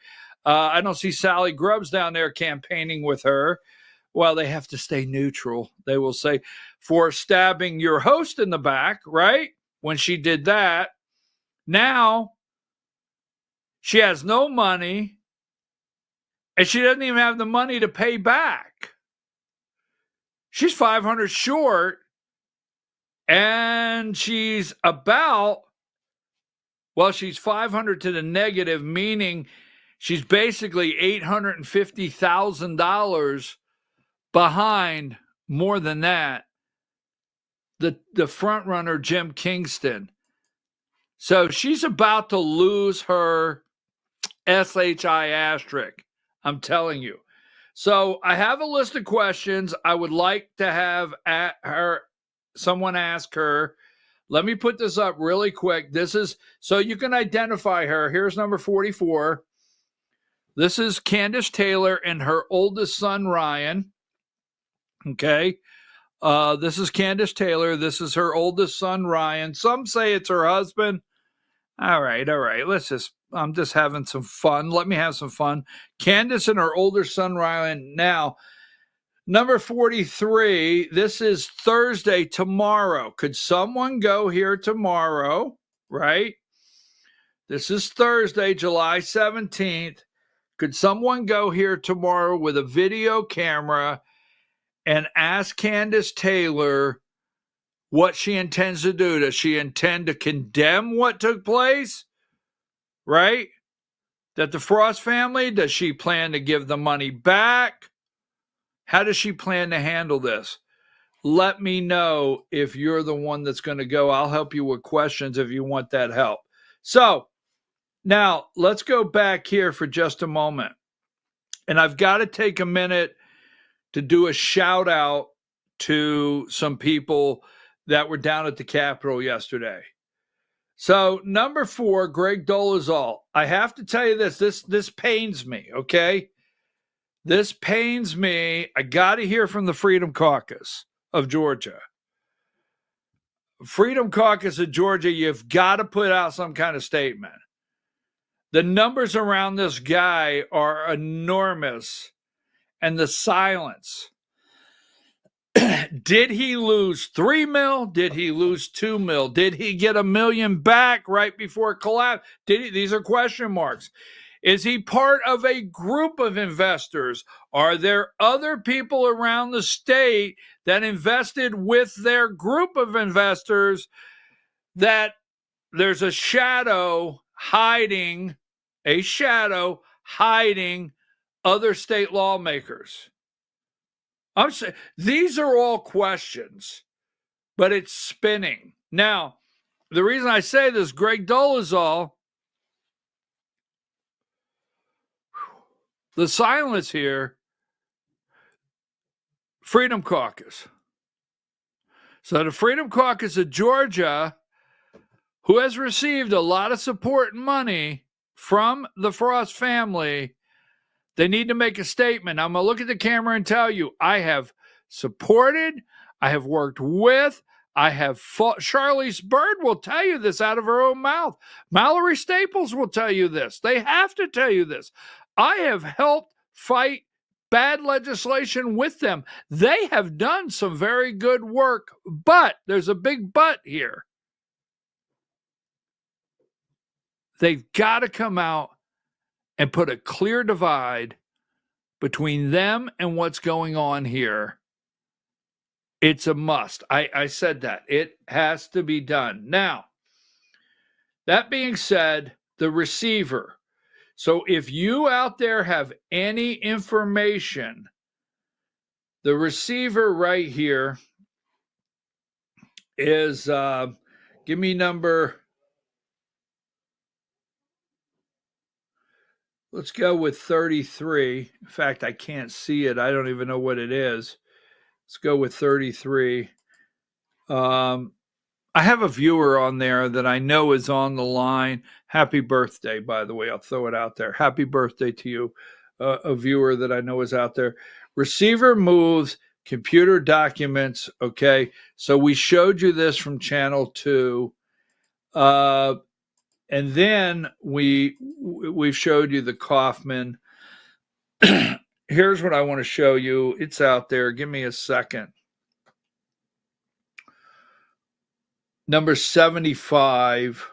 Speaker 1: I don't see Sally Grubbs down there campaigning with her. Well, they have to stay neutral. They will say, for stabbing your host in the back, right? When she did that. Now, she has no money, and she doesn't even have the money to pay back. She's $500 short, and she's about, well, she's $500 to the negative, meaning she's basically $850,000 behind, more than that, the front runner, Jim Kingston. So she's about to lose her SHI asterisk. I'm telling you. So I have a list of questions I would like to have someone ask her. Let me put this up really quick. This is so you can identify her. Here's number 44. This is Candace Taylor and her oldest son, Ryan. Okay. This is Candace Taylor. This is her oldest son, Ryan. Some say it's her husband. All right. I'm just having some fun. Let me have some fun. Candace and her older son, Ryan. Now, number 43, this is Thursday, tomorrow. Could someone go here tomorrow, right? This is Thursday, July 17th. Could someone go here tomorrow with a video camera and ask Candace Taylor what she intends to do? Does she intend to condemn what took place? Right? That the Frost family, does she plan to give the money back? How does she plan to handle this? Let me know if you're the one that's going to go. I'll help you with questions if you want that help. So now let's go back here for just a moment. And I've got to take a minute to do a shout out to some people that were down at the Capitol yesterday. So number 4, Greg Dolezal. I have to tell you this pains me, okay? This pains me. I got to hear from the Freedom Caucus of Georgia. Freedom Caucus of Georgia, you've got to put out some kind of statement. The numbers around this guy are enormous, and the silence. Did he lose $3 million? Did he lose $2 million? Did he get $1 million back right before collapse? These are question marks. Is he part of a group of investors? Are there other people around the state that invested with their group of investors that there's a shadow hiding other state lawmakers? I'm saying these are all questions, but it's spinning. Now, the reason I say this, Greg Dolezal, the silence here, Freedom Caucus. So the Freedom Caucus of Georgia, who has received a lot of support and money from the Frost family, they need to make a statement. I'm going to look at the camera and tell you, I have supported, I have worked with, I have fought. Charlize Bird will tell you this out of her own mouth. Mallory Staples will tell you this. They have to tell you this. I have helped fight bad legislation with them. They have done some very good work, but there's a big but here. They've got to come out and put a clear divide between them and what's going on here. It's a must. I said that. It has to be done. Now, that being said, the receiver. So if you out there have any information, the receiver right here is, give me number Let's go with 33. In fact, I can't see it. I don't even know what it is. Let's go with 33. I have a viewer on there that I know is on the line. Happy birthday, by the way. I'll throw it out there. Happy birthday to you, a viewer that I know is out there. Receiver moves computer documents. Okay, so we showed you this from channel 2. And then we've showed you the Kaufman. Here's what I want to show you. It's out there. Give me a second. Number 75.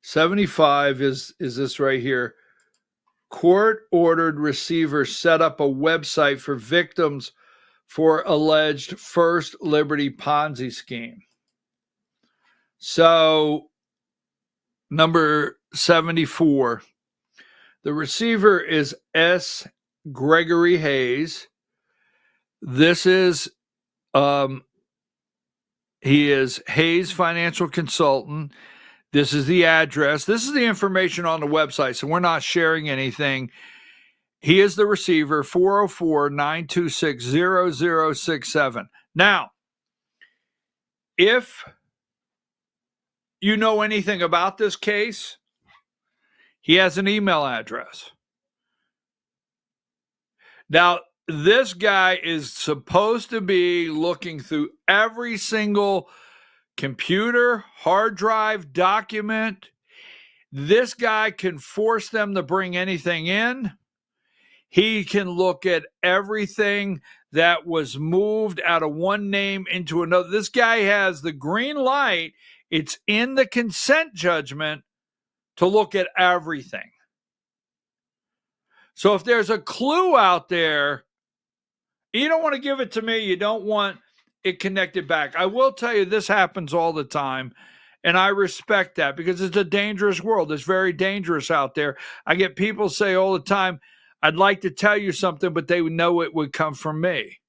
Speaker 1: 75 is this right here. Court-ordered receiver set up a website for victims for alleged First Liberty Ponzi scheme. So, number 74. The receiver is S. Gregory Hayes. This is he is Hayes Financial Consultant. This is the address. This is the information on the website, so we're not sharing anything. He is the receiver, 404-926-0067. Now, if you know anything about this case, he has an email address. Now, this guy is supposed to be looking through every single computer, hard drive, document. This guy can force them to bring anything in. He can look at everything that was moved out of one name into another. This guy has the green light. It's in the consent judgment to look at everything. So if there's a clue out there, you don't want to give it to me. You don't want it connected back. I will tell you, this happens all the time, and I respect that because it's a dangerous world. It's very dangerous out there. I get people say all the time, I'd like to tell you something, but they would know it would come from me.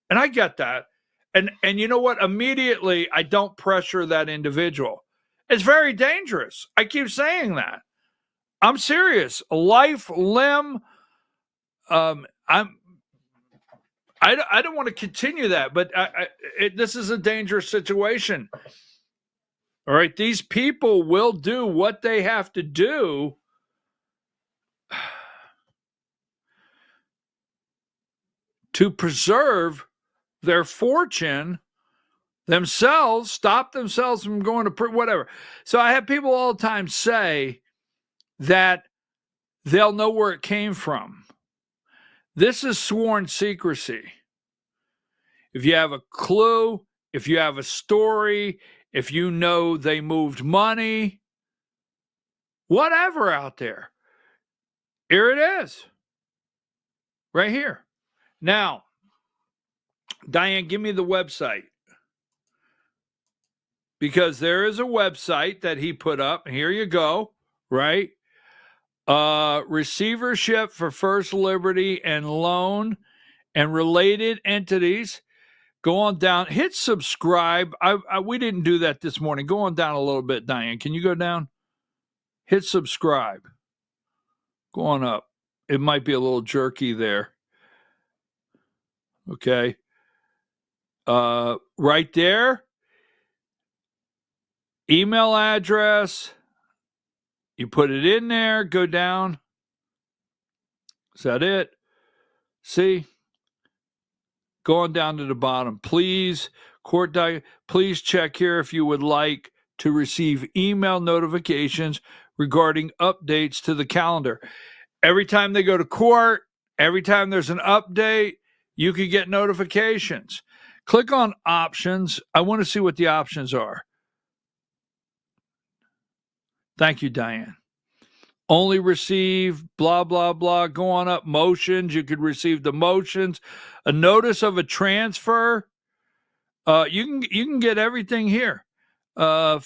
Speaker 1: And I get that. And you know what? Immediately, I don't pressure that individual. It's very dangerous. I keep saying that. I'm serious. Life, limb. I don't want to continue that, but this is a dangerous situation. All right, these people will do what they have to do to preserve their fortune themselves, stop themselves from going to whatever. So I have people all the time say that they'll know where it came from. This is sworn secrecy. If you have a clue, if you have a story, if you know they moved money, whatever out there, here it is. Right here. Now, Diane, give me the website. Because there is a website that he put up. Here you go, right? Receivership for First Liberty and Loan and related entities. Go on down. Hit subscribe. We didn't do that this morning. Go on down a little bit, Diane. Can you go down? Hit subscribe. Go on up. It might be a little jerky there. Okay. Right there. Email address. You put it in there. Go down. Is that it? See? Going down to the bottom. Please, please check here if you would like to receive email notifications regarding updates to the calendar. Every time they go to court, every time there's an update, you can get notifications. Click on options. I want to see what the options are. Thank you, Diane. Only receive, blah, blah, blah. Go on up. Motions. You could receive the motions. A notice of a transfer. You can get everything here. Go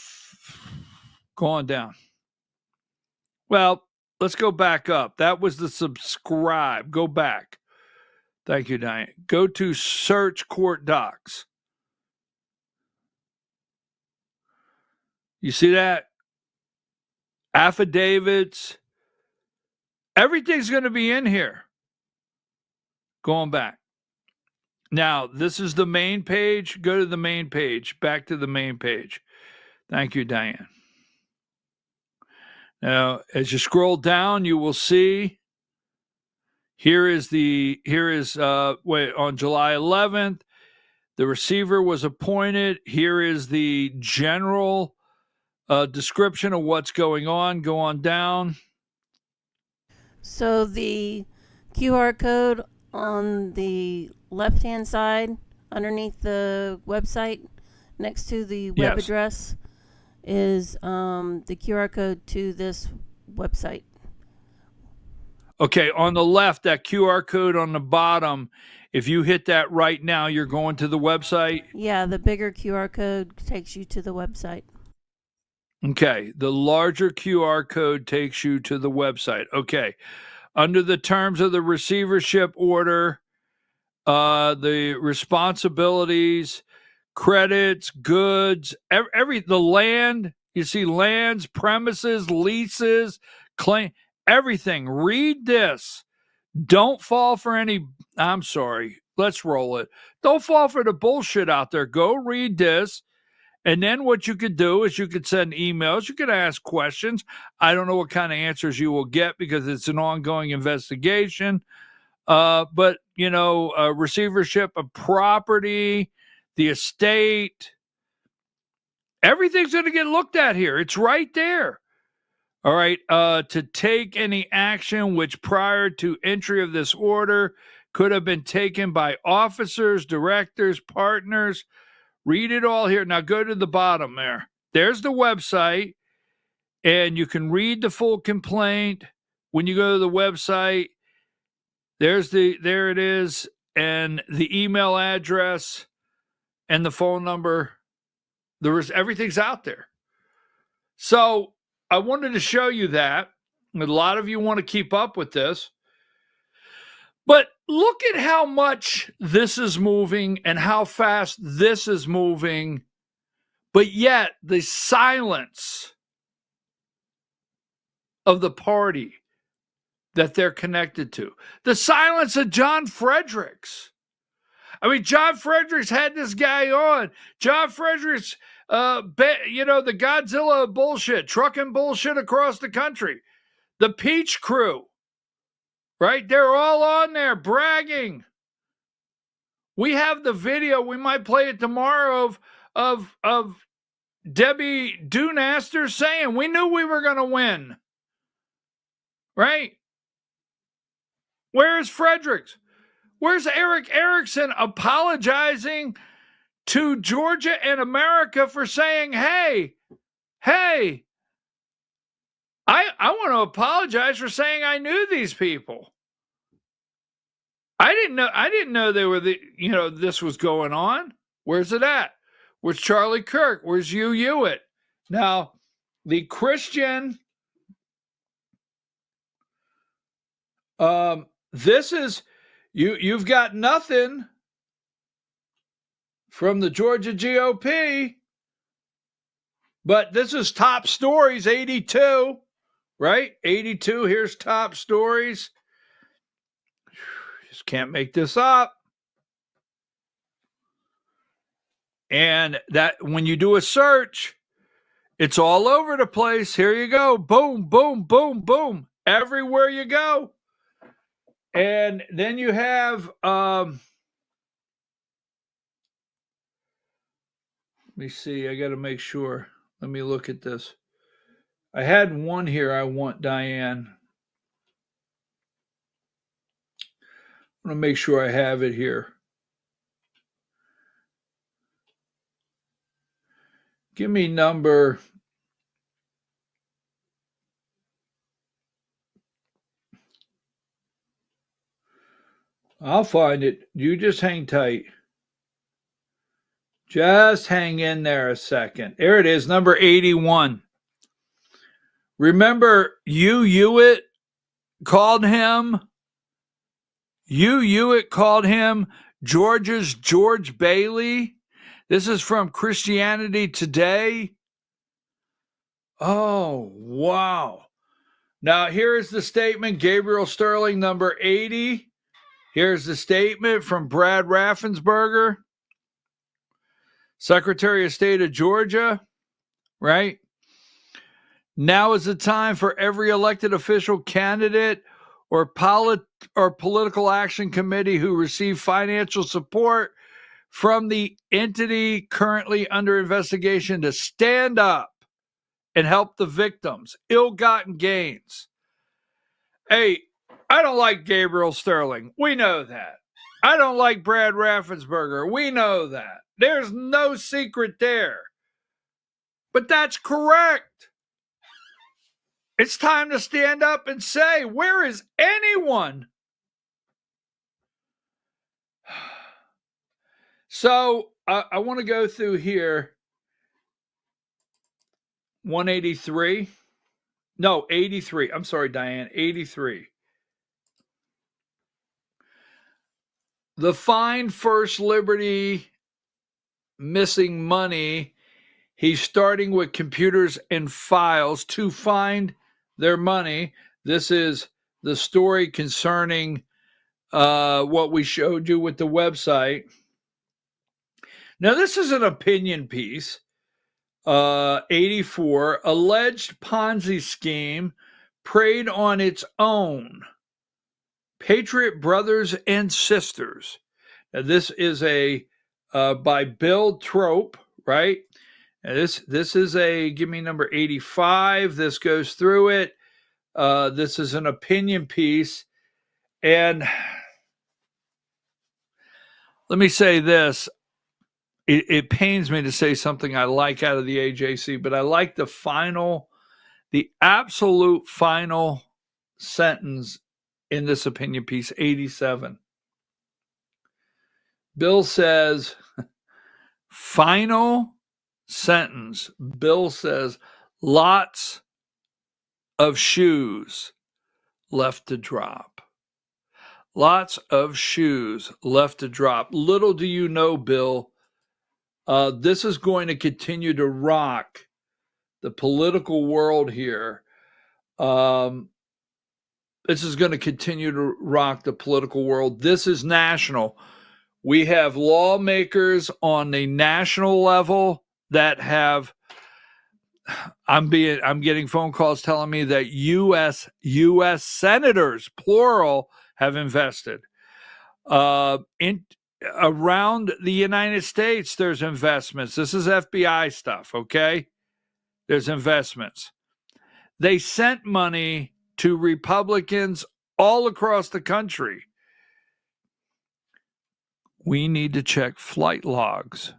Speaker 1: on down. Well, let's go back up. That was the subscribe. Go back. Thank you, Diane. Go to search court docs. You see that? Affidavits, Everything's going to be in here. Going back. Now, this is the main page. Go to the main page. Back to the main page. Thank you, Diane. Now, as you scroll down, you will see here is on July 11th, the receiver was appointed. Here is the general description of what's going on. Go on down.
Speaker 4: So the QR code on the left-hand side underneath the website next to the web address is the QR code to this website.
Speaker 1: Okay, on the left, that QR code on the bottom, if you hit that right now, you're going to the website?
Speaker 4: Yeah, the bigger QR code takes you to the website.
Speaker 1: Okay, the larger QR code takes you to the website. Okay, under the terms of the receivership order, the responsibilities, credits, goods, the land, you see lands, premises, leases, claim, everything. Read this. Don't fall for any, I'm sorry, let's roll it. Don't fall for the bullshit out there. Go read this. And then what you could do is you could send emails. You could ask questions. I don't know what kind of answers you will get because it's an ongoing investigation. But, receivership of property, the estate, everything's going to get looked at here. It's right there. All right. To take any action which prior to entry of this order could have been taken by officers, directors, partners. Read it all here. Now go to the bottom there. There's the website, and you can read the full complaint. When you go to the website, there it is, and the email address and the phone number. Everything's out there. So I wanted to show you that. A lot of you want to keep up with this. But look at how much this is moving and how fast this is moving. But yet the silence of the party that they're connected to. The silence of John Fredericks. I mean, John Fredericks had this guy on. John Fredericks, the Godzilla of bullshit, trucking bullshit across the country. The Peach Crew. Right? They're all on there bragging. We have the video. We might play it tomorrow of Debbie Dunaster saying, we knew we were going to win. Right? Where's Fredericks? Where's Eric Erickson apologizing to Georgia and America for saying, hey, I want to apologize for saying I knew these people. I didn't know they were this was going on. Where's it at? Where's Charlie Kirk? Where's Hugh Hewitt? Now, the Christian, this is, you've got nothing from the Georgia GOP, but this is top stories, 82, right? 82, here's top stories. Just can't make this up. And that when you do a search, it's all over the place. Here you go. Boom, boom, boom, boom. Everywhere you go. And then you have, let me see. I got to make sure. Let me look at this. I had one here I want, Diane. I want to make sure I have it here. Give me number. I'll find it. You just hang tight. Just hang in there a second. There it is, number 81. Remember, Hugh Hewitt called him Georgia's George Bailey. This is from Christianity Today. Oh, wow. Now, here's the statement, Gabriel Sterling, number 80. Here's the statement from Brad Raffensperger, Secretary of State of Georgia, right? Now is the time for every elected official, candidate, or political action committee who receive financial support from the entity currently under investigation to stand up and help the victims, ill-gotten gains. Hey, I don't like Gabriel Sterling. We know that. I don't like Brad Raffensperger. We know that. There's no secret there. But that's correct. It's time to stand up and say, where is anyone? So I want to go through here. 183. No, 83. I'm sorry, Diane. 83. The Find First Liberty missing money. He's starting with computers and files to find their money. This is the story concerning what we showed you with the website. Now, this is an opinion piece. 84, alleged Ponzi scheme preyed on its own. Patriot Brothers and Sisters. Now, this is by Bill Trope, right? And this is give me number 85. This goes through it. This is an opinion piece. And let me say this. It pains me to say something I like out of the AJC, but I like the absolute final sentence in this opinion piece, 87. Bill says, final sentence, Bill says, lots of shoes left to drop. Lots of shoes left to drop. Little do you know, Bill, this is going to continue to rock the political world here. This is going to continue to rock the political world. This is national. We have lawmakers on the national level that have, I'm getting phone calls telling me that U.S. senators, plural, have invested. Around the United States, there's investments. This is FBI stuff, okay? There's investments. They sent money to Republicans all across the country. We need to check flight logs.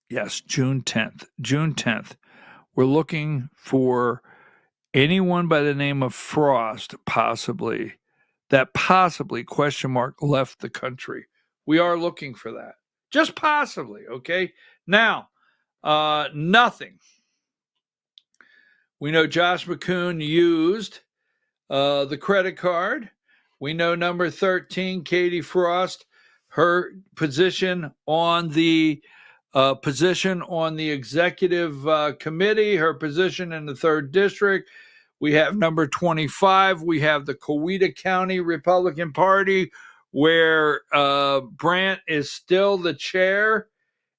Speaker 1: Yes, June 10th. June 10th. We're looking for anyone by the name of Frost, possibly, question mark, left the country. We are looking for that. Just possibly, okay? Now, nothing. We know Josh McCoon used the credit card. We know number 13, Katie Frost, her position on the executive committee, her position in the 3rd district. We have number 25. We have the Coweta County Republican Party, where Brandt is still the chair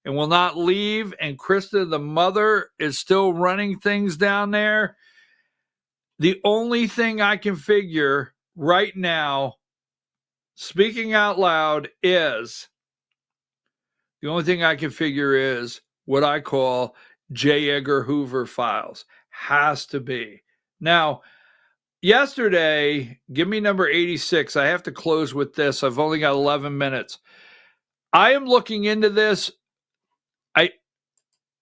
Speaker 1: and will not leave, and Krista, the mother, is still running things down there. The only thing I can figure right now, speaking out loud, is what I call J. Edgar Hoover files. Has to be. Now, yesterday, give me number 86. I have to close with this. I've only got 11 minutes. I am looking into this.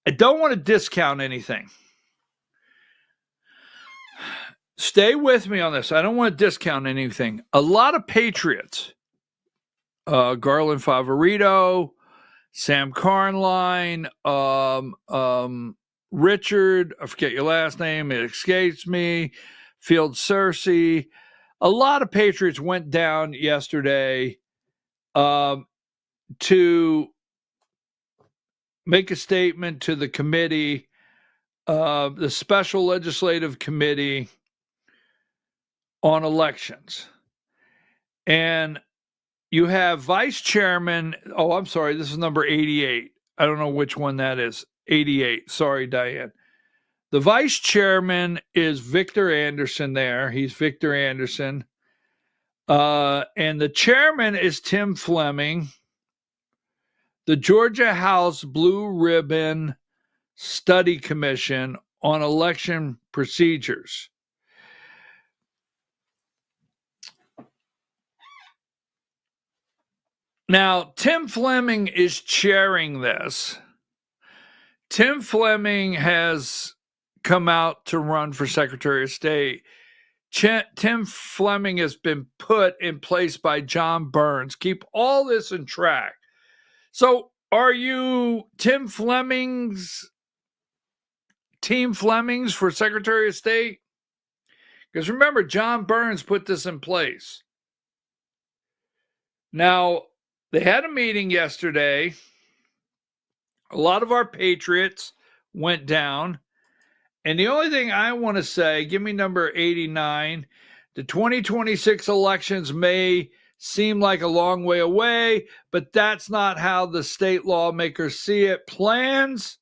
Speaker 1: I don't want to discount anything. Stay with me on this. I don't want to discount anything. A lot of patriots, Garland Favorito, Sam Carnline, Richard, I forget your last name, it escapes me, Field Cersei. A lot of patriots went down yesterday to make a statement to the committee the Special Legislative Committee on Elections. And you have Vice Chairman, oh, I'm sorry, this is number 88. I don't know which one that is. 88. Sorry, Diane. The Vice Chairman is Victor Anderson there. He's Victor Anderson. And the Chairman is Tim Fleming. The Georgia House Blue Ribbon Study Commission on Election Procedures. Now, Tim Fleming is chairing this. Tim Fleming has come out to run for Secretary of State. Tim Fleming has been put in place by John Burns. Keep all this in track. So are you Tim Fleming's, Team Flemings for Secretary of State? Because remember, John Burns put this in place. Now, they had a meeting yesterday. A lot of our patriots went down. And the only thing I want to say, give me number 89, the 2026 elections may seem like a long way away, but that's not how the state lawmakers see it. Plans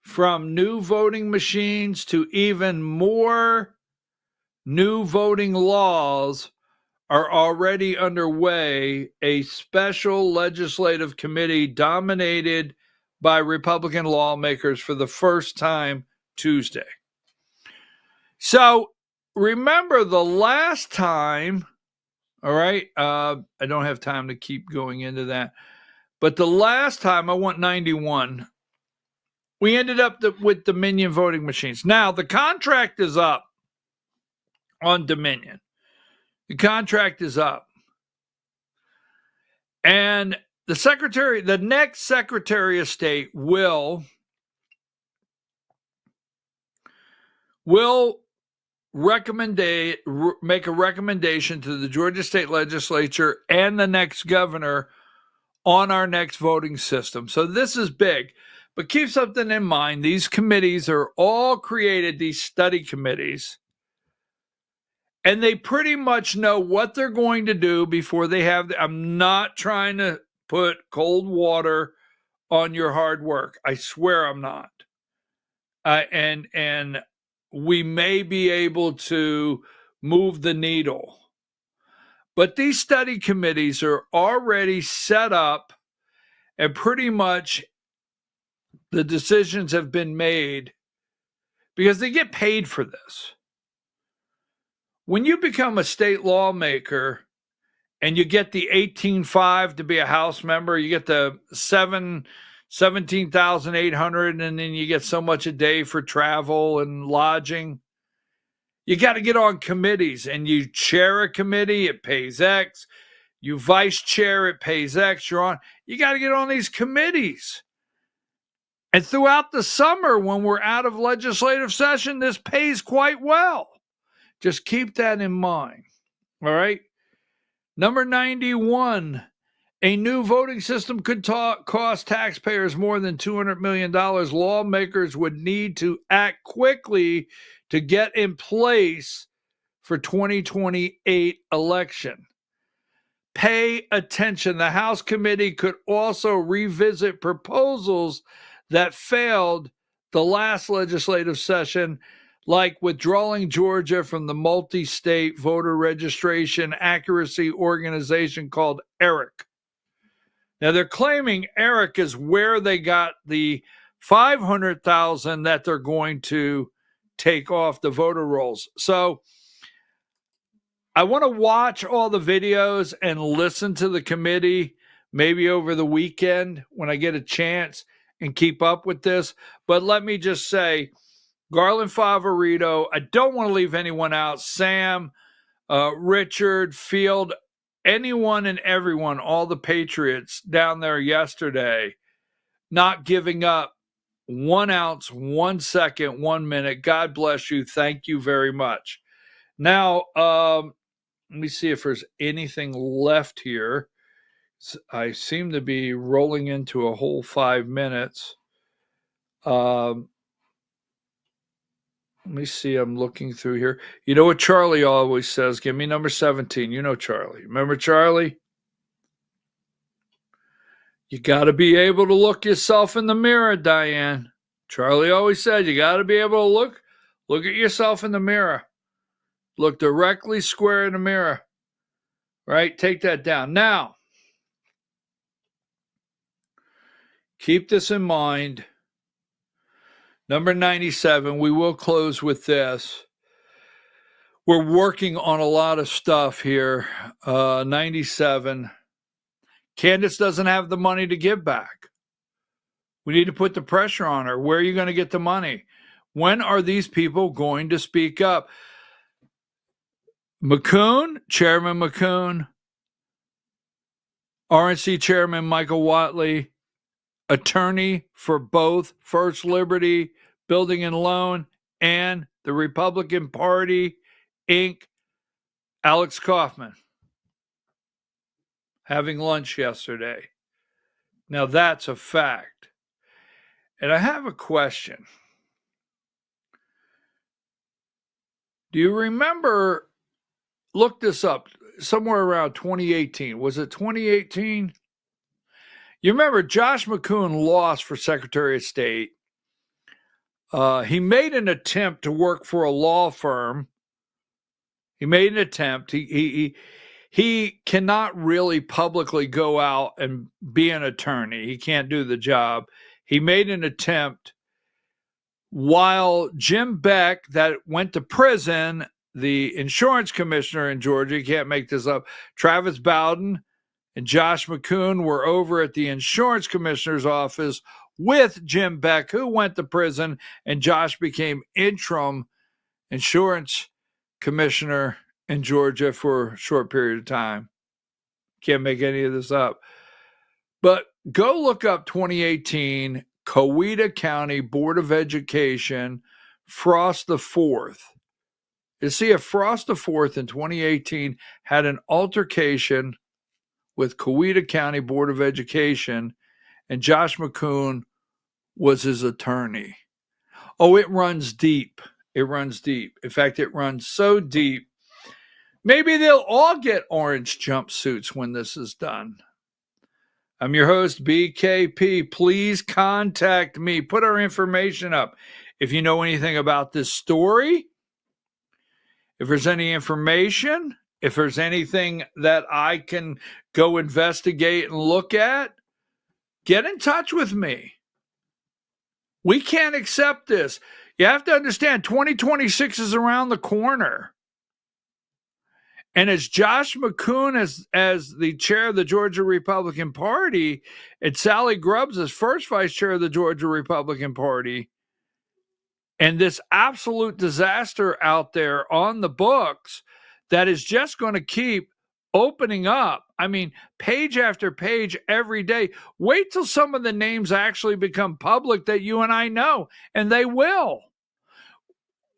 Speaker 1: from new voting machines to even more new voting laws are already underway. A special legislative committee dominated by Republican lawmakers for the first time Tuesday. So remember the last time, all right, I don't have time to keep going into that, but the last time, I want 91, we ended up with Dominion voting machines. Now, the contract is up on Dominion. The contract is up. And the next Secretary of State will make a recommendation to the Georgia State Legislature and the next governor on our next voting system. So this is big. But keep something in mind. These committees are all created, these study committees, and they pretty much know what they're going to do before they have. I'm not trying to put cold water on your hard work. I swear I'm not. And we may be able to move the needle. But these study committees are already set up, and pretty much the decisions have been made because they get paid for this. When you become a state lawmaker and you get the 18.5 to be a House member, you get the 17,800, and then you get so much a day for travel and lodging. You got to get on committees, and you chair a committee, it pays X. You vice chair, it pays X. You got to get on these committees. And throughout the summer, when we're out of legislative session, this pays quite well. Just keep that in mind. All right. Number 91, a new voting system could cost taxpayers more than $200 million. Lawmakers would need to act quickly to get in place for 2028 election. Pay attention. The House committee could also revisit proposals that failed the last legislative session, like withdrawing Georgia from the multi-state voter registration accuracy organization called ERIC. Now, they're claiming ERIC is where they got the 500,000 that they're going to take off the voter rolls. So I want to watch all the videos and listen to the committee maybe over the weekend when I get a chance and keep up with this. But let me just say, Garland Favorito, I don't want to leave anyone out. Sam, Richard, Field, anyone and everyone, all the Patriots down there yesterday, not giving up 1 ounce, 1 second, 1 minute. God bless you. Thank you very much. Now, let me see if there's anything left here. I seem to be rolling into a whole 5 minutes. Let me see. I'm looking through here. You know what Charlie always says? Give me number 17. You know Charlie. Remember Charlie? You got to be able to look yourself in the mirror, Diane. Charlie always said you got to be able to look at yourself in the mirror. Look directly square in the mirror. Right? Take that down. Now, keep this in mind. Number 97, we will close with this. We're working on a lot of stuff here. 97. Candace doesn't have the money to give back. We need to put the pressure on her. Where are you going to get the money? When are these people going to speak up? McCoon, Chairman McCoon, RNC Chairman Michael Watley, attorney for both First Liberty Building and Loan and the Republican Party, Inc., Alex Kaufman, having lunch yesterday. Now that's a fact. And I have a question. Do you remember, look this up, somewhere around 2018. Was it 2018? You remember Josh McCoon lost for Secretary of State. He made an attempt to work for a law firm. He made an attempt. He cannot really publicly go out and be an attorney. He can't do the job. He made an attempt while Jim Beck, that went to prison, the insurance commissioner in Georgia, you can't make this up, Travis Bowden and Josh McCoon were over at the insurance commissioner's office with Jim Beck, who went to prison, and Josh became interim insurance commissioner in Georgia for a short period of time. Can't make any of this up. But go look up 2018 Coweta County Board of Education, Frost the Fourth. You see, if Frost the Fourth in 2018 had an altercation with Coweta County Board of Education, and Josh McCoon was his attorney. Oh, it runs deep. It runs deep. In fact, it runs so deep, maybe they'll all get orange jumpsuits when this is done. I'm your host, BKP. Please contact me. Put our information up. If you know anything about this story, if there's any information, if there's anything that I can go investigate and look at, get in touch with me. We can't accept this. You have to understand, 2026 is around the corner. And as Josh McCoon, as the chair of the Georgia Republican Party, and Sally Grubbs as first vice chair of the Georgia Republican Party, and this absolute disaster out there on the books that is just going to keep opening up. I mean, page after page every day. Wait till some of the names actually become public that you and I know, and they will.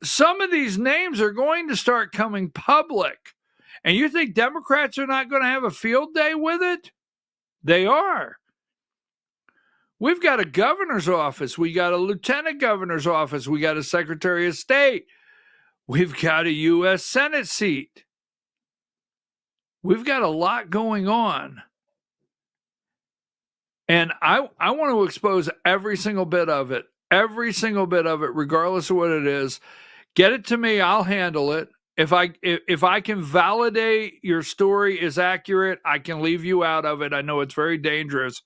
Speaker 1: Some of these names are going to start coming public. And you think Democrats are not going to have a field day with it? They are. We've got a governor's office. We got a lieutenant governor's office. We got a secretary of state. We've got a U.S. Senate seat. We've got a lot going on. And I want to expose every single bit of it, regardless of what it is. Get it to me. I'll handle it. If I can validate your story is accurate, I can leave you out of it. I know it's very dangerous,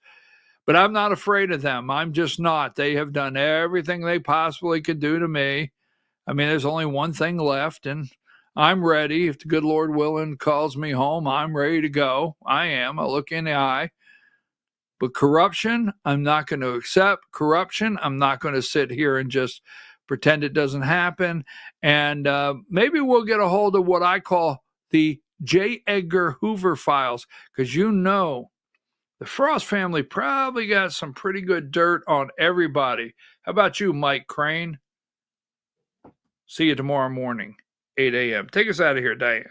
Speaker 1: but I'm not afraid of them. I'm just not. They have done everything they possibly could do to me. I mean, there's only one thing left, and I'm ready. If the good Lord willing calls me home, I'm ready to go. I am. I look in the eye. But corruption, I'm not going to accept. Corruption, I'm not going to sit here and just pretend it doesn't happen. And maybe we'll get a hold of what I call the J. Edgar Hoover files, because you know the Frost family probably got some pretty good dirt on everybody. How about you, Mike Crane? See you tomorrow morning, 8 a.m. Take us out of here, Diane.